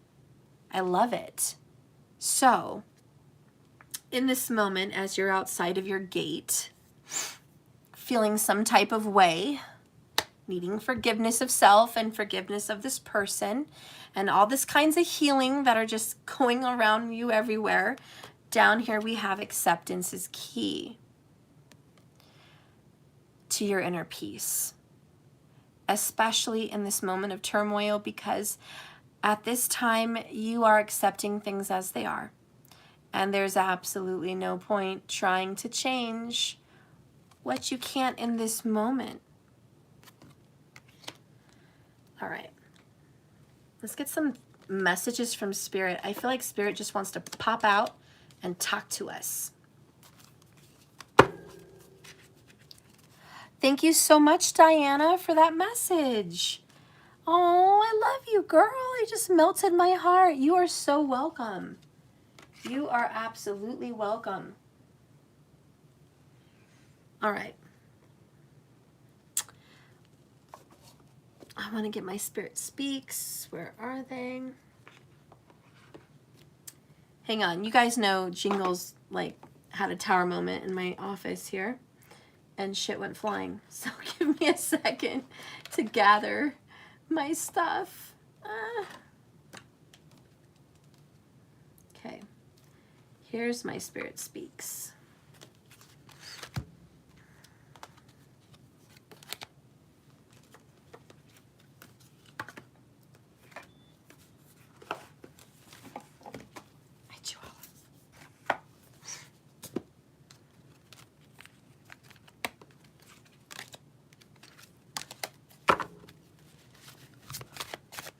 I love it. So, in this moment, as you're outside of your gate, feeling some type of way, needing forgiveness of self and forgiveness of this person, and all this kinds of healing that are just going around you everywhere, down here we have acceptance is key to your inner peace, especially in this moment of turmoil, because at this time you are accepting things as they are. And there's absolutely no point trying to change what you can't in this moment. All right. Let's get some messages from Spirit. I feel like Spirit just wants to pop out and talk to us. Thank you so much, Diana, for that message. Oh, I love you, girl. It just melted my heart. You are so welcome. You are absolutely welcome. All right. I want to get my Spirit Speaks. Where are they? Hang on. You guys know Jingles like had a tower moment in my office here and shit went flying. So give me a second to gather my stuff. Okay. Here's my Spirit Speaks.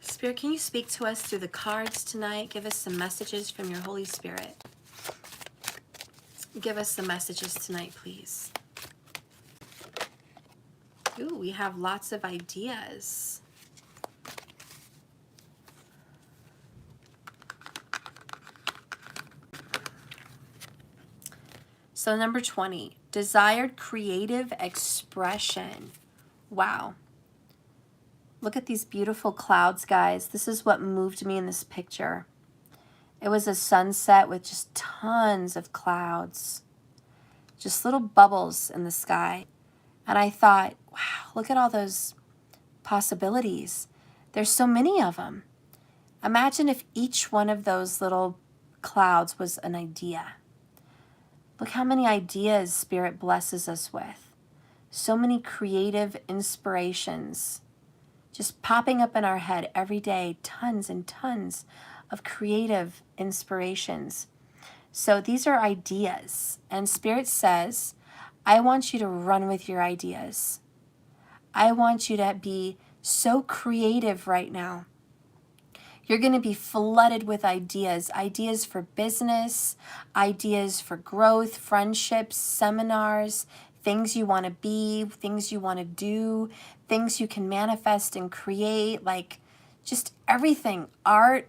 Spirit, can you speak to us through the cards tonight? Give us some messages from your Holy Spirit. Give us some messages tonight, please. Ooh, we have lots of ideas. So number 20, desired creative expression. Wow. Look at these beautiful clouds, guys. This is what moved me in this picture. It was a sunset with just tons of clouds, just little bubbles in the sky. And I thought, wow, look at all those possibilities. There's so many of them. Imagine if each one of those little clouds was an idea. Look how many ideas Spirit blesses us with. So many creative inspirations just popping up in our head every day, tons and tons of creative inspirations. So these are ideas, and Spirit says, I want you to run with your ideas. I want you to be so creative right now. You're going to be flooded with ideas, ideas for business, ideas for growth, friendships, seminars, things you want to be, things you want to do, things you can manifest and create, like just everything, art,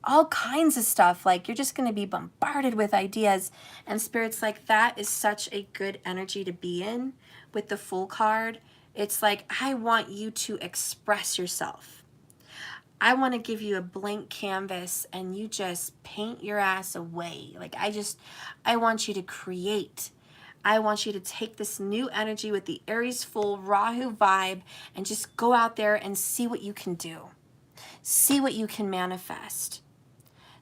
all kinds of stuff. Like you're just going to be bombarded with ideas. And Spirit's like, that is such a good energy to be in with the Fool card. It's like, I want you to express yourself. I want to give you a blank canvas and you just paint your ass away. Like I want you to create. I want you to take this new energy with the Aries Fool Rahu vibe and just go out there and see what you can do. See what you can manifest.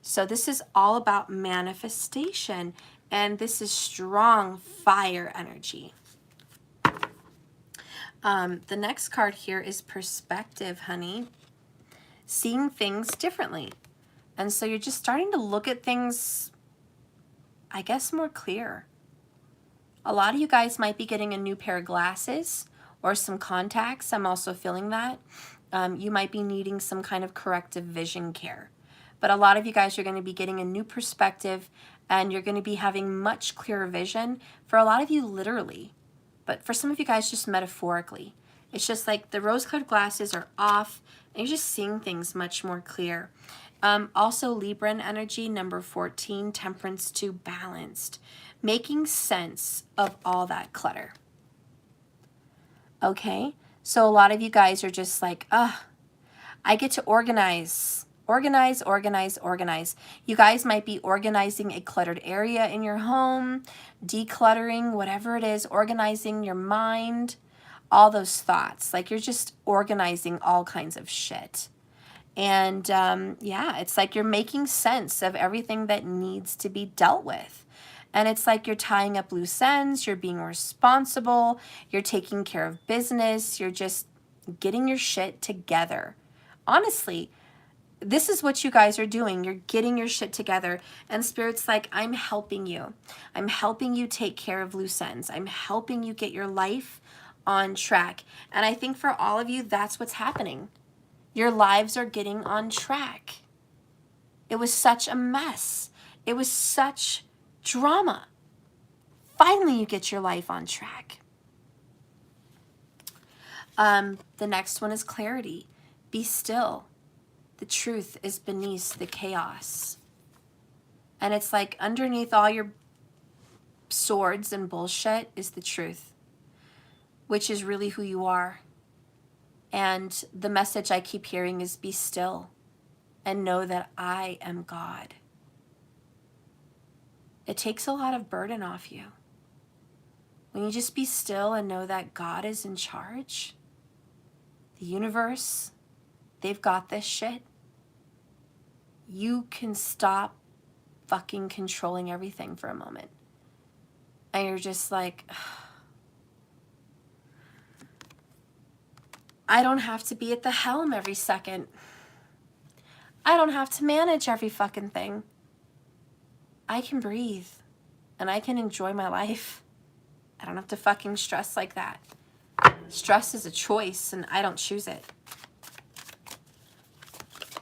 So this is all about manifestation, and this is strong fire energy. The next card here is perspective, honey. Seeing things differently. And so you're just starting to look at things, I guess, more clear. A lot of you guys might be getting a new pair of glasses or some contacts. I'm also feeling that. You might be needing some kind of corrective vision care. But a lot of you guys are going to be getting a new perspective and you're going to be having much clearer vision. For a lot of you, literally. But for some of you guys, just metaphorically. It's just like the rose-colored glasses are off and you're just seeing things much more clear. Also, Libran energy, number 14, temperance to balanced. Making sense of all that clutter. Okay? So a lot of you guys are just like, I get to organize Organize, organize, organize. You guys might be organizing a cluttered area in your home, decluttering, whatever it is, organizing your mind, all those thoughts. Like you're just organizing all kinds of shit. And yeah, it's like you're making sense of everything that needs to be dealt with. And it's like you're tying up loose ends, you're being responsible, you're taking care of business, you're just getting your shit together. Honestly, this is what you guys are doing. You're getting your shit together. And Spirit's like, I'm helping you. I'm helping you take care of loose ends. I'm helping you get your life on track. And I think for all of you, that's what's happening. Your lives are getting on track. It was such a mess. It was such drama. Finally, you get your life on track. The next one is clarity. Be still. The truth is beneath the chaos. And it's like underneath all your swords and bullshit is the truth, which is really who you are. And the message I keep hearing is be still and know that I am God. It takes a lot of burden off you. When you just be still and know that God is in charge, the universe, they've got this shit. You can stop fucking controlling everything for a moment. And you're just like, I don't have to be at the helm every second. I don't have to manage every fucking thing. I can breathe and I can enjoy my life. I don't have to fucking stress like that. Stress is a choice and I don't choose it.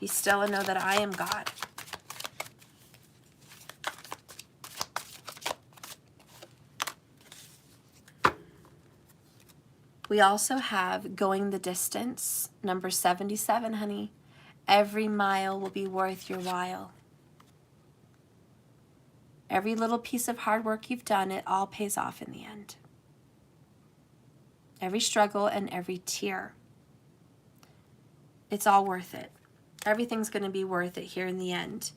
Be still and know that I am God. We also have going the distance, number 77, honey. Every mile will be worth your while. Every little piece of hard work you've done, it all pays off in the end. Every struggle and every tear. It's all worth it. Everything's going to be worth it here in the end.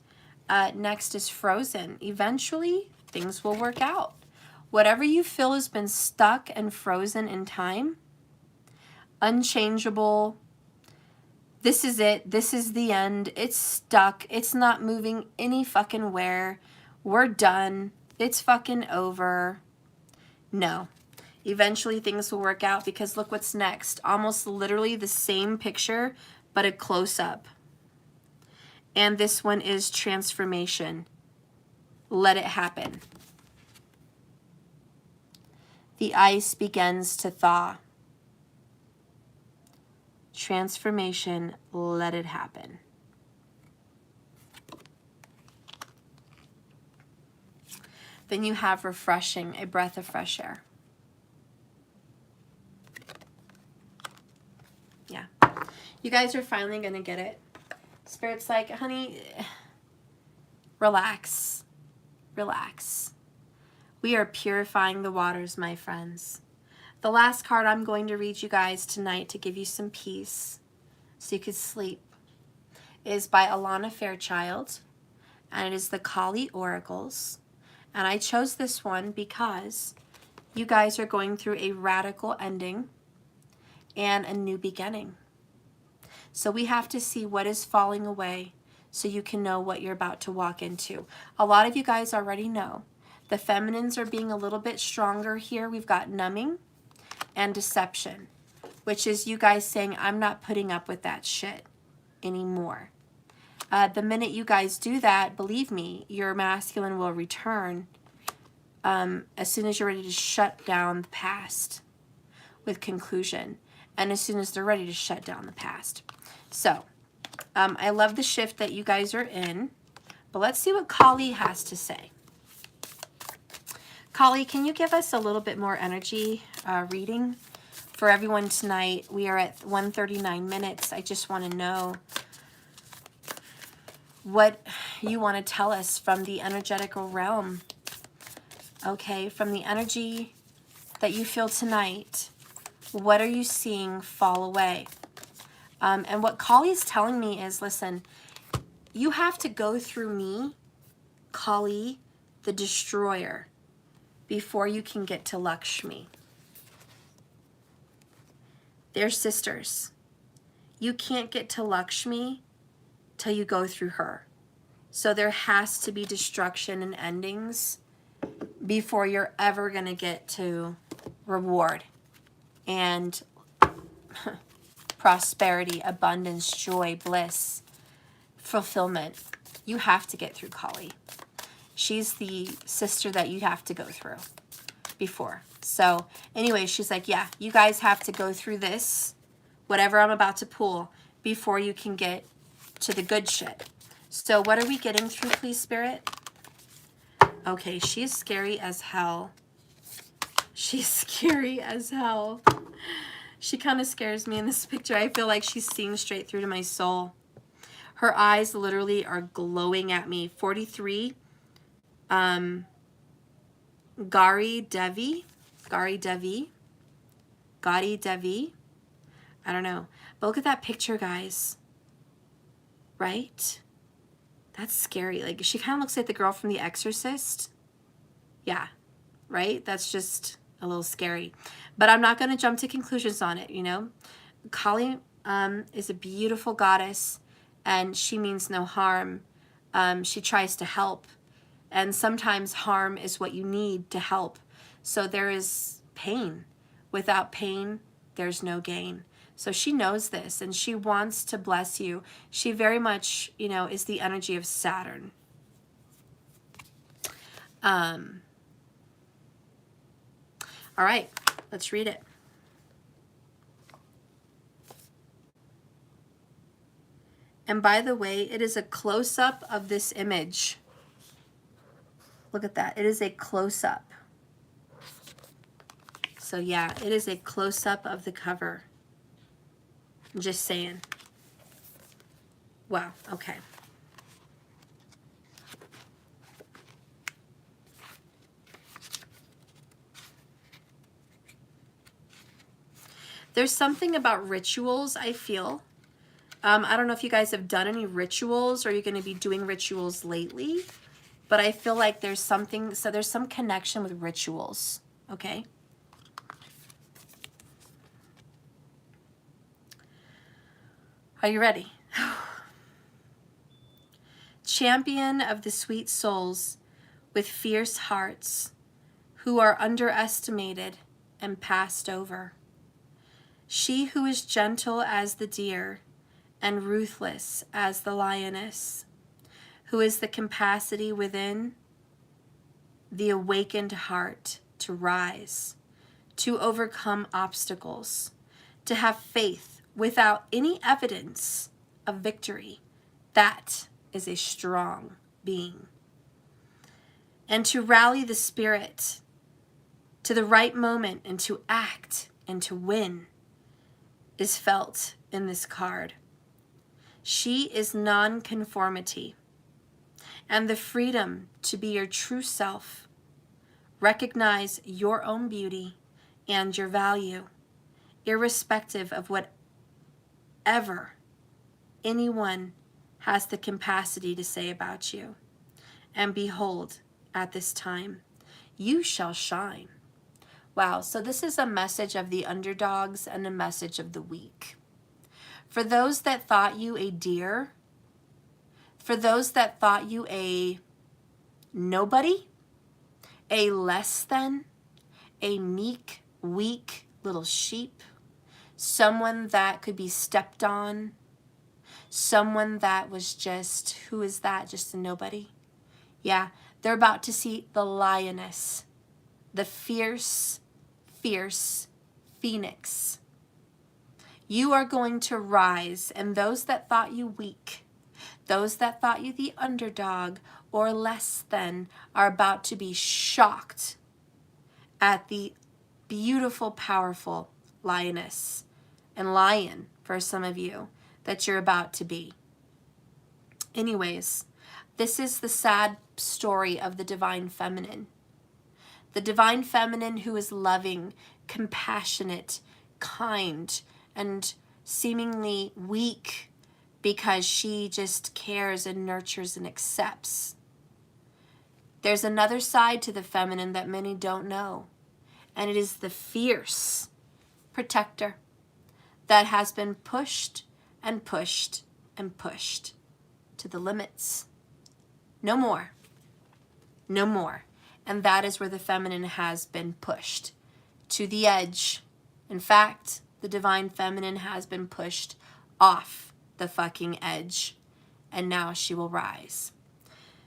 Next is frozen. Eventually, things will work out. Whatever you feel has been stuck and frozen in time, unchangeable, this is it, this is the end, it's stuck, it's not moving any fucking where, we're done, it's fucking over. No. Eventually things will work out because look what's next. Almost literally the same picture, but a close-up. And this one is transformation. Let it happen. The ice begins to thaw. Transformation, let it happen. Then you have refreshing, a breath of fresh air. Yeah. You guys are finally going to get it. Spirit's like, honey, relax. Relax. We are purifying the waters, my friends. The last card I'm going to read you guys tonight to give you some peace so you could sleep is by Alana Fairchild, and it is the Kali Oracles. And I chose this one because you guys are going through a radical ending and a new beginning. So we have to see what is falling away so you can know what you're about to walk into. A lot of you guys already know. The feminines are being a little bit stronger here. We've got numbing and deception, which is you guys saying, I'm not putting up with that shit anymore. The minute you guys do that, believe me, your masculine will return as soon as you're ready to shut down the past with conclusion, and as soon as they're ready to shut down the past. So, I love the shift that you guys are in, but let's see what Kali has to say. Kali, can you give us a little bit more energy reading for everyone tonight? We are at 139 minutes. I just want to know what you want to tell us from the energetical realm. Okay, from the energy that you feel tonight, what are you seeing fall away? And what Kali is telling me is, listen, you have to go through me, Kali, the destroyer, before you can get to Lakshmi. They're sisters. You can't get to Lakshmi till you go through her. So there has to be destruction and endings before you're ever going to get to reward and prosperity, abundance, joy, bliss, fulfillment. You have to get through Kali. She's the sister that you have to go through before. So anyway, she's like, yeah, you guys have to go through this, whatever I'm about to pull, before you can get to the good shit. So what are we getting through, please, Spirit? Okay, she's scary as hell. She's scary as hell. She kind of scares me in this picture. I feel like she's seeing straight through to my soul. Her eyes literally are glowing at me. 43. Gari Devi. I don't know. But look at that picture, guys. Right? That's scary. Like, she kind of looks like the girl from The Exorcist. Yeah. Right? That's just a little scary. But I'm not going to jump to conclusions on it, you know? Kali is a beautiful goddess, and she means no harm. She tries to help. And sometimes harm is what you need to help. So there is pain. Without pain, there's no gain. So she knows this, and she wants to bless you. She very much, you know, is the energy of Saturn. All right, let's read it. And by the way, it is a close-up of this image. Look at that. It is a close-up. So yeah, it is a close-up of the cover. I'm just saying. Wow, okay. There's something about rituals, I feel. I don't know if you guys have done any rituals or you're going to be doing rituals lately, but I feel like there's something, so there's some connection with rituals, okay? Are you ready? Champion of the sweet souls with fierce hearts who are underestimated and passed over. She who is gentle as the deer and ruthless as the lioness, who is the capacity within the awakened heart to rise, to overcome obstacles, to have faith without any evidence of victory. That is a strong being. And to rally the spirit to the right moment and to act and to win is felt in this card. She is non-conformity and the freedom to be your true self. Recognize your own beauty and your value, irrespective of whatever anyone has the capacity to say about you. And behold, at this time, you shall shine. Wow, so this is a message of the underdogs and a message of the weak. For those that thought you a deer, for those that thought you a nobody, a less than, a meek, weak little sheep, someone that could be stepped on, someone that was just, who is that? Just a nobody? Yeah, they're about to see the lioness, the fierce, fierce phoenix. You are going to rise, and those that thought you weak, those that thought you the underdog or less than, are about to be shocked at the beautiful, powerful lioness and lion for some of you that you're about to be. Anyways, this is the sad story of the divine feminine. The divine feminine who is loving, compassionate, kind, and seemingly weak because she just cares and nurtures and accepts. There's another side to the feminine that many don't know, and it is the fierce protector that has been pushed and pushed and pushed to the limits. No more. No more. And that is where the feminine has been pushed to the edge. In fact, the divine feminine has been pushed off the fucking edge, and now she will rise.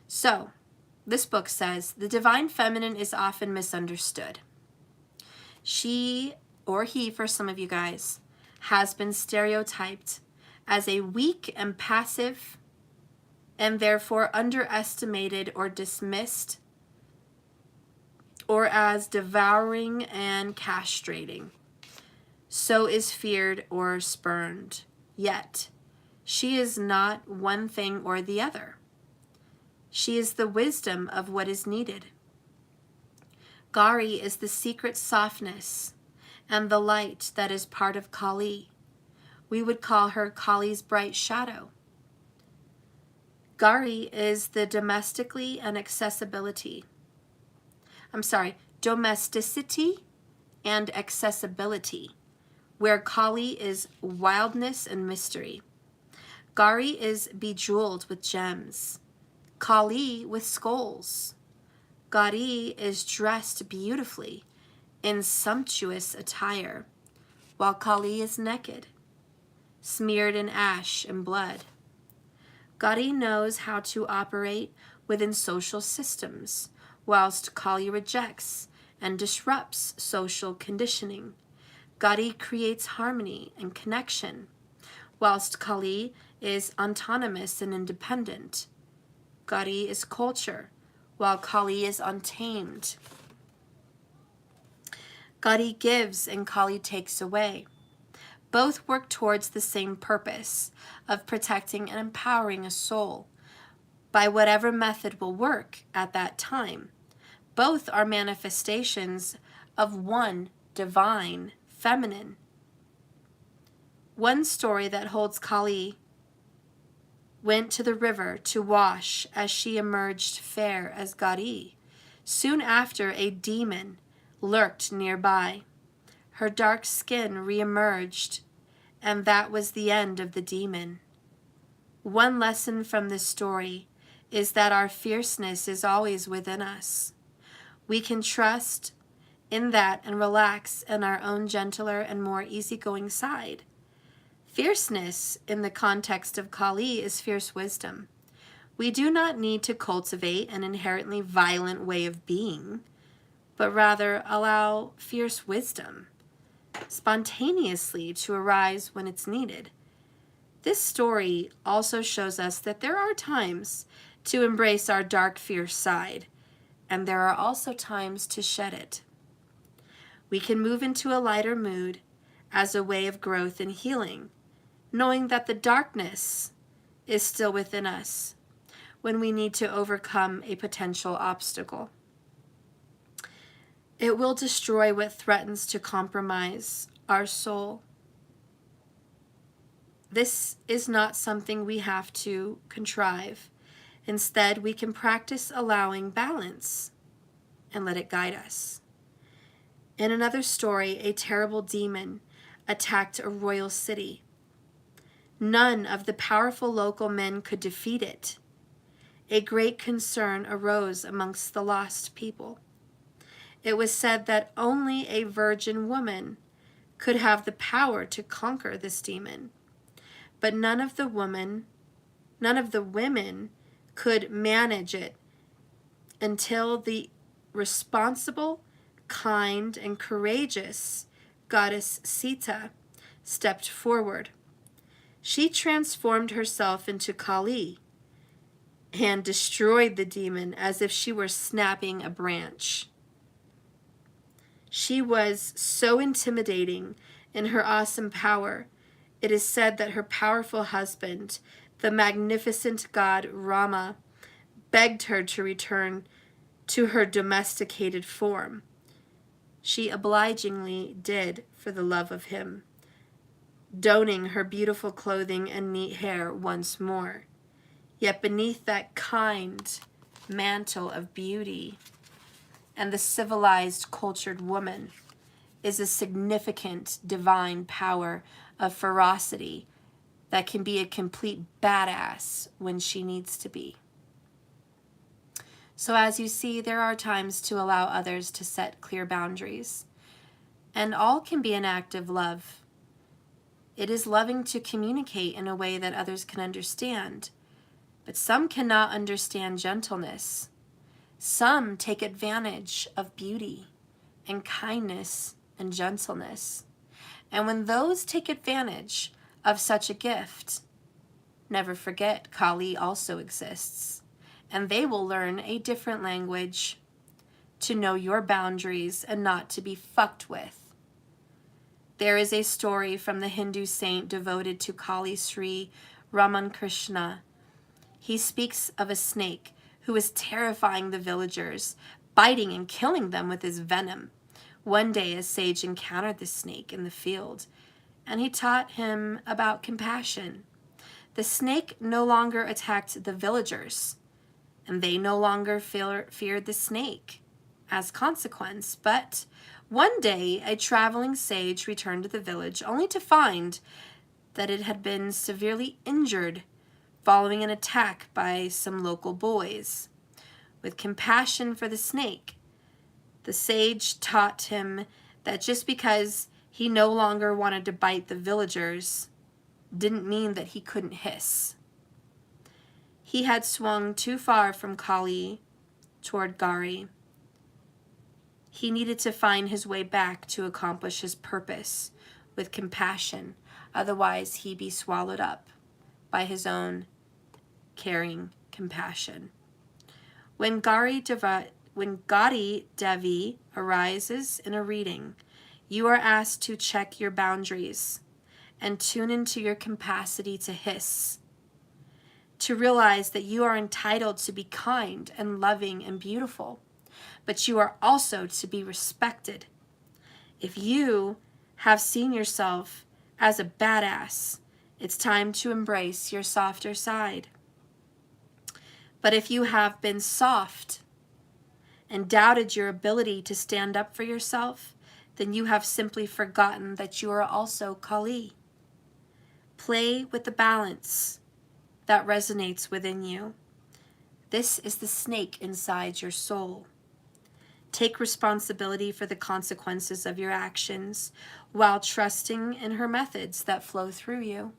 So, this book says the divine feminine is often misunderstood. She, or he for some of you guys, has been stereotyped as a weak and passive and therefore underestimated or dismissed, or as devouring and castrating. So is feared or spurned. Yet, she is not one thing or the other. She is the wisdom of what is needed. Gauri is the secret softness and the light that is part of Kali. We would call her Kali's bright shadow. Gauri is the domesticity and accessibility and accessibility, where Kali is wildness and mystery. Gauri is bejeweled with gems, Kali with skulls. Gauri is dressed beautifully in sumptuous attire, while Kali is naked, smeared in ash and blood. Gauri knows how to operate within social systems, whilst Kali rejects and disrupts social conditioning. Gauri creates harmony and connection, whilst Kali is autonomous and independent. Gauri is culture, while Kali is untamed. Gauri gives and Kali takes away. Both work towards the same purpose of protecting and empowering a soul by whatever method will work at that time. Both are manifestations of one divine feminine. One story that holds Kali went to the river to wash as she emerged fair as Gauri. Soon after, a demon lurked nearby. Her dark skin re-emerged, and that was the end of the demon. One lesson from this story is that our fierceness is always within us. We can trust in that and relax in our own gentler and more easygoing side. Fierceness, in the context of Kali, is fierce wisdom. We do not need to cultivate an inherently violent way of being, but rather allow fierce wisdom spontaneously to arise when it's needed. This story also shows us that there are times to embrace our dark, fierce side, and there are also times to shed it. We can move into a lighter mood as a way of growth and healing, knowing that the darkness is still within us when we need to overcome a potential obstacle. It will destroy what threatens to compromise our soul. This is not something we have to contrive. Instead, we can practice allowing balance and let it guide us. In another story, a terrible demon attacked a royal city. None of the powerful local men could defeat it. A great concern arose amongst the lost people. It was said that only a virgin woman could have the power to conquer this demon. But none of the women could manage it until the responsible, kind, and courageous goddess Sita stepped forward. She transformed herself into Kali and destroyed the demon as if she were snapping a branch. She was so intimidating in her awesome power. It is said that her powerful husband, the magnificent god Rama, begged her to return to her domesticated form. She obligingly did for the love of him. donning her beautiful clothing and neat hair once more. Yet beneath that kind mantle of beauty and the civilized, cultured woman is a significant divine power of ferocity that can be a complete badass when she needs to be. So as you see, there are times to allow others to set clear boundaries, and all can be an act of love. It is loving to communicate in a way that others can understand, but some cannot understand gentleness. Some take advantage of beauty and kindness and gentleness. And when those take advantage of such a gift, never forget Kali also exists, and they will learn a different language to know your boundaries and not to be fucked with. There is a story from the Hindu saint devoted to Kali, Sri Ramakrishna. He speaks of a snake who was terrifying the villagers, biting and killing them with his venom. One day a sage encountered the snake in the field, and he taught him about compassion. The snake no longer attacked the villagers, and they no longer feared the snake as consequence. But one day a traveling sage returned to the village only to find that it had been severely injured following an attack by some local boys. With compassion for the snake, the sage taught him that just because he no longer wanted to bite the villagers didn't mean that he couldn't hiss. He had swung too far from Kali toward Gari. He needed to find his way back to accomplish his purpose with compassion, otherwise he'd be swallowed up by his own caring compassion. When Gaudiya Devi arises in a reading, you are asked to check your boundaries and tune into your capacity to hiss, to realize that you are entitled to be kind and loving and beautiful, but you are also to be respected. If you have seen yourself as a badass, it's time to embrace your softer side. But if you have been soft and doubted your ability to stand up for yourself, then you have simply forgotten that you are also Kali. Play with the balance that resonates within you. This is the snake inside your soul. Take responsibility for the consequences of your actions while trusting in her methods that flow through you.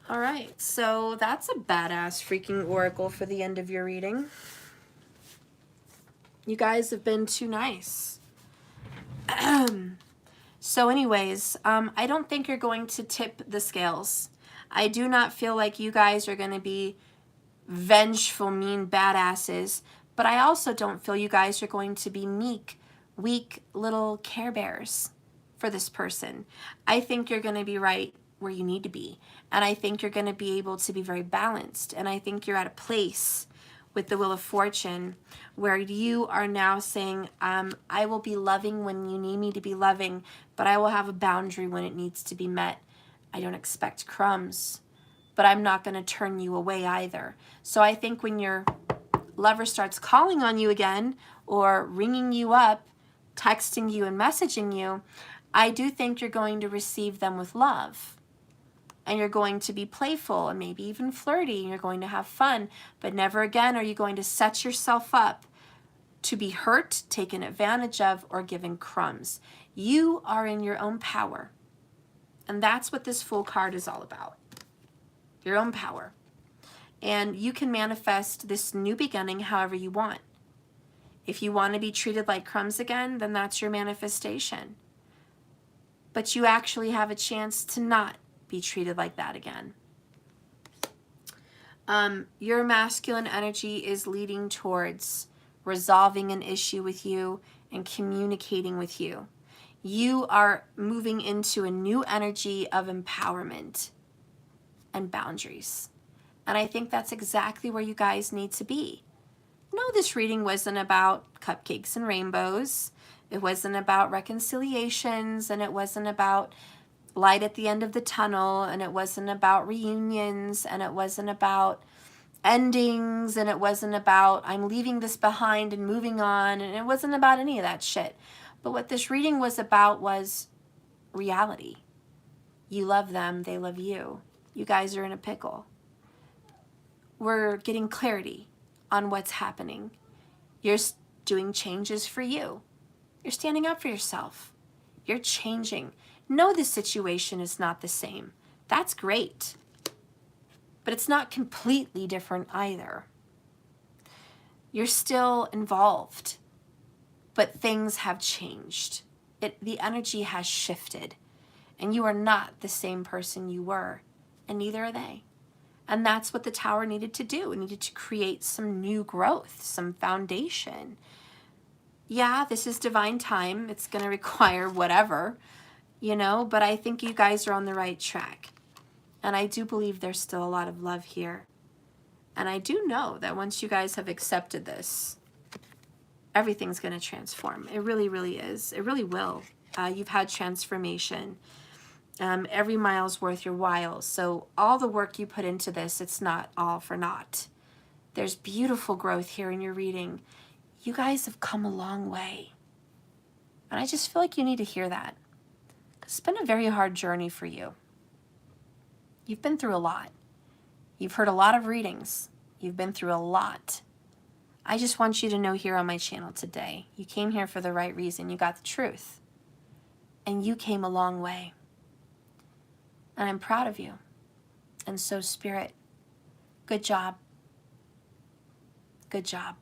All right, so that's a badass freaking oracle for the end of your reading. You guys have been too nice. So anyways, I don't think you're going to tip the scales. I do not feel like you guys are going to be vengeful, mean badasses, but I also don't feel you guys are going to be meek, weak little Care Bears for this person. I think you're going to be right where you need to be, and I think you're going to be able to be very balanced, and I think you're at a place with the Wheel of Fortune where you are now saying, I will be loving when you need me to be loving, but I will have a boundary when it needs to be met. I don't expect crumbs, but I'm not going to turn you away either. So I think when your lover starts calling on you again or ringing you up, texting you and messaging you, I do think you're going to receive them with love. And you're going to be playful and maybe even flirty, and you're going to have fun, but never again are you going to set yourself up to be hurt, taken advantage of, or given crumbs. You are in your own power. And that's what this Fool card is all about. Your own power. And you can manifest this new beginning however you want. If you want to be treated like crumbs again, then that's your manifestation. But you actually have a chance to not be treated like that again. Your masculine energy is leading towards resolving an issue with you and communicating with you. You are moving into a new energy of empowerment and boundaries. And I think that's exactly where you guys need to be. No, this reading wasn't about cupcakes and rainbows. It wasn't about reconciliations, and it wasn't about light at the end of the tunnel, and it wasn't about reunions, and it wasn't about endings, and it wasn't about I'm leaving this behind and moving on, and it wasn't about any of that shit. But what this reading was about was reality. You love them, they love you. You guys are in a pickle. We're getting clarity on what's happening. You're doing changes for you. You're standing up for yourself. You're changing. No, the situation is not the same. That's great. But it's not completely different either. You're still involved, but things have changed. The energy has shifted, and you are not the same person you were, and neither are they. And that's what the tower needed to do. It needed to create some new growth, some foundation. Yeah, this is divine time. It's going to require whatever, but I think you guys are on the right track. And I do believe there's still a lot of love here. And I do know that once you guys have accepted this, everything's going to transform. It really, really is. It really will. You've had transformation. Every mile's worth your while. So all the work you put into this, it's not all for naught. There's beautiful growth here in your reading. You guys have come a long way. And I just feel like you need to hear that. It's been a very hard journey for you. You've been through a lot. You've heard a lot of readings. You've been through a lot. I just want you to know here on my channel today, you came here for the right reason. You got the truth. And you came a long way. And I'm proud of you. And so, Spirit, good job. Good job.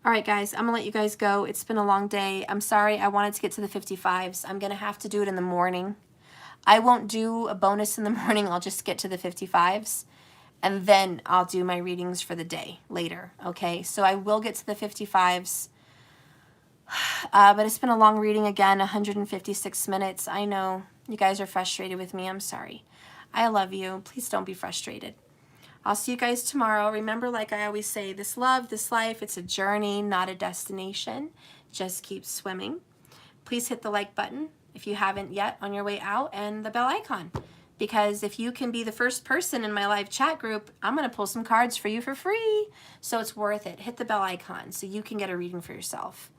All right, guys, I'm going to let you guys go. It's been a long day. I'm sorry. I wanted to get to the 55s. I'm going to have to do it in the morning. I won't do a bonus in the morning. I'll just get to the 55s. And then I'll do my readings for the day later, okay? So I will get to the 55s. But it's been a long reading again, 156 minutes. I know you guys are frustrated with me. I'm sorry. I love you. Please don't be frustrated. I'll see you guys tomorrow. Remember, like I always say, this love, this life, it's a journey, not a destination. Just keep swimming. Please hit the like button if you haven't yet on your way out, and the bell icon. Because if you can be the first person in my live chat group, I'm going to pull some cards for you for free. So it's worth it. Hit the bell icon so you can get a reading for yourself.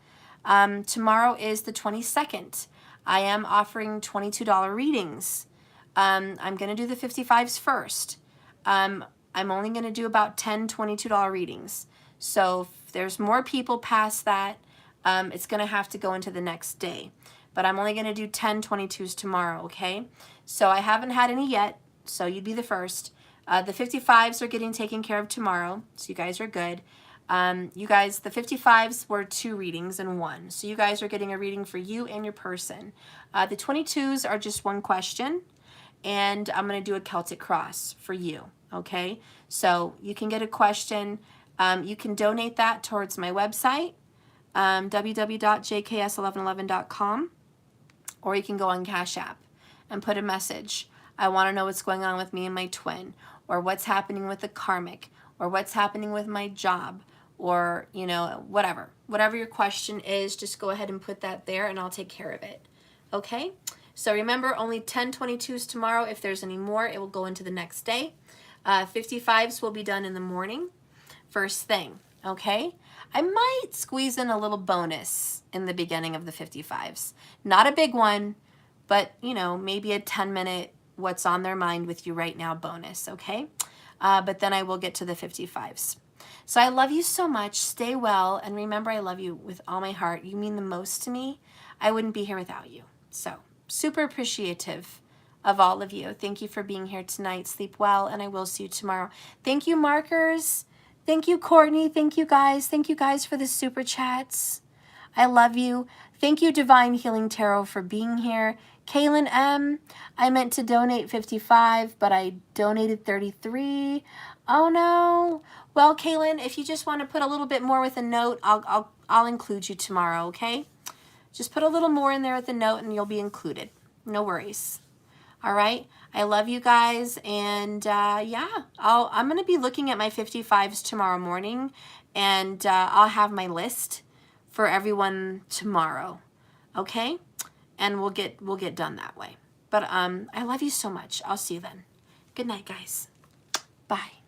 Tomorrow is the 22nd. I am offering $22 readings. I'm going to do the 55s first. I'm only going to do about 10 $22 readings. So if there's more people past that, it's going to have to go into the next day. But I'm only going to do 10 22s tomorrow, okay? So I haven't had any yet, so you'd be the first. The 55s are getting taken care of tomorrow, so you guys are good. You guys, the 55s were 2 readings in 1. So you guys are getting a reading for you and your person. The 22s are just 1 question, and I'm going to do a Celtic cross for you, okay? So you can get a question. You can donate that towards my website, www.jks1111.com, or you can go on Cash App and put a message. I want to know what's going on with me and my twin, or what's happening with the karmic, or what's happening with my job, or, whatever. Whatever your question is, just go ahead and put that there, and I'll take care of it. Okay? So remember, only 10 22s tomorrow. If there's any more, it will go into the next day. 55s will be done in the morning, first thing. Okay? I might squeeze in a little bonus in the beginning of the 55s. Not a big one, but, maybe a 10-minute what's on their mind with you right now bonus, okay? But then I will get to the 55s. So I love you so much. Stay well. And remember, I love you with all my heart. You mean the most to me. I wouldn't be here without you. So super appreciative of all of you. Thank you for being here tonight. Sleep well, and I will see you tomorrow. Thank you, markers. Thank you, Courtney. Thank you, guys. Thank you, guys, for the super chats. I love you. Thank you, Divine Healing Tarot, for being here. Kaylin M., I meant to donate 55, but I donated 33. Oh, no. Well, Kaylin, if you just want to put a little bit more with a note, I'll include you tomorrow, okay? Just put a little more in there with the note, and you'll be included. No worries. All right? I love you guys, and yeah, I'm going to be looking at my 55s tomorrow morning, and I'll have my list for everyone tomorrow, okay? And we'll get done that way. But I love you so much. I'll see you then. Good night, guys. Bye.